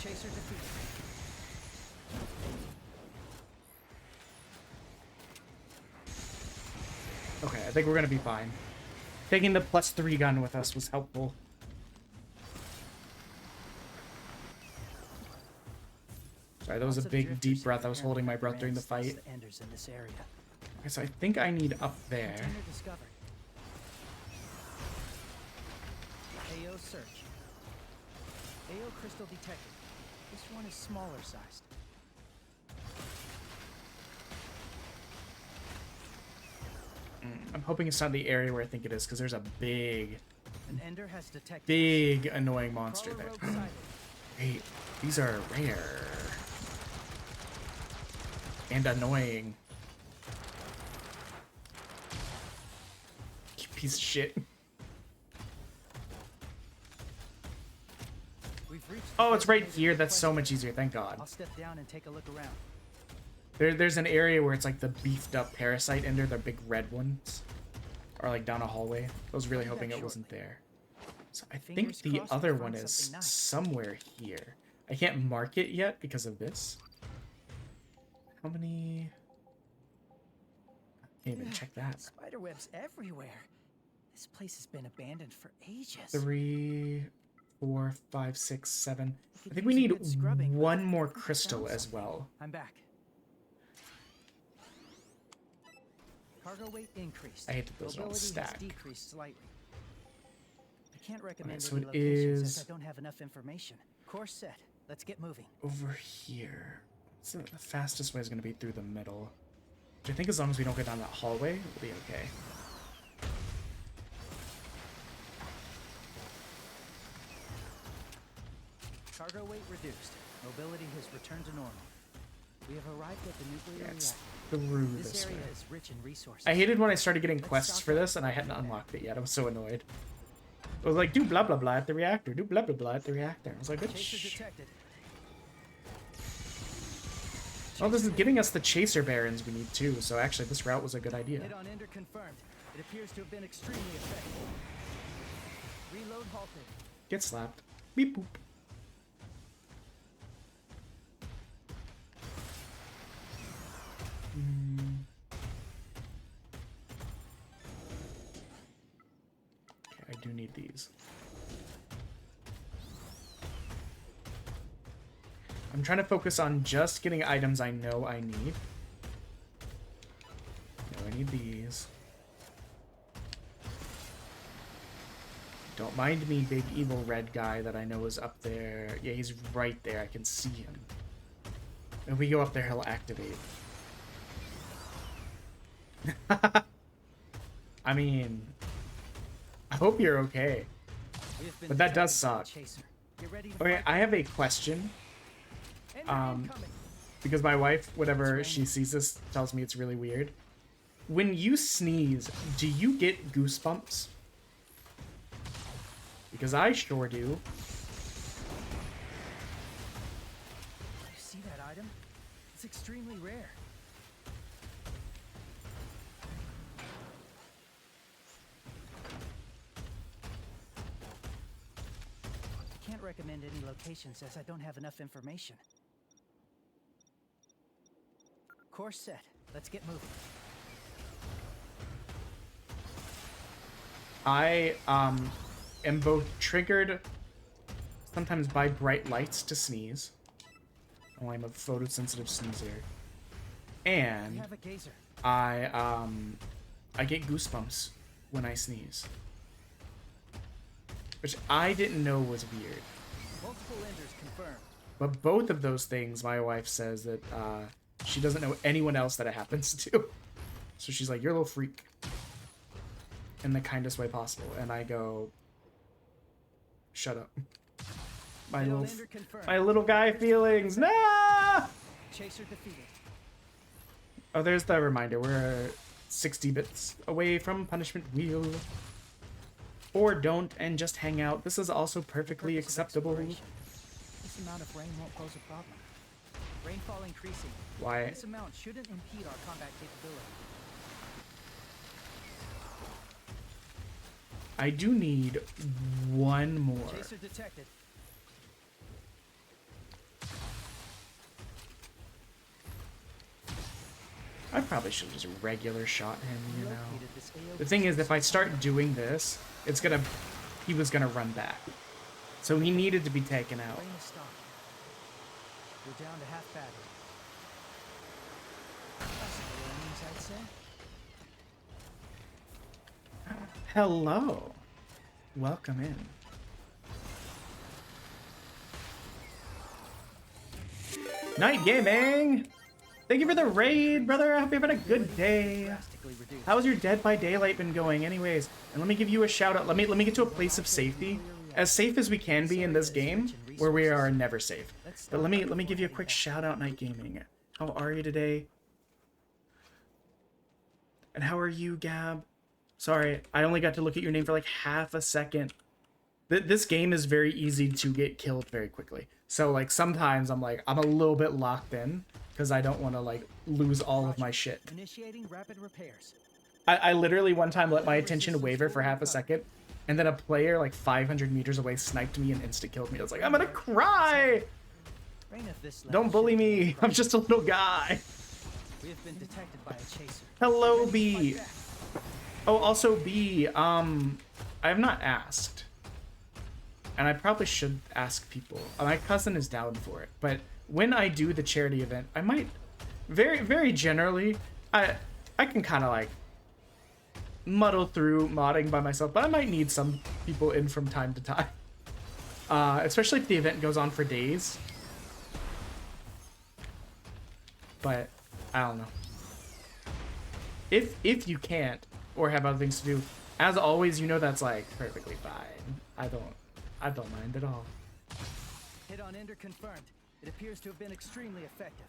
Chaser defeated. Okay, I think we're gonna be fine. Taking the +3 gun with us was helpful. Sorry, that was a Lots of big, drifters deep have breath. I was apparently holding my left breath during the rings next fight. to Enders in this area. Okay, so I think I need up there. Container discovered. AO search. AO crystal detected. This one is smaller sized. I'm hoping it's not the area where I think it is, because there's a big, An Ender has detected. big annoying monster Crawler there. rogue sighted. Wait, these are rare. And annoying. You piece of shit. We've reached the Oh, it's right designated here. That's so request much area. easier. Thank God. I'll step down and take a look around. There's an area where it's like the beefed up parasite ender, the big red ones. Or like down a hallway. I was really I'll do hoping that it wasn't shortly. there. So I think Fingers the crossed we other find one is something nice. somewhere here. I can't mark it yet because of this. How many? Can't even check that. Spiderwebs everywhere. This place has been abandoned for ages. 3, 4, 5, 6, 7. could I think we use a need good scrubbing, but one I more think I crystal found as something. well. I'm back. Cargo weight increased. I hate that those don't Mobility stack. has decreased slightly. I can't recommend so any it locations is- as I don't have enough information. Course set. Let's get moving. Over here. So the fastest way is going to be through the middle. Which I think as long as we don't go down that hallway, we'll be okay. Cargo weight reduced. Mobility has returned to normal. We have arrived at the nuclear Yeah, it's reactor. through This this way. area is rich in resources. I hated when I started getting Let's quests stock for up this and I hadn't before we unlocked it yet. I was so annoyed. It was like, do blah blah blah at the reactor, do blah blah blah at the reactor. I was like, Chaser bitch. detected. Oh, this is giving us the chaser barons we need too, so actually this route was a good idea. Hit on Ender confirmed. It appears to have been extremely effective. Reload halted. Get slapped. Beep boop. Okay, I do need these. I'm trying to focus on just getting items I know I need. No, I need these. Don't mind me, big evil red guy that I know is up there. Yeah, he's right there. I can see him. If we go up there, he'll activate. I mean, I hope you're okay. We have been But that does detected by the suck. Chaser. Get ready to Okay, fight. I have a question. Ender incoming. Because my wife, whenever It's she raining. sees this, tells me it's really weird. When you sneeze, do you get goosebumps? Because I sure do. You see that item? It's extremely rare. I can't recommend any locations as I don't have enough information. Course set. Let's get moving. I am both triggered sometimes by bright lights to sneeze. Oh, I'm a photosensitive sneezer. We And have a gazer. I get goosebumps when I sneeze. Which I didn't know was weird. Multiple Enders confirmed. But both of those things, my wife says that she doesn't know anyone else that it happens to. So she's like, you're a little freak. In the kindest way possible. And I go, shut up. Hit on Ender confirmed. My little guy feelings. Nah! Chaser defeated. Oh, there's the reminder. We're 60 bits away from punishment wheel. Or don't and just hang out. This is also perfectly Purpose of acceptable. exploration. This amount of rain won't pose a problem. Rainfall increasing. Why? This amount shouldn't impede our combat capability. I do need one more. Chaser detected. I probably should have just regular shot him, you know. Located this The thing is, if I start doing this, he was gonna run back. So he needed to be taken out. Brain is stopped. We're down to half battery. Classical earnings, I'd say. Hello. Welcome in. Night Gaming! Thank you for the raid, brother. I hope you're having a good day. Drastically reduced. How has your Dead by Daylight been going anyways? And let me give you a shout out. Let me get to a place of safety. As safe as we can be in this game, where we are never safe. But let me give you a quick shout out, Night Gaming. How are you today? And how are you, Gab? Sorry, I only got to look at your name for like half a second. This game is very easy to get killed very quickly. So like sometimes I'm a little bit locked in because I don't want to like lose all of my shit. Initiating rapid repairs. I literally one time let my attention waver for half a second, and then a player like 500 meters away sniped me and insta-killed me. I was like, I'm gonna cry! Brain of this Don't bully me, I'm just a little guy. We have been detected by a chaser. Hello, B. Oh, also B, I have not asked. And I probably should ask people. My cousin is down for it, but when I do the charity event, I might, very generally, I can kind of like muddle through modding by myself, but I might need some people in from time to time. Especially if the event goes on for days. But I don't know. If you can't or have other things to do, as always, you know that's like perfectly fine. I don't mind at all. Hit on Ender confirmed. It appears to have been extremely effective.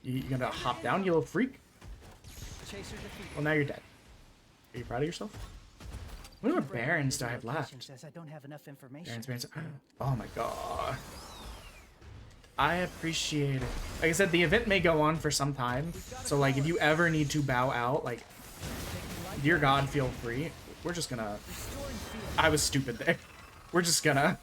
You gonna hop down, you little freak? Chaser defeated. Well, now you're dead. Are you proud of yourself? What more barons do I have left? Says I don't have enough information. Barons. Oh my god. I appreciate it. Like I said, the event may go on for some time. So like if you ever need to bow out, like, dear God, feel free. We're just gonna... I was stupid there. We're just gonna...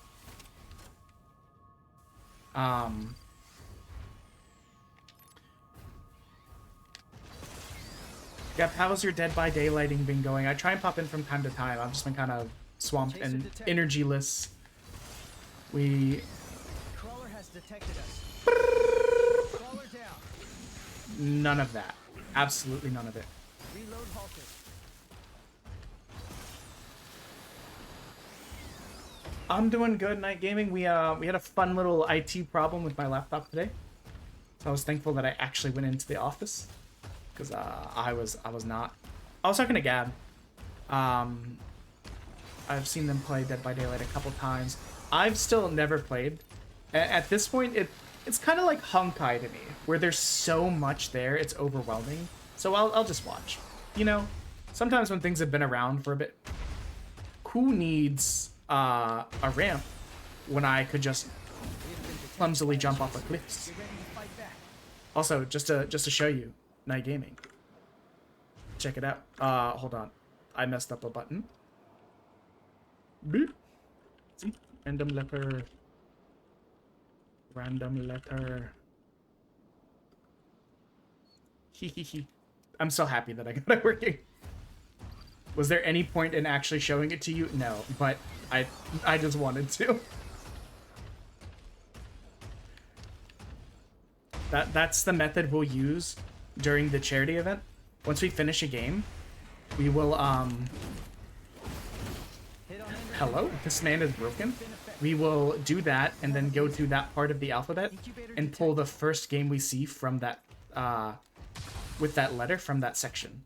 Yep, how's your Dead by Daylighting been going? I try and pop in from time to time. I've just been kind of swamped and energyless. Crawler has detected us. Crawler down. None of that. Absolutely none of it. Reload halted. I'm doing good, Night Gaming. We had a fun little IT problem with my laptop today. So I was thankful that I actually went into the office. Because I was not. I was talking to Gab. I've seen them play Dead by Daylight a couple times. I've still never played. At this point, it's kind of like Honkai to me, where there's so much there, it's overwhelming. So I'll just watch. You know, sometimes when things have been around for a bit, who needs a ramp when I could just clumsily jump off of cliffs? Also, just to show you. Night Gaming. Check it out. Hold on. I messed up a button. Beep. See? Random letter. Random letter. Hehehe. I'm so happy that I got it working. Was there any point in actually showing it to you? No, but I just wanted to. That's the method we'll use during the charity event. Once we finish a game, we will hello, this man is broken. We will do that and then go to that part of the alphabet and pull the first game we see from that with that letter from that section,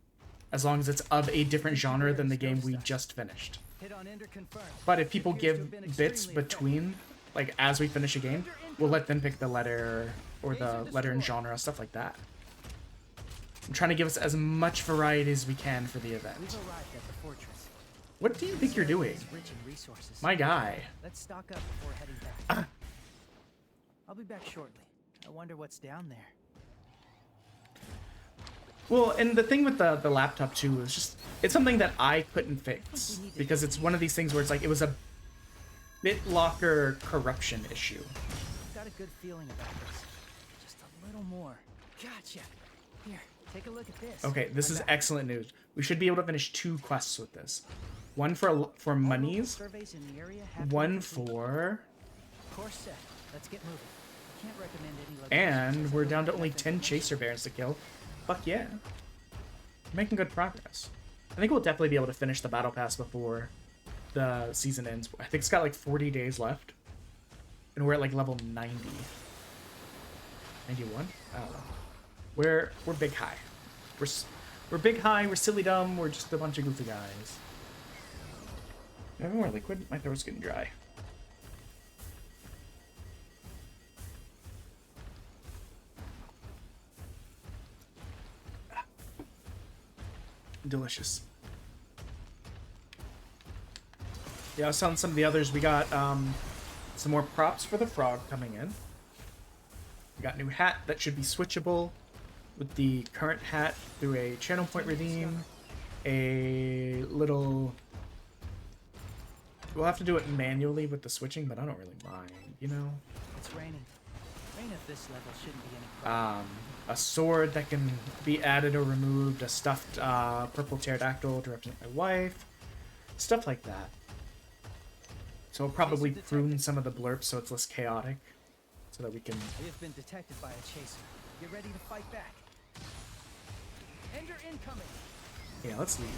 as long as it's of a different genre than the game we just finished. But if people give bits between, like as we finish a game, we'll let them pick the letter or the letter and genre, stuff like that. I'm trying to give us as much variety as we can for the event. What do you think you're doing? My guy. Let's stock up before heading back. I'll be back shortly. I wonder what's down there. Well, and the thing with the laptop too is just, it's something that I couldn't fix because it's one of these things where it's like, it was a BitLocker corruption issue. I've got a good feeling about this. Just a little more. Gotcha. Here, Take a look at this. Okay, this is excellent news. We should be able to finish 2 quests with this. One for All local monies, surveys in the area have been one complete. for... Course set. Let's get moving. Can't recommend any locations And as we're I down to don't only have 10 information. chaser bears to kill. Fuck yeah. We're making good progress. I think we'll definitely be able to finish the battle pass before the season ends. I think it's got like 40 days left. And we're at like level 90. 91? I don't know. We're big high. We're big high, we're silly dumb, we're just a bunch of goofy guys. Do I have more liquid? My throat's getting dry. Delicious. Yeah, I was telling some of the others, we got some more props for the frog coming in. We got a new hat that should be switchable with the current hat through a channel point redeem. A little... We'll have to do it manually with the switching, but I don't really mind, you know? It's raining. Rain at this level shouldn't be any problem. A sword that can be added or removed, a stuffed purple pterodactyl to represent my wife, stuff like that. So we'll probably prune some of the blurps so it's less chaotic, so that we can... We have been detected by a chaser. Get ready to fight back. Ender incoming. Yeah, let's leave.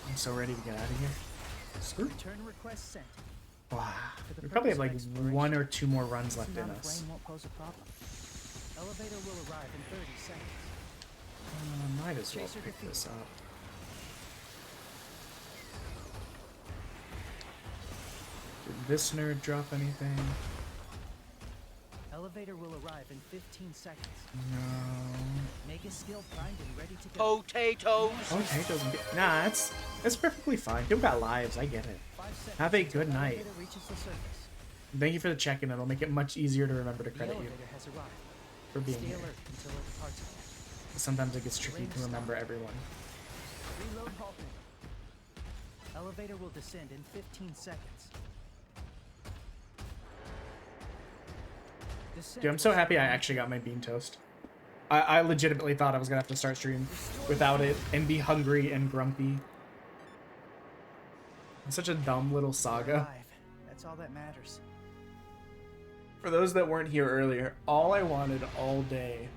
I'm so ready to get out of here. Screw. Return request sent. Wow. For the We probably have like purpose of exploration, 1 or 2 more runs left Some in amount of us. rain won't pose a problem. Elevator will arrive in 30 seconds. Might as well Chaser pick defeated. this up. Did this nerd drop anything? Elevator will arrive in 15 seconds. No. Mega skill primed and ready to go. Potatoes. Okay, doesn't get... Nah, it's perfectly fine. People got lives, I get it. 5 seconds Have a until good night. elevator reaches the surface. Thank you for the check-in. It'll make it much easier to remember to The credit you elevator has arrived. for being Stay here. alert until it departs. Sometimes it gets tricky to remember everyone. Reload halted. Elevator will descend in 15 seconds. Descent Dude, I'm so will happy I start actually got my bean toast. I legitimately thought I was gonna have to start stream without it and be hungry and grumpy. It's such a dumb little saga. alive. That's all that matters. For those that weren't here earlier, all I wanted all day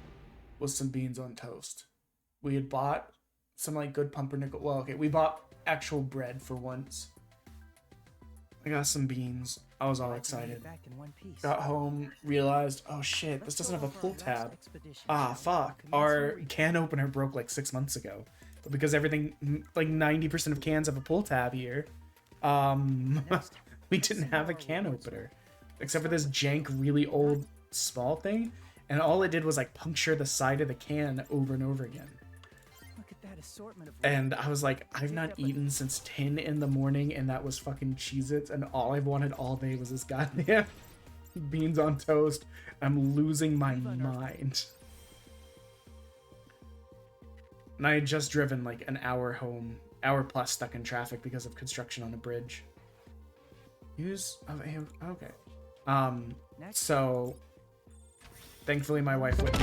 was some beans on toast. We had bought some like good pumpernickel. Well, okay, we bought actual bread for once. I got some beans. I was all Glad to make it excited. back in one piece. Got home, realized, oh shit, this doesn't have a Let's go pull over our last tab. expedition, Ah, shall we? fuck. Commence Our your recap. can opener broke like 6 months ago. But because everything, like 90% of cans have a pull tab here, Next, we didn't have a can opener. Except for this jank, really old, small thing. And all it did was like puncture the side of the can over and over again. Look at that assortment of And I was like, I've not eaten since 10 in the morning, and that was fucking Cheez-Its, and all I've wanted all day was this goddamn beans on toast. I'm losing my mind. And I had just driven like an hour home, hour plus stuck in traffic because of construction on a bridge. Use okay. Next. So thankfully my wife wouldn't.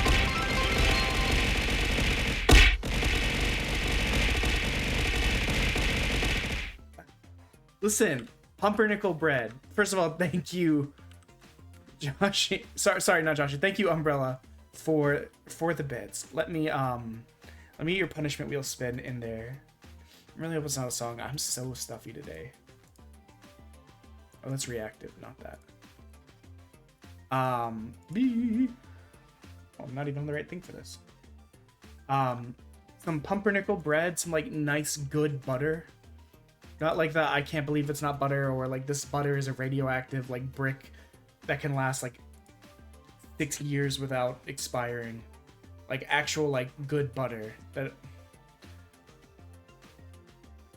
Listen, pumpernickel bread. First of all, thank you, Josh. Sorry, not Josh. Thank you, Umbrella, for the bits. Let me get your punishment wheel spin in there. I really hope it's not a song. I'm so stuffy today. Oh, that's reactive, not that. B. Oh, I'm not even on the right thing for this. Some pumpernickel bread, some like nice good butter. Not like that I can't believe it's not butter, or like this butter is a radioactive like brick that can last like 6 years without expiring. Like actual like good butter. That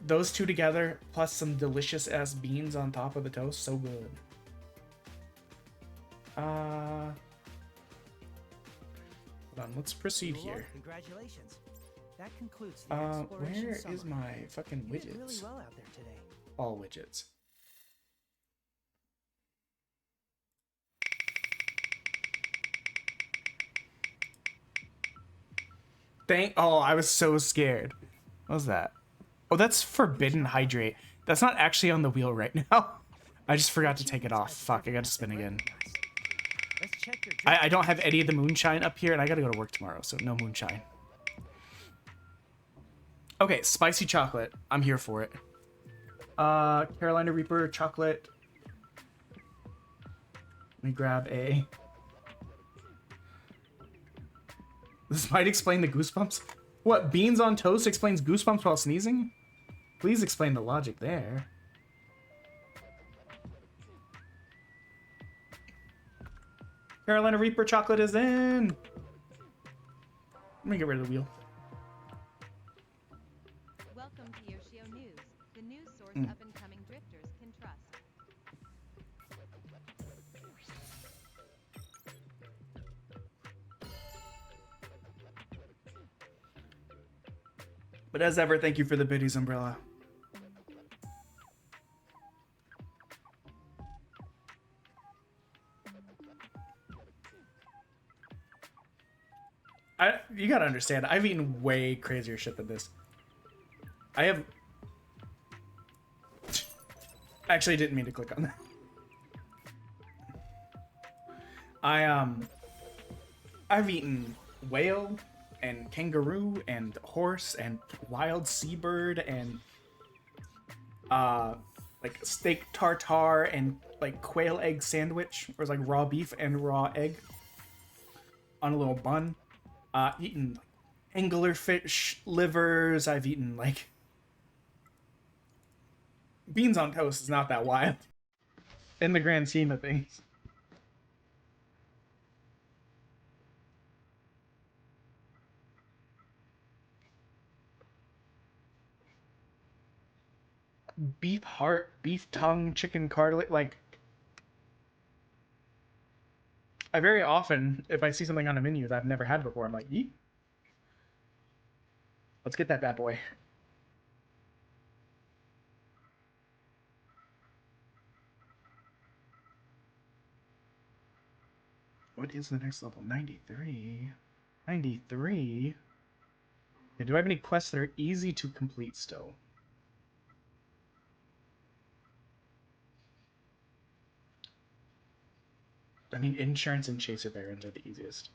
those two together plus some delicious ass beans on top of the toast, so good. Hold on, let's proceed You are. here. Congratulations. That concludes the exploration Where summary. is my fucking You did really widgets? well out there today. All widgets. Oh, I was so scared. What was that? Oh, that's forbidden hydrate. That's not actually on the wheel right now. I just forgot to take it off. Fuck, I gotta spin again. Let's check your I don't have any of the moonshine up here, and I gotta go to work tomorrow, so no moonshine. Okay, spicy chocolate. I'm here for it. Carolina Reaper chocolate. Let me grab a... This might explain the goosebumps. What, beans on toast explains goosebumps while sneezing? Please explain the logic there. Carolina Reaper chocolate is in! Let me get rid of the wheel. Welcome to Yoshio News, the news source up-and-coming drifters can trust. But as ever, thank you for the biddies, Umbrella. You gotta understand, I've eaten way crazier shit than this. I have... Actually, I didn't mean to click on that. I've eaten whale and kangaroo and horse and wild seabird and like steak tartare and like quail egg sandwich, where it's like raw beef and raw egg on a little bun. Eaten anglerfish livers. I've eaten like beans on toast is not that wild in the grand scheme of things. Beef heart, beef tongue, chicken cartilage, like I very often, if I see something on a menu that I've never had before, I'm like, yeet. Let's get that bad boy. What is the next level? 93. 93? Okay, do I have any quests that are easy to complete still? I mean, insurance and chaser barons are the easiest.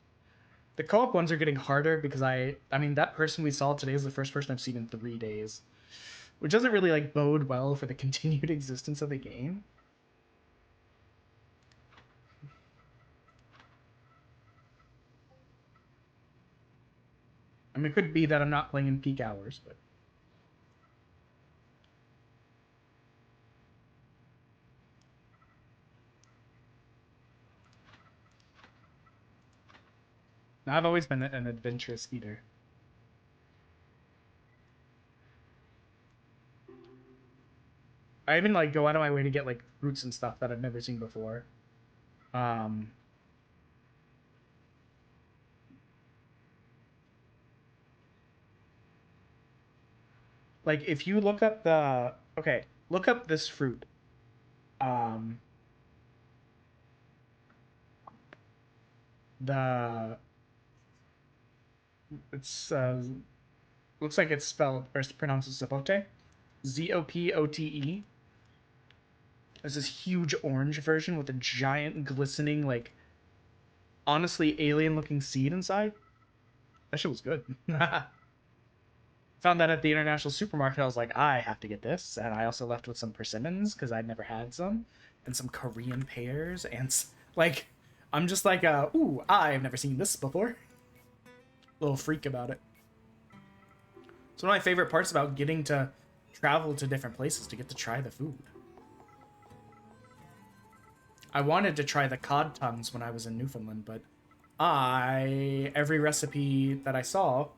The co-op ones are getting harder because I mean, that person we saw today is the first person I've seen in 3 days. Which doesn't really, like, bode well for the continued existence of the game. I mean, it could be that I'm not playing in peak hours, but... I've always been an adventurous eater. I even, like, go out of my way to get, like, fruits and stuff that I've never seen before. Like, if you look up the... Okay, look up this fruit. It's, looks like it's spelled, or it's pronounced Zapote. Zopote. There's this huge orange version with a giant glistening, like, honestly alien-looking seed inside. That shit was good. Found that at the international supermarket. I was like, I have to get this. And I also left with some persimmons because I'd never had some, and some Korean pears, and like, I'm just like, ooh, I've never seen this before. Little freak about it. It's one of my favorite parts about getting to travel to different places to get to try the food. I wanted to try the cod tongues when I was in Newfoundland, but every recipe that I saw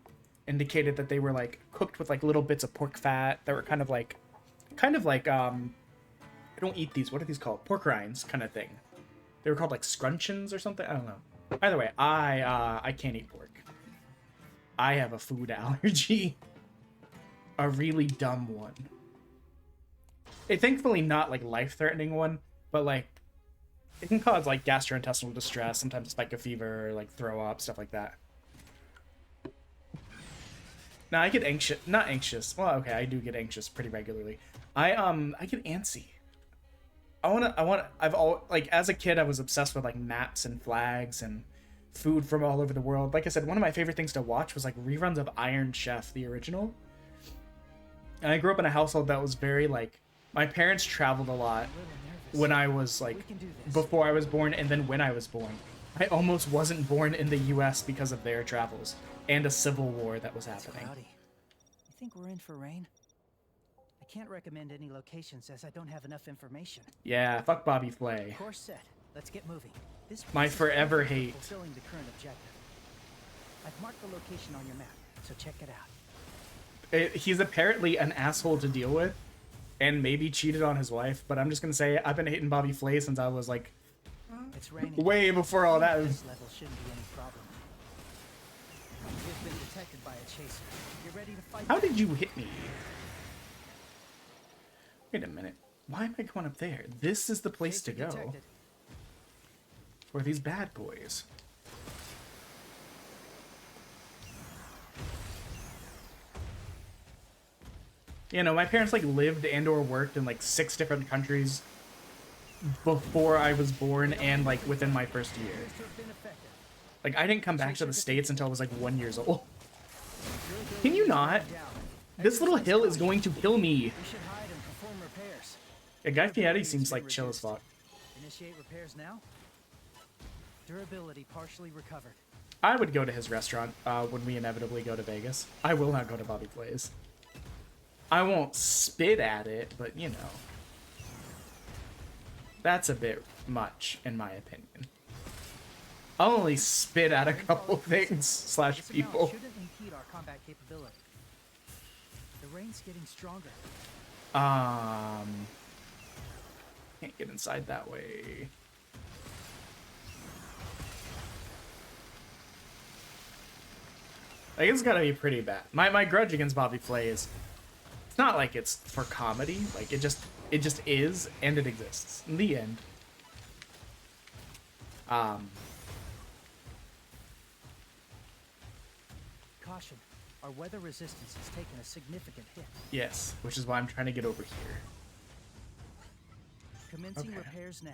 indicated that they were like cooked with like little bits of pork fat that were kind of like I don't eat these. What are these called? Pork rinds kind of thing. They were called like scrunchions or something. I don't know. Either way, I can't eat pork. I have a food allergy. A really dumb one. Thankfully not like life-threatening one, but like it can cause like gastrointestinal distress, sometimes spike a fever, like throw up, stuff like that. Now I get anxious, not anxious. Well, okay, I do get anxious pretty regularly. I get antsy. I've all like as a kid I was obsessed with like maps and flags and food from all over the world. Like I said, one of my favorite things to watch was like reruns of Iron Chef, the original. And I grew up in a household that was very like my parents traveled a lot when I was like before I was born and then when I was born. I almost wasn't born in the US because of their travels and a civil war that was happening. Cloudy. You think we're in for rain? I can't recommend any locations as I don't have enough information. Yeah, fuck Bobby Flay. Course set. Let's get moving. This My place is forever perfect for hate. fulfilling the current objective. I've marked the location on your map, so check it out. He's apparently an asshole to deal with and maybe cheated on his wife, but I'm just gonna say I've been hating Bobby Flay since I was like It's raining. way before all that. This level shouldn't be any problem. We've been detected by a chaser. You're ready to fight? How did you hit me? Wait a minute. Why am I going up there? This is the place to Chaser go detected. for these bad boys. You know, my parents like lived and or worked in like 6 different countries before I was born and like within my first year. Appears to have been effective. Like I didn't come back to the States until I was like 1 year old. Can you not? Down. This little hill is going to kill me. We should hide and perform repairs. Yeah, Guy Fieri seems like chill as fuck. Initiate repairs now. Durability partially recovered. I would go to his restaurant when we inevitably go to Vegas. I will not go to Bobby Flay's. I won't spit at it, but you know. That's a bit much, in my opinion. I'll only spit at a couple things slash This amount people. shouldn't impede our combat capability. The rain's getting stronger. Can't get inside that way. Like, it's gotta be pretty bad. My grudge against Bobby Flay is, it's not like it's for comedy. Like, it just is, and it exists. In the end. Caution. Our weather resistance has taken a significant hit. Yes, which is why I'm trying to get over here. Commencing Okay. repairs now.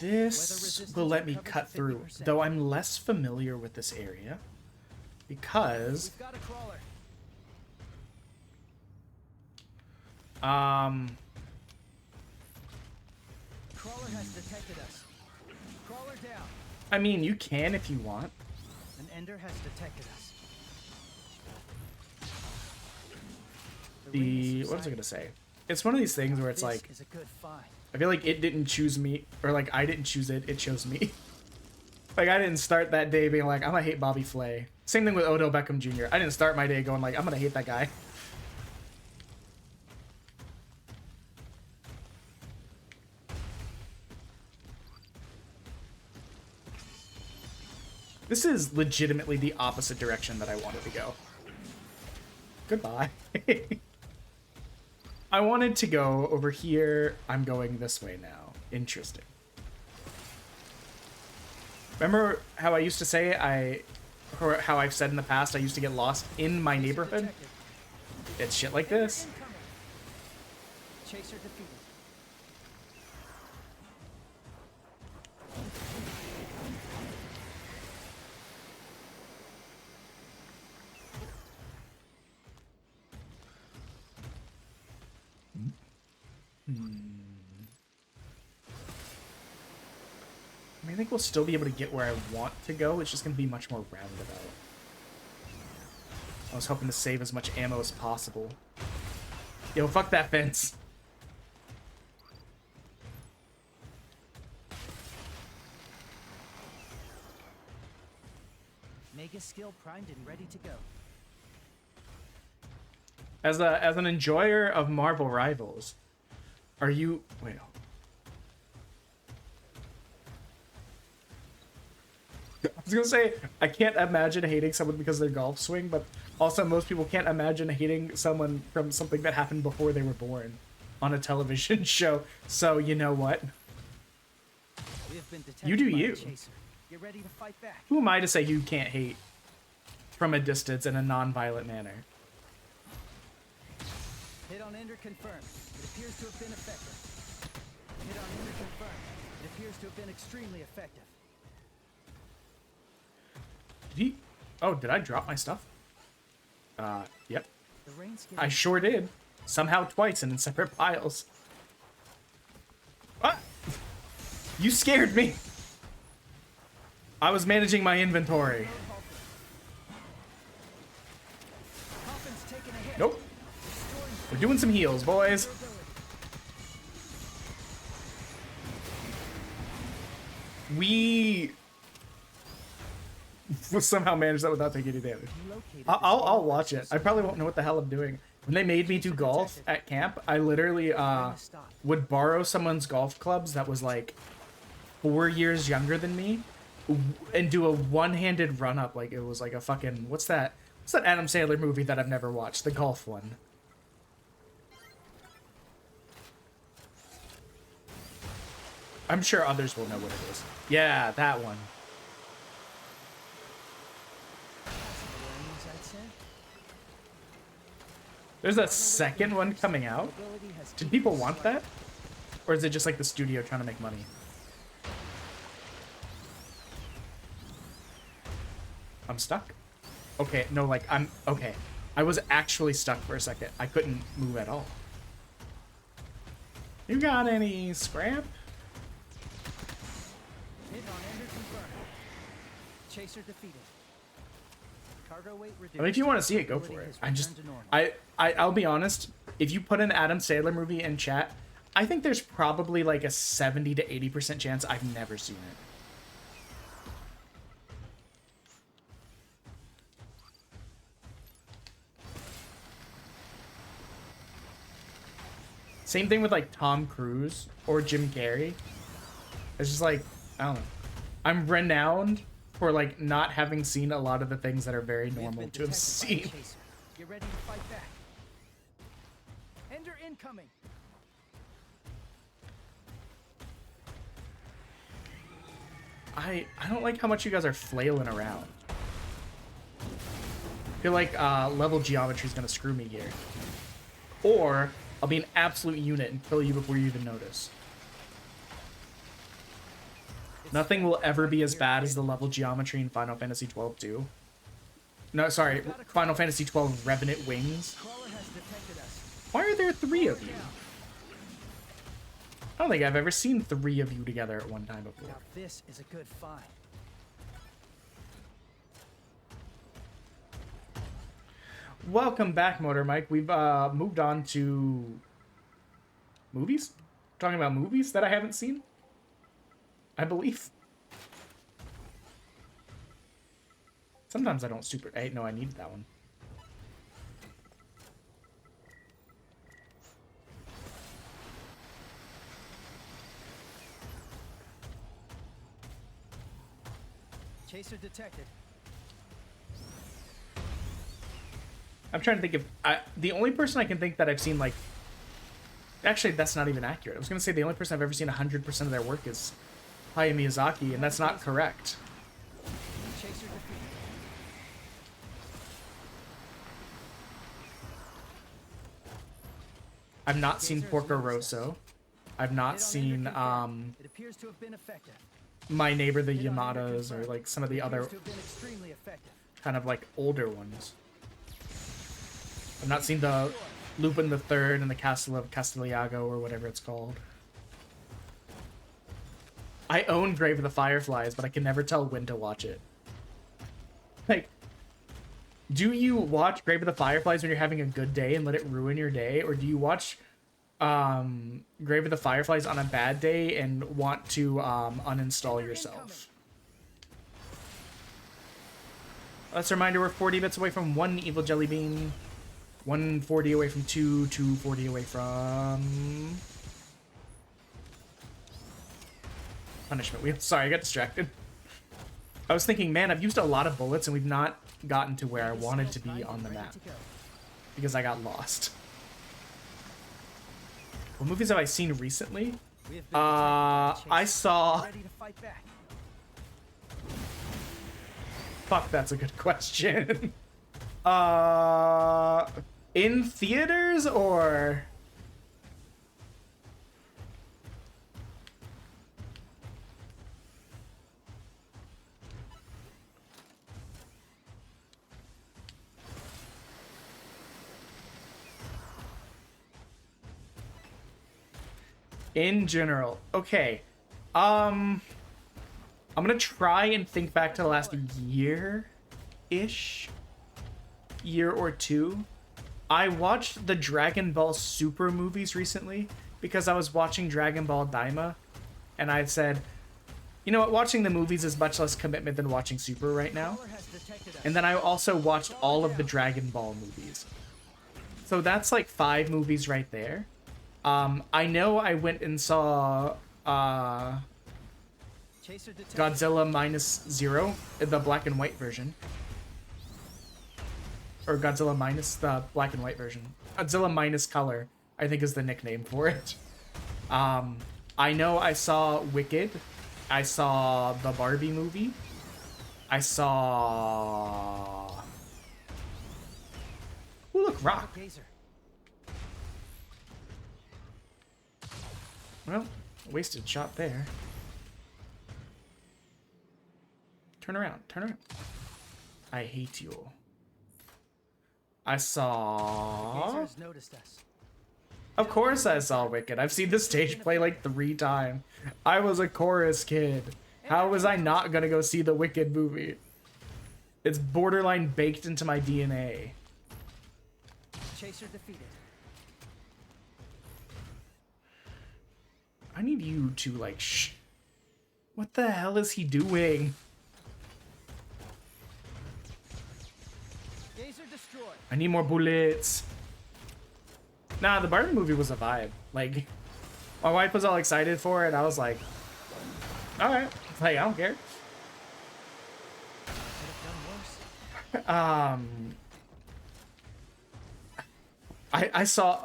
This will let me cut through, though I'm less familiar with this area because We've got a crawler. Crawler has detected us. Crawler down. I mean, you can if you want. An ender has detected us. The what was I gonna say? It's one of these things where it's This like is a good find. I feel like it didn't choose me, or like I didn't choose it. It chose me. Like I didn't start that day being like I'm gonna hate Bobby Flay. Same thing with Odell Beckham Jr. I didn't start my day going like I'm gonna hate that guy. This is legitimately the opposite direction that I wanted to go. Goodbye. I wanted to go over here. I'm going this way now. Interesting. Remember how I used to say or how I've said in the past I used to get lost in my neighborhood? Detected. It's shit like this. Incoming. Chaser defeated. I mean, I think we'll still be able to get where I want to go. It's just going to be much more roundabout. I was hoping to save as much ammo as possible. Yo, fuck that fence. Mega skill primed and ready to go. As an enjoyer of Marvel Rivals, are you... Wait. I was gonna say, I can't imagine hating someone because of their golf swing, but also most people can't imagine hating someone from something that happened before they were born on a television show. So, you know what? We have been detected You do by a you. chaser. Get ready to fight back. Who am I to say you can't hate? from a distance in a non-violent manner. Hit on ender confirmed. It appears to have been effective. Hit on ender confirmed. It appears to have been extremely effective. Did he? Oh, did I drop my stuff? Yep. The rain's I sure did. Somehow twice and in separate piles. Ah! You scared me. I was managing my inventory. Coffin's taking a hit. Nope. We're doing some heals, boys. We will somehow manage that without taking any damage. I'll watch it. I probably won't know what the hell I'm doing. When they made me do golf at camp, I literally would borrow someone's golf clubs that was like 4 years younger than me and do a one-handed run-up like it was like a fucking... What's that Adam Sandler movie that I've never watched? The golf one. I'm sure others will know what it is. Yeah, that one. There's a second one coming out. Did people want that? Or is it just like the studio trying to make money? I'm stuck. Okay, no, like, okay. I was actually stuck for a second. I couldn't move at all. You got any scrap? Hit on ender confirmed. Chaser defeated. Cargo weight reduced. I mean, if you want to see it, go for it. I'll be honest. If you put an Adam Sandler movie in chat, I think there's probably like a 70 to 80% chance I've never seen it. Same thing with like Tom Cruise or Jim Carrey. It's just like, I don't know. I'm renowned for like not having seen a lot of the things that are very normal to have seen. Get ready to fight back. Ender incoming. I don't like how much you guys are flailing around. I feel like level geometry is gonna screw me here. Or I'll be an absolute unit and kill you before you even notice. Nothing will ever be as bad as the level geometry in Final Fantasy XII 2. No, sorry, Final Fantasy XII Revenant Wings. Why are there 3 of you? I don't think I've ever seen 3 of you together at one time before. Now this is a good find. Welcome back, Motor Mike. We've moved on to movies? Talking about movies that I haven't seen? I believe. Sometimes I don't super... Hey, no, I need that one. Chaser detected. I'm trying to think of... the only person I can think that I've seen, like... Actually, that's not even accurate. I was going to say the only person I've ever seen 100% of their work is Hayao Miyazaki, and that's not correct. Chaser defeated. I've not seen Porco Rosso. I've not seen, It appears to have been effective. My Neighbor the Yamadas, or, like, some of the other Appears to have been extremely effective. kind of, like, older ones. I've not seen the Lupin the Third and the Castle of Castigliago, or whatever it's called. I own Grave of the Fireflies, but I can never tell when to watch it. Like, do you watch Grave of the Fireflies when you're having a good day and let it ruin your day? Or do you watch Grave of the Fireflies on a bad day and want to uninstall yourself? Let's reminder, we're 40 bits away from 1 evil jelly bean. 140 away from 2, 240 away from... punishment. Sorry, I got distracted. I was thinking, man, I've used a lot of bullets and we've not gotten to where I wanted to be on the map. Because I got lost. What movies have I seen recently? I saw... Fuck, that's a good question. In theaters or? In general. Okay. I'm gonna try and think back to the last year-ish. Year or two. I watched the Dragon Ball Super movies recently because I was watching Dragon Ball Daima, and I said, you know what, watching the movies is much less commitment than watching Super right now. And then I also watched all of the Dragon Ball movies. So that's like 5 movies right there. I know I went and saw Godzilla minus Zero, the black and white version. Or Godzilla minus the black and white version. Godzilla minus color, I think is the nickname for it. I know I saw Wicked. I saw the Barbie movie. I saw... Ooh, look, Rock. Well, wasted shot there. Turn around, turn around. I hate you. I saw... Of course I saw Wicked. I've seen the stage play like 3 times. I was a chorus kid. How was I not gonna go see the Wicked movie? It's borderline baked into my DNA. Chaser defeated. I need you to like What the hell is he doing? I need more bullets. Nah, the Barbie movie was a vibe. Like, my wife was all excited for it. I was like, all right, like I don't care. I saw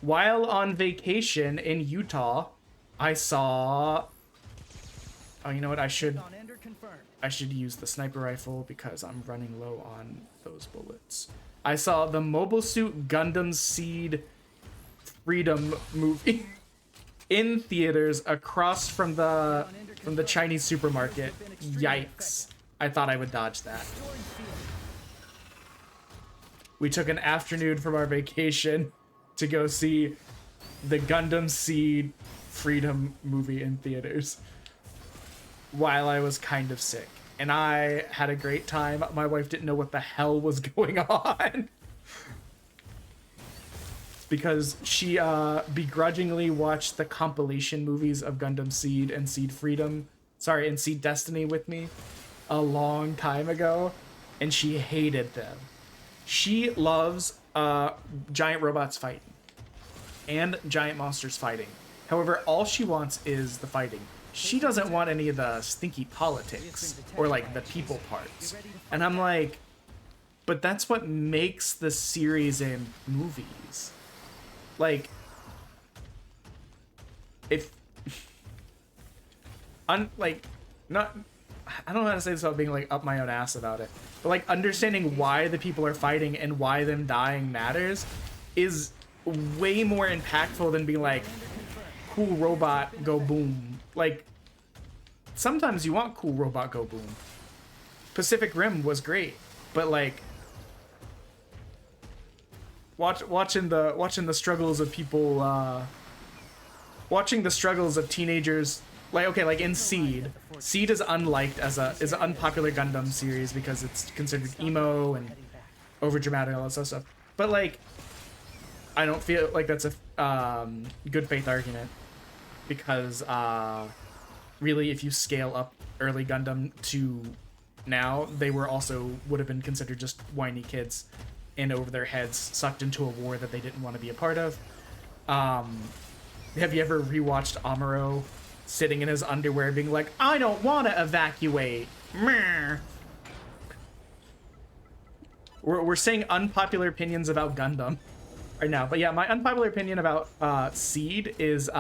while on vacation in Utah, I saw. Oh, you know what? I should use the sniper rifle because I'm running low on those bullets. I saw the Mobile Suit Gundam Seed Freedom movie in theaters across from the Chinese supermarket. Yikes. I thought I would dodge that. We took an afternoon from our vacation to go see the Gundam Seed Freedom movie in theaters while I was kind of sick. And I had a great time. My wife didn't know what the hell was going on. Because she begrudgingly watched the compilation movies of Gundam Seed and Seed Freedom. Sorry, and Seed Destiny with me a long time ago. And she hated them. She loves giant robots fighting. And giant monsters fighting. However, all she wants is the fighting. She doesn't want any of the stinky politics or like the people parts. And I'm like, but that's what makes the series and movies. Like, if like, not, I don't know how to say this without being like up my own ass about it, but like understanding why the people are fighting and why them dying matters is way more impactful than being like, cool robot go boom. Like, sometimes you want cool robot go boom. Pacific Rim was great, but like watching the struggles of people, watching the struggles of teenagers. Like, okay, like in Seed is unliked as is an unpopular Gundam series because it's considered emo and overdramatic and all that stuff. But like, I don't feel like that's a good faith argument because really, if you scale up early Gundam to now, they would have been considered just whiny kids in over their heads, sucked into a war that they didn't want to be a part of. Have you ever rewatched Amuro sitting in his underwear being like, I don't want to evacuate? Meh. We're saying unpopular opinions about Gundam right now. But yeah, my unpopular opinion about Seed is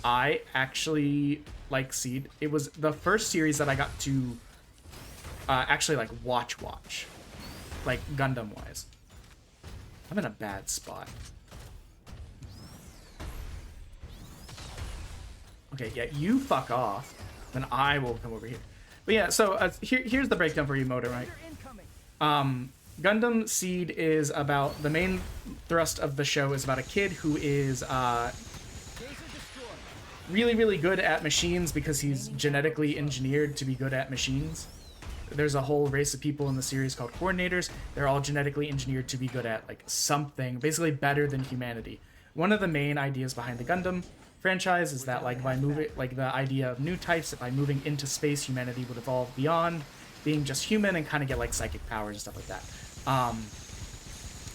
I actually like Seed. It was the first series that I got to actually like watch, like Gundam wise. I'm in a bad spot. Okay, yeah, you fuck off. Then I will come over here. But yeah, so here's the breakdown for you, Motor, right? Gundam Seed is about, the main thrust of the show is about a kid who is really, really good at machines because he's genetically engineered to be good at machines. There's a whole race of people in the series called coordinators. They're all genetically engineered to be good at like something, basically better than humanity. One of the main ideas behind the Gundam franchise is that like by moving, like the idea of new types, that by moving into space, humanity would evolve beyond being just human and kind of get like psychic powers and stuff like that.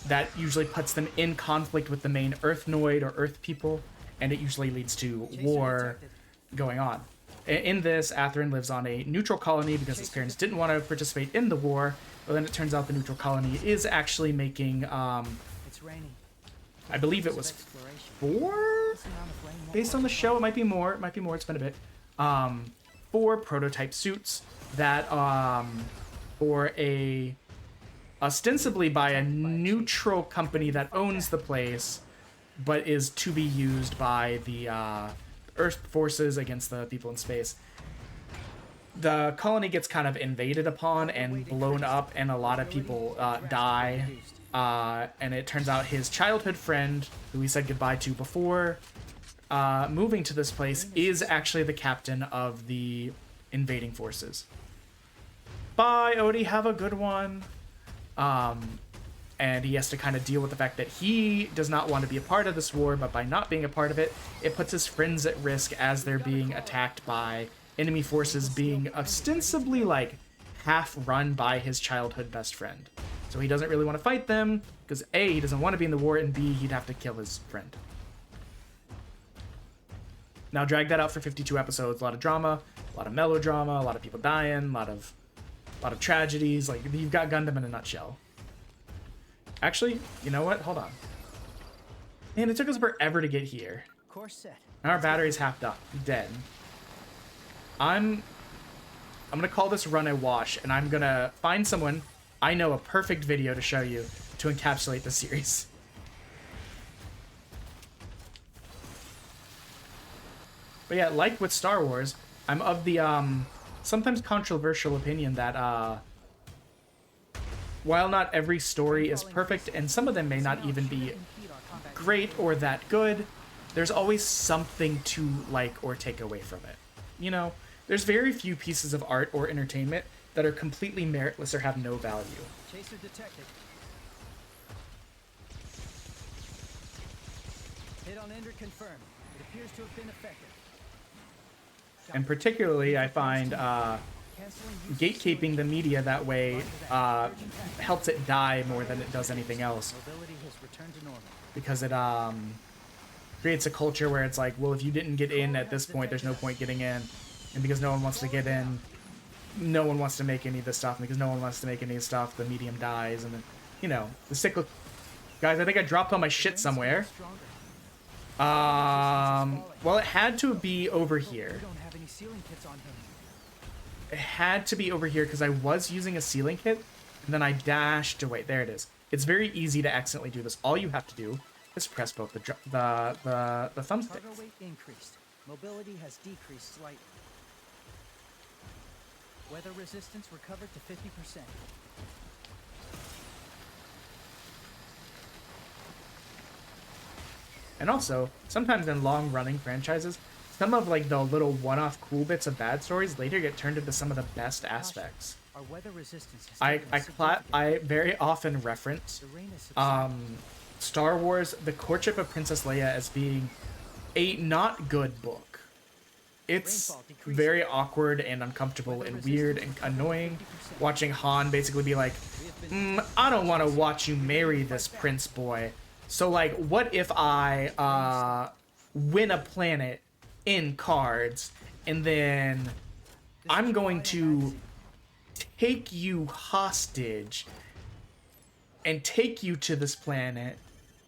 That usually puts them in conflict with the main Earthnoid or Earth people, and it usually leads to war going on. In this, Atherin lives on a neutral colony because his parents didn't want to participate in the war, but then it turns out the neutral colony is actually making, It's raining. I believe it was 4? Based on the show, it might be more, it's been a bit. 4 prototype suits that, for a, ostensibly by a neutral company that owns the place, but is to be used by the, Earth forces against the people in space. The colony gets kind of invaded upon and blown up, and a lot of people die. And it turns out his childhood friend, who he said goodbye to before moving to this place, is actually the captain of the invading forces. Bye, Odie. Have a good one. And he has to kind of deal with the fact that he does not want to be a part of this war, but by not being a part of it, it puts his friends at risk as they're being attacked by enemy forces being ostensibly like half run by his childhood best friend. So he doesn't really want to fight them because A, he doesn't want to be in the war, and B, he'd have to kill his friend. Now drag that out for 52 episodes, a lot of drama, a lot of melodrama, a lot of people dying, a lot of tragedies. Like, you've got Gundam in a nutshell. Actually, you know what? Hold on. Man, it took us forever to get here. Course set. And our battery's half dead. I'm gonna call this run a wash, and I'm gonna find someone I know a perfect video to show you to encapsulate the series. But yeah, like with Star Wars, I'm of the sometimes controversial opinion that while not every story is perfect, and some of them may not even be great or that good, there's always something to like or take away from it. You know, there's very few pieces of art or entertainment that are completely meritless or have no value. Chaser detected. Hit on Ender confirmed. It appears to have been effective. And particularly, I find gatekeeping the media that way helps it die more than it does anything else. Mobility has returned to normal. Because it creates a culture where it's like, well, if you didn't get in at this point, there's no point getting in. And because no one wants to get in, no one wants to make any of this stuff. And because no one wants to make any of this stuff, the medium dies. And then, you know, the cyclic... Guys, I think I dropped all my shit somewhere. Well, it had to be over here. We don't have any sealing kits on him. It had to be over here because I was using a sealing kit, and then I dashed away. There it is. It's very easy to accidentally do this. All you have to do is press both the thumbsticks. Cargo weight increased. Mobility has decreased slightly. Weather resistance recovered to 50%. And also, sometimes in long-running franchises, some of like the little one-off cool bits of bad stories later get turned into some of the best aspects. Our weather resistance has I very often reference The rain is subsiding. Star Wars: The Courtship of Princess Leia as being a not good book. It's very awkward and uncomfortable and weird and annoying watching Han basically be like, I don't want to watch you marry this prince boy. So like, what if I win a planet in cards and then I'm going to take you hostage and take you to this planet.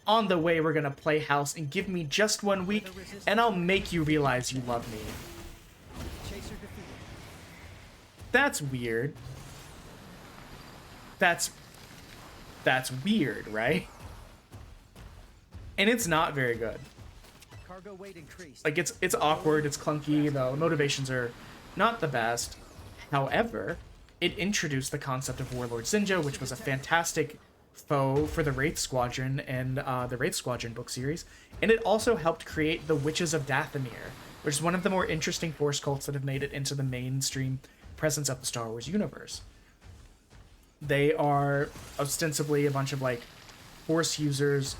On the way, we're gonna play house and give me just 1 week, and I'll make you realize you love me. Chaser defeated. That's weird. that's weird, right? And it's not very good. Cargo weight increased. Like it's awkward, it's clunky, the motivations are not the best. However, it introduced the concept of Warlord Zinjo, which was a fantastic foe for the Wraith Squadron and the Wraith Squadron book series, and it also helped create the Witches of Dathomir, which is one of the more interesting Force cults that have made it into the mainstream presence of the Star Wars universe. They are ostensibly a bunch of like Force users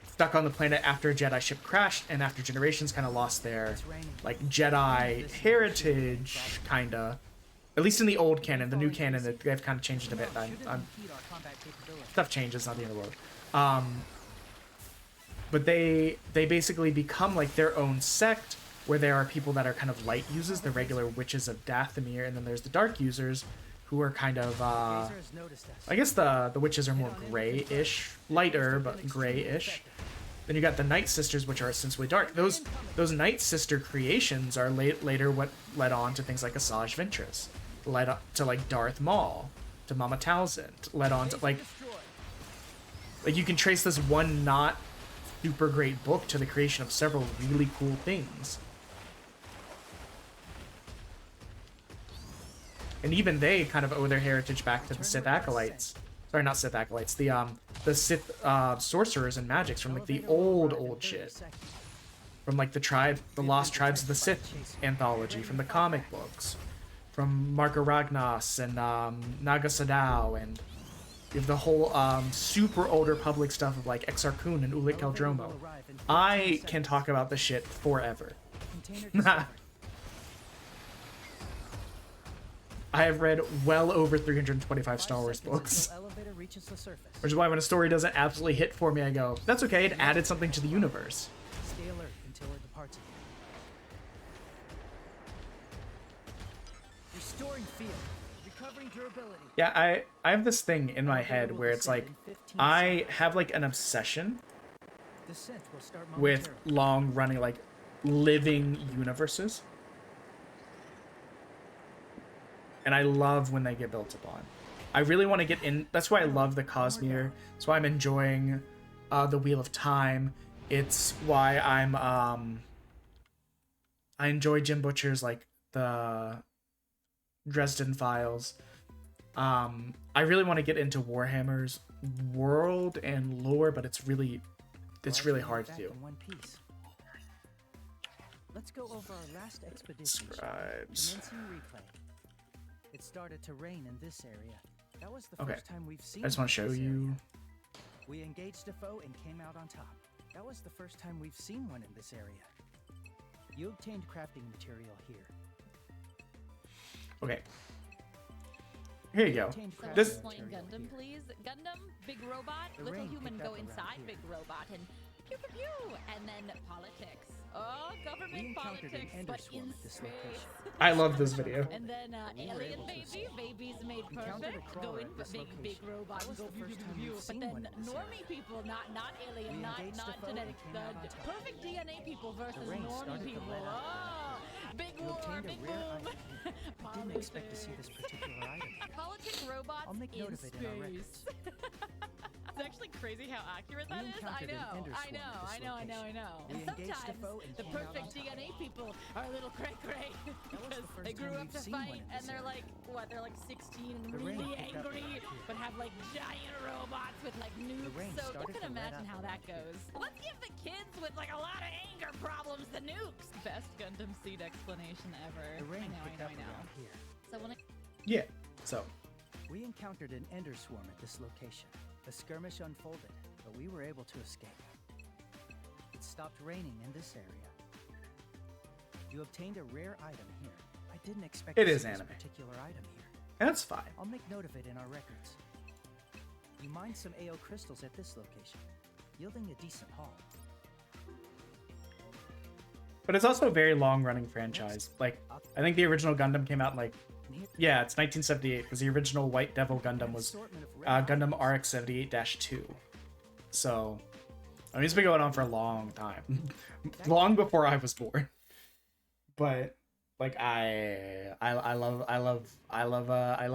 stuck on the planet after a Jedi ship crashed, and after generations kind of lost their like Jedi heritage, kinda. At least in the old canon. The new canon, they've kind of changed it a bit. Stuff changes, not the end of the world. But they basically become like their own sect, where there are people that are kind of light users, the regular Witches of Dathomir, and then there's the dark users, who are kind of I guess the witches are more gray-ish, lighter but gray-ish. Then you got the Night Sisters, which are ostensibly dark. Those Night Sister creations are later what led on to things like Asajj Ventress, led up to like Darth Maul, to Mama Townsend, led on to like you can trace this one not super great book to the creation of several really cool things. And even they kind of owe their heritage back to the Sith acolytes. Sorry, not Sith acolytes. The Sith sorcerers and magics from like the old shit. From like the Lost Tribes of the Sith anthology, from the comic books, from Marka Ragnas and Naga Sadao, and you have the whole super older public stuff of like Exar Kun and Ulic Qel-Dromo. I can talk about this shit forever. I have read well over 325 Star Wars books. Which is why when a story doesn't absolutely hit for me, I go, that's okay, it added something to the universe. Stay alert until it departs again. Restoring field. Recovering durability. Yeah, I have this thing in my head where it's like, I have like an obsession with long-running, like, living universes. And I love when they get built upon. I really want to get in. That's why I love the Cosmere. That's why I'm enjoying the Wheel of Time. It's why I enjoy Jim Butcher's like the Dresden Files. I really want to get into Warhammer's world and lore, but it's really hard to do. Let's go over our last expedition. Scribes. It started to rain in this area. That was the Okay. first time we've seen. I just want to show you. We engaged a foe and came out on top. That was the first time we've seen one in this area. You obtained crafting material here. Okay. Here you go. So This. explain Gundam, please. Gundam, big robot, The little rain human picked go up around inside here. big robot, and pew pew pew, and then politics. Oh, We government encountered an politics, ender but swarm in at this space. location. I love this video. And then We were alien able to baby, escape. babies made Encountered a perfect. crawler Go in, at this big location. robot, That was go the pew first pew time pew. we've But seen then one in this normie area. people, not alien, We not engaged the foe genetic, and came out on the top. perfect DNA people versus rain normie started to people. let out. Oh, big You war, obtained a big rare boom. item. I didn't expect to see this particular item. Politic robots I'll make note in of it in our space. records. It's actually crazy how accurate We that is. I encountered an know, ender I swarm know, at this I know, I know, I location. know. We And engaged the sometimes foe and the came out perfect on top. DNA people are a little cray cray because the they first grew time up we've to seen one fight in and this they're area. like, what? They're like 16 and The rain really picked up angry, around here. but have like giant robots with like nukes. rain So you started can to let imagine up how that around here. goes. Let's give the kids with like a lot of anger problems the nukes. Best Gundam seed explanation ever. The rain I picked up know. around here. So when it Yeah. So. We encountered an ender swarm at this location. A skirmish unfolded, but we were able to escape. It stopped raining in this area. You obtained a rare item here. I didn't expect It to is see anime. this particular item here. That's fine. I'll make note of it in our records. You mined some AO crystals at this location, yielding a decent haul. But it's also a very long-running franchise. Like, I think the original Gundam came out in, like, And here, yeah, it's 1978, because the original White Devil Gundam was assortment of rare Gundam RX-78-2. So, I mean, it's been going on for a long time. Long before I was born. But, Like I love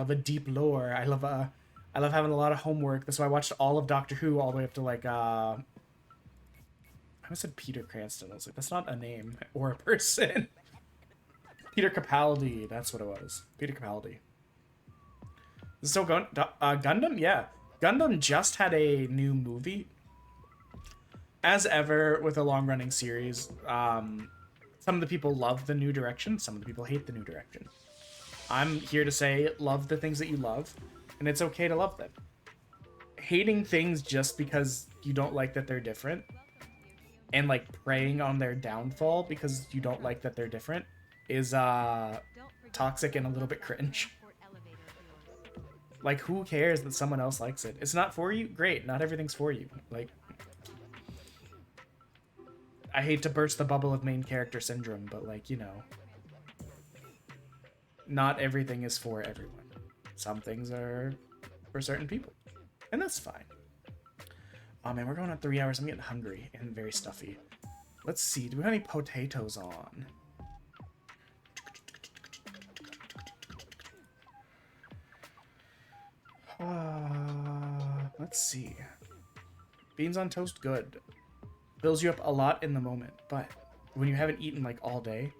a deep lore. I love having a lot of homework. That's why I watched all of Doctor Who all the way up to like I almost said Peter Cranston. I was like, that's not a name or a person. Peter Capaldi, that's what it was. Peter Capaldi. Is it still going? Gundam? Yeah. Gundam just had a new movie. As ever with a long-running series, some of the people love the new direction, some of the people hate the new direction. I'm here to say love the things that you love, and it's okay to love them. Hating things just because you don't like that they're different, and like preying on their downfall because you don't like that they're different, is toxic and a little bit cringe. Like, who cares that someone else likes it? It's not for you? Great, not everything's for you. Like, I hate to burst the bubble of main character syndrome, but like, you know, not everything is for everyone. Some things are for certain people, and that's fine. Oh man, we're going on 3 hours. I'm getting hungry and very stuffy. Let's see, do we have any potatoes on? Let's see. Beans on toast, good. Fills you up a lot in the moment, but when you haven't eaten like all day,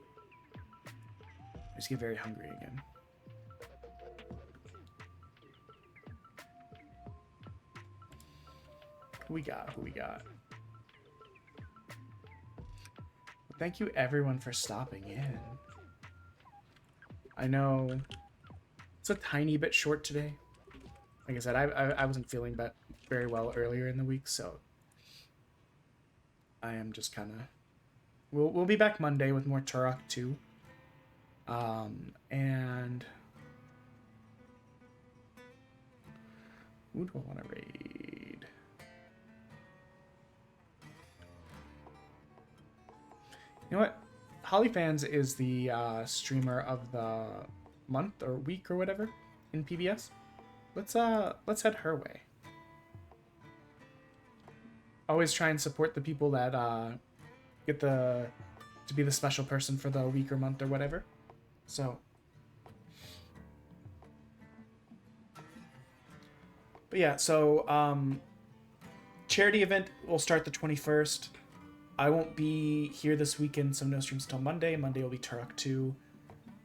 I just get very hungry again. Who we got? Who we got? Thank you everyone for stopping in. I know it's a tiny bit short today. Like I said, I wasn't feeling very well earlier in the week, so I am just kind of... We'll be back Monday with more Turok 2. And... who do I want to raid? You know what? Hollyfans is the streamer of the month or week or whatever in PBS. Let's head her way. Always try and support the people that get to be the special person for the week or month or whatever. So, but yeah, so charity event will start the 21st. I won't be here this weekend, so no streams until Monday. Monday will be Turok 2.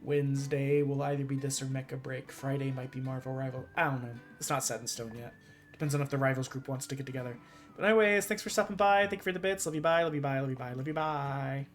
Wednesday will either be this or Mecha Break. Friday might be Marvel Rival. I don't know. It's not set in stone yet. Depends on if the Rivals group wants to get together. But anyways, thanks for stopping by. Thank you for the bits. Love you, bye. Love you, bye. Love you, bye. Love you, bye.